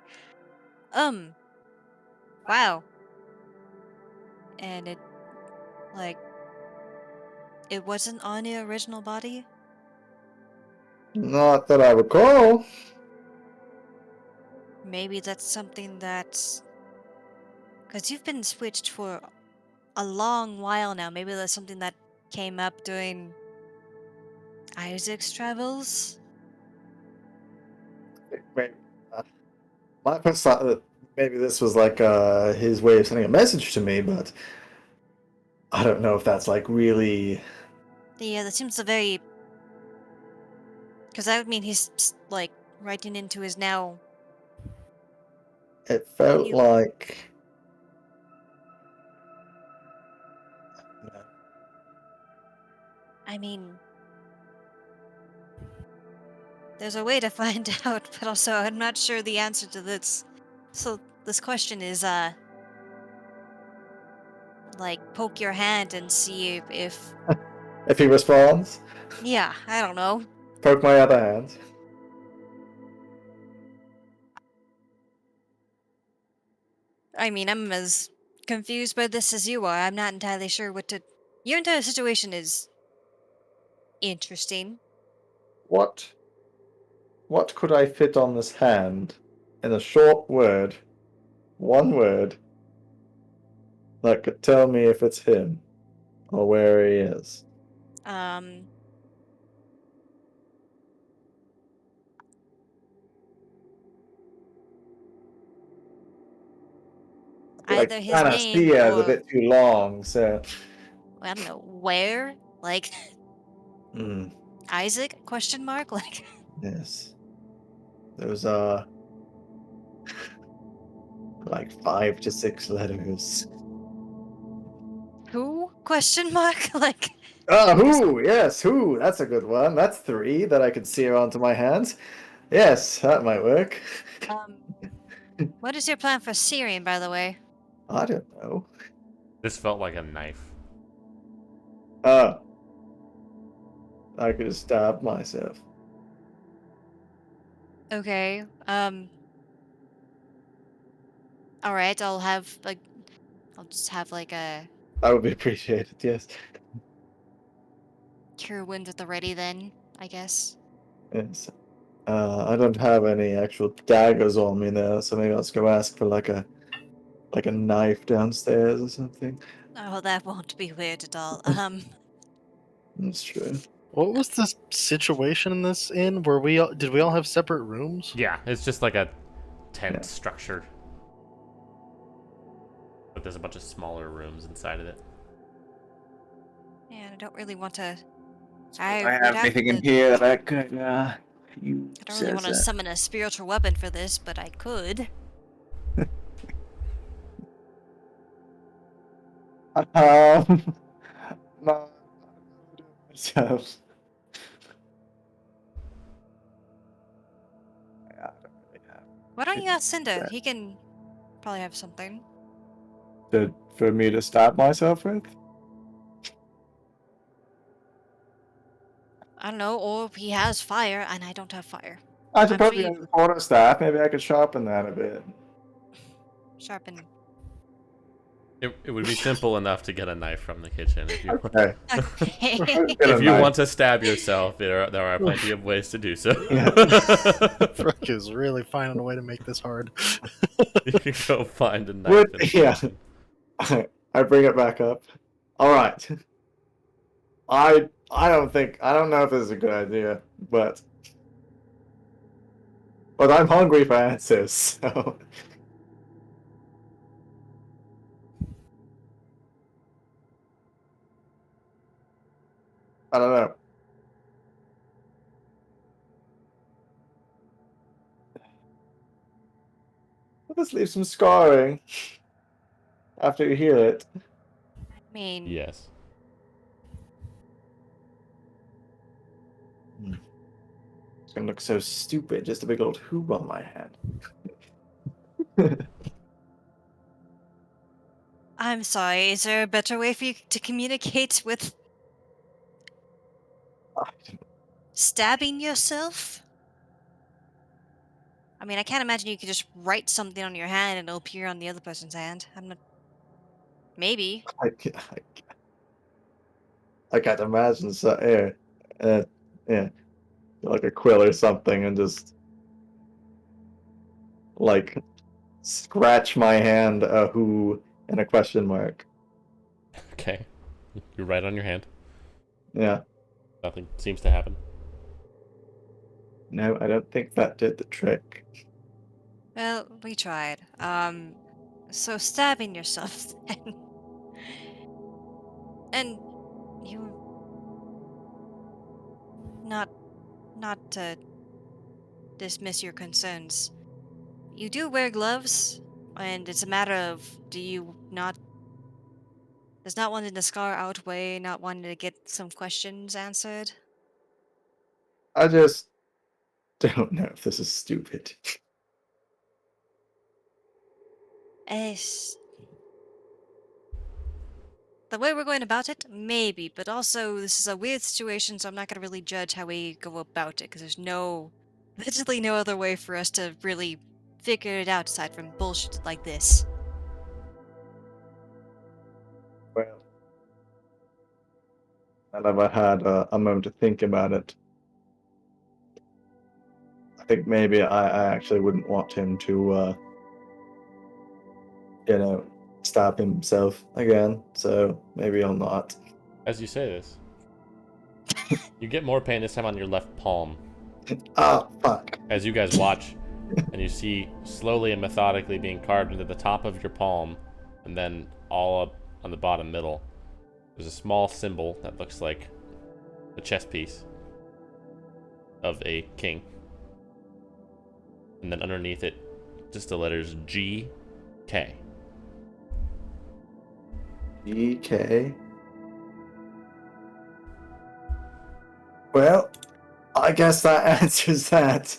Wow. And it wasn't on the original body? Not that I recall. Maybe that's something that's because you've been switched for a long while now. Maybe that's something that came up during Isaac's travels. Maybe, my first thought that maybe this was like his way of sending a message to me, but I don't know if that's like really. Yeah, that seems a very. Because that would mean he's like writing into his now. It felt You- like. I mean, there's a way to find out, but also I'm not sure the answer to this. So this question is, like poke your hand and see if If he responds, yeah, I don't know. poke my other hand. I mean, I'm as confused by this as you are. I'm not entirely sure what to. Your entire situation is interesting. What could I fit on this hand in a short word, one word, that could tell me if it's him or where he is? Um, Like either his name Anastasia is a or bit too long, so. I don't know where, like Mm, Isaac? Question mark? Like yes. Those are like 5 to 6 letters. Who? Question mark? Like, Ah, who? Yes, who? That's a good one. That's 3 that I could sear onto my hands. Yes, that might work. um, what is your plan for Syrian, by the way? I don't know. This felt like a knife. Oh. I could have stabbed myself. Okay. All right. I'll just have like a That would be appreciated, yes. cure wounds at the ready then, I guess. Yes. I don't have any actual daggers on me though, so maybe I'll just go ask for like a knife downstairs or something. Oh, that won't be weird at all. That's true. What was the situation in this inn? Did we all have separate rooms? Yeah, it's just like a tent Yeah. structure. But there's a bunch of smaller rooms inside of it. and I don't really want to. Do I I would have have anything in to- here that I could use? I don't really want to summon a spiritual weapon for this, but I could. No. Myself. I don't really have Why don't you ask Cinder? He can probably have something. for me to stab myself with. I don't know, or he has fire, and I don't have fire. I should I'm probably sure have a quarter staff. Maybe I could sharpen that a bit. Sharpen. It would be simple enough to get a knife from the kitchen if you want. Okay. Okay. If you want to stab yourself, there are plenty of ways to do so. Yeah. Frick is really finding a way to make this hard. You can go find a knife. Would- in the yeah. kitchen. I bring it back up. All right. I don't know if this is a good idea, but I'm hungry for answers. So I don't know. Let's leave some scarring after you heal it. I mean, Yes. It's gonna look so stupid, just a big old hoob on my hand. I'm sorry. Is there a better way for you to communicate with stabbing yourself? I mean, I can't imagine you could just write something on your hand and it'll appear on the other person's hand. I'm not. Maybe. I can't imagine so yeah, like a quill or something, and just like scratch my hand a who and a question mark. Okay. You're right on your hand. Yeah. Nothing seems to happen. No, I don't think that did the trick. Well, we tried. So stabbing yourself then. And you not to dismiss your concerns. You do wear gloves, and it's a matter of does not wanting the scar outweigh not wanting to get some questions answered? I just don't know if this is stupid. Es The way we're going about it, maybe, but also this is a weird situation, so I'm not gonna really judge how we go about it, because there's literally no other way for us to really figure it out aside from bullshit like this. Well, I never had a moment to think about it. I think maybe I actually wouldn't want him to, stab himself again, so maybe I'll not. As you say this, you get more pain this time on your left palm. Oh, fuck. As you guys watch, and you see slowly and methodically being carved into the top of your palm, and then all up on the bottom middle, there's a small symbol that looks like a chess piece of a king. and then underneath it, just the letters G, K. EK. Well, I guess that answers that.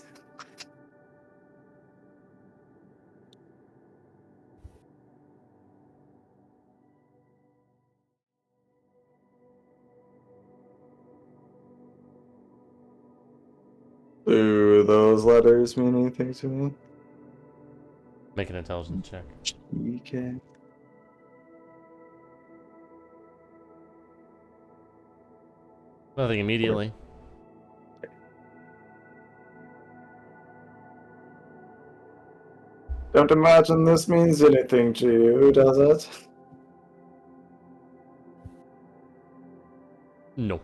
Do those letters mean anything to me? Make an intelligence check. EK. Nothing immediately. Don't imagine this means anything to you, does it? No.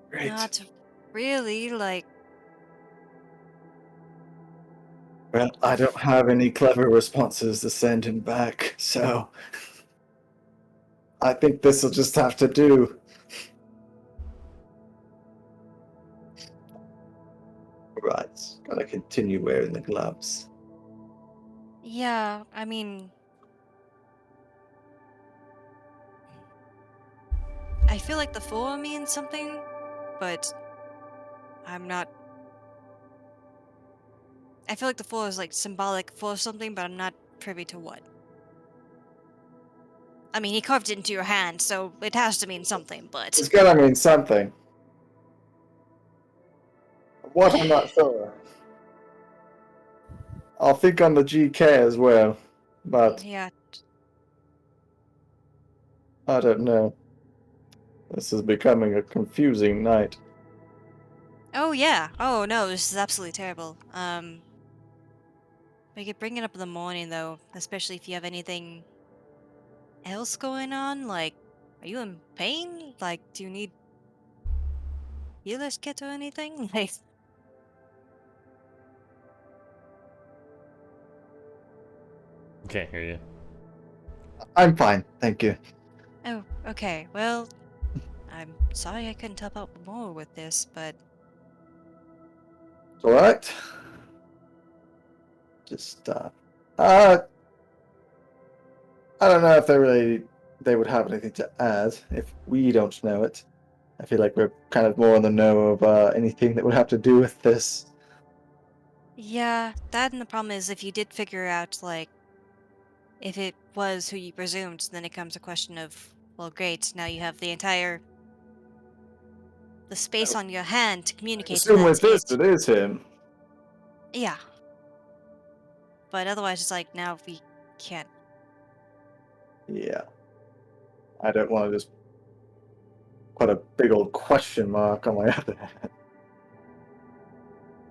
Great. Not really, like, Well, I don't have any clever responses to send him back, so I think this will just have to do. Right, gotta continue wearing the gloves. yeah, I mean, I feel like the four means something, but I'm not. I feel like the four is like symbolic for something, but I'm not privy to what. I mean, he carved it into your hand, so it has to mean something, but. It's gotta mean something. What, I'm not sure. I'll think on the GK as well, but Yeah. I don't know. This is becoming a confusing night. Oh, yeah. Oh, no, this is absolutely terrible. We could bring it up in the morning, though, especially if you have anything else going on. Like, are you in pain? Like, do you need healer's kit or anything? Like, Can't hear you. I'm fine, thank you. oh, okay. Well, I'm sorry I couldn't help out more with this, but It's alright. Just, I don't know if they would have anything to add if we don't know it. I feel like we're kind of more in the know of anything that would have to do with this. yeah, that and the problem is if you did figure out, like, if it was who you presumed, then it comes a question of, well, great, now you have the space on your hand to communicate Assume that with this, it. it is him. Yeah, but otherwise it's like now we can't. Yeah. I don't want to just put a big old question mark on my other hand.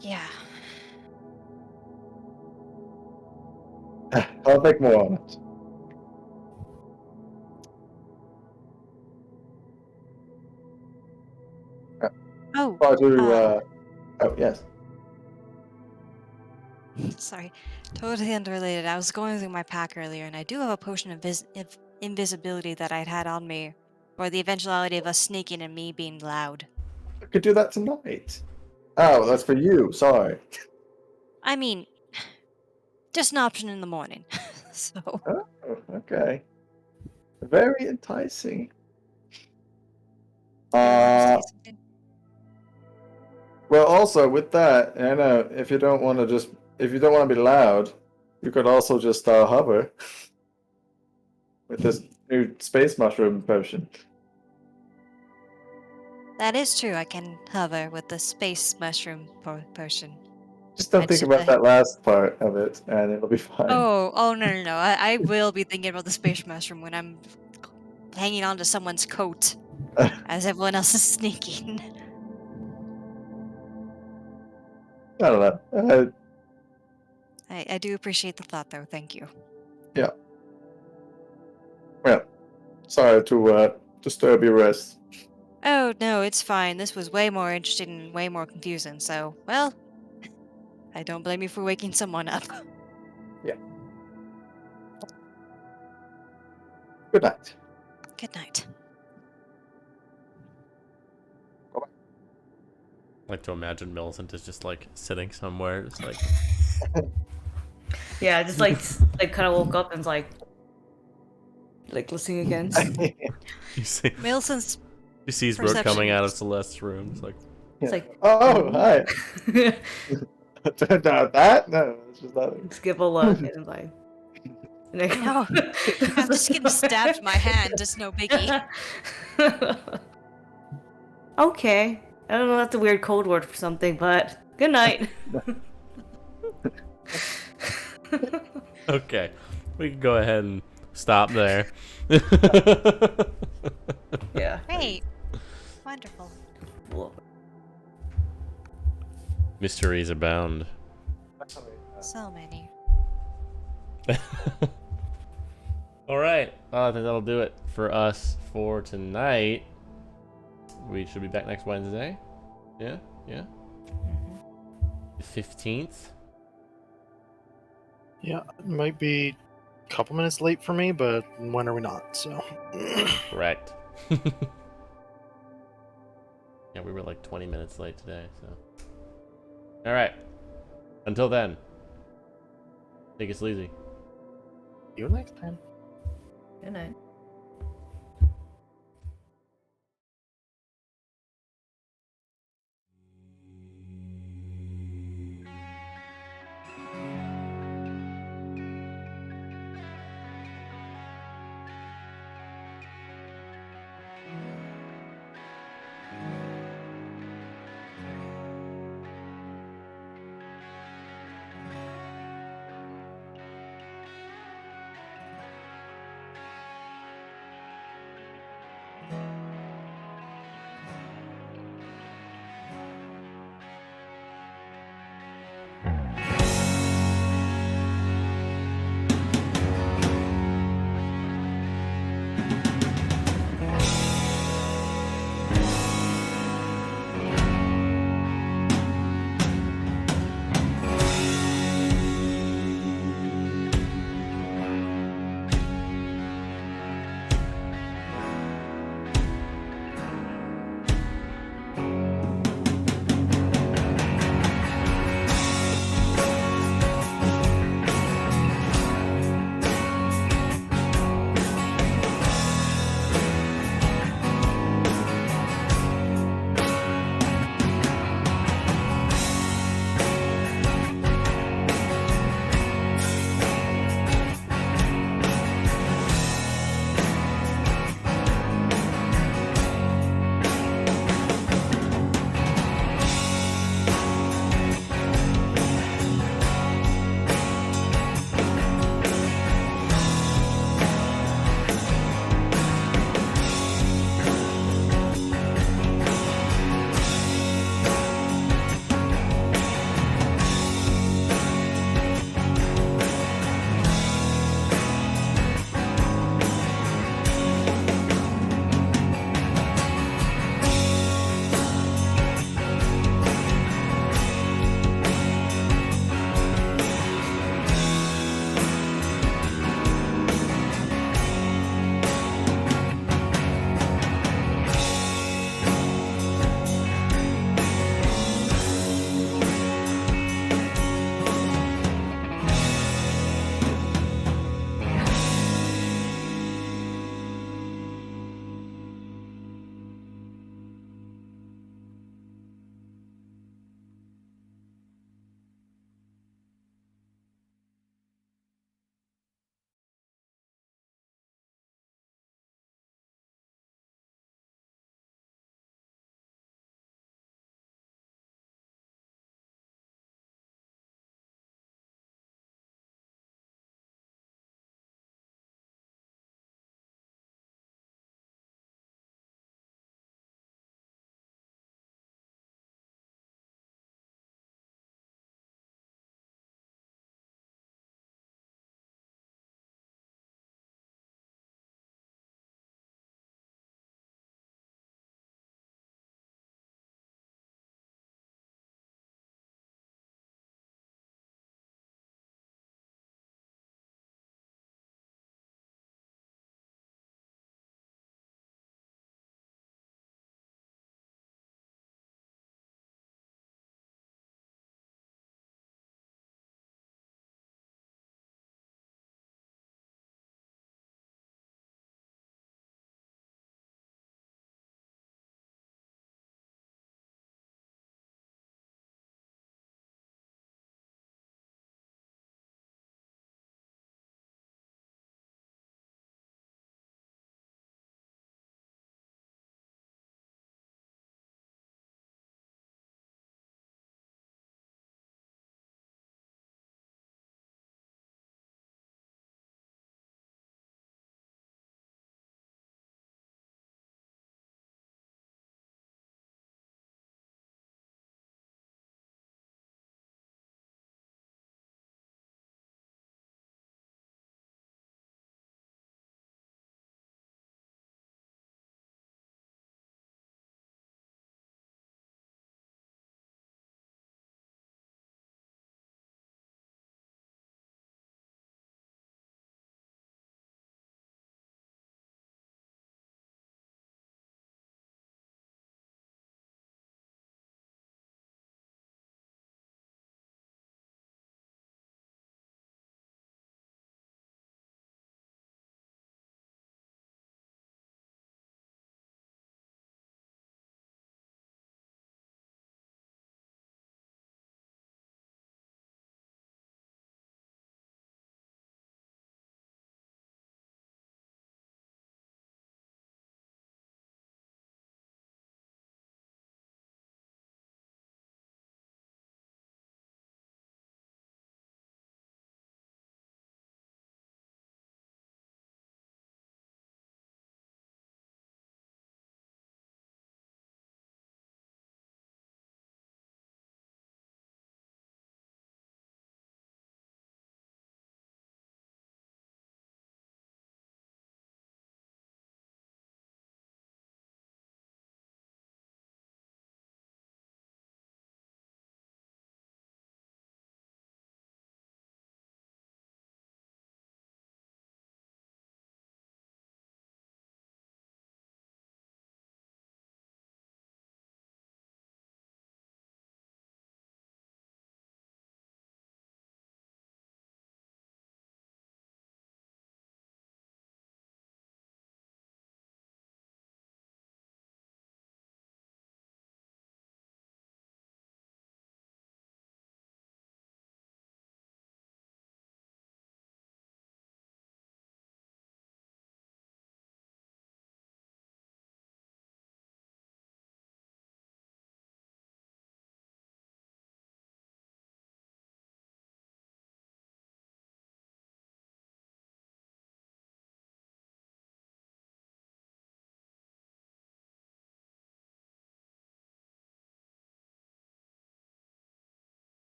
Yeah. I'll think more on it. Oh, Try to, oh, yes. sorry. Totally unrelated. I was going through my pack earlier, and I do have a potion of invisibility that I'd had on me for the eventuality of us sneaking and me being loud. I could do that tonight. Oh, that's for you. Sorry. I mean, just an option in the morning. So, Oh, okay. Very enticing. you want to say something? Well, also with that, I know if you don't want to be loud, you could also just hover with this new space mushroom potion. That is true. I can hover with the space mushroom potion. Just don't I think just about that last part of it, and it'll be fine. Oh, no, no, no. I will be thinking about the space mushroom when I'm hanging onto someone's coat as everyone else is sneaking. I don't know. I do appreciate the thought, though. Thank you. Yeah. Well, sorry to disturb your rest. Oh, no, it's fine. This was way more interesting and way more confusing, so, well, I don't blame you for waking someone up. Good night. Good night. like to imagine Millicent is just like sitting somewhere, just like Yeah, just like kind of woke up and was like listening again. you see, Millicent's she sees Rook Perception. coming out of Celeste's room. It's like, It's like Oh, hi. Turned out that? No, it's just that. skip a look and it's like. No, I'm just getting stabbed in my hand. Just no biggie. Okay. I don't know, that's a weird code word for something, but good night. okay, we can go ahead and stop there. Yeah. Great. Wonderful. Mysteries abound. So many. All right, well, I think that'll do it for us for tonight. We should be back next Wednesday. Yeah, yeah. The 15th. Yeah, it might be a couple minutes late for me, but when are we not? So. Correct. Yeah, we were like 20 minutes late today, so. All right. Until then, take it sleazy. See you next time. Good night.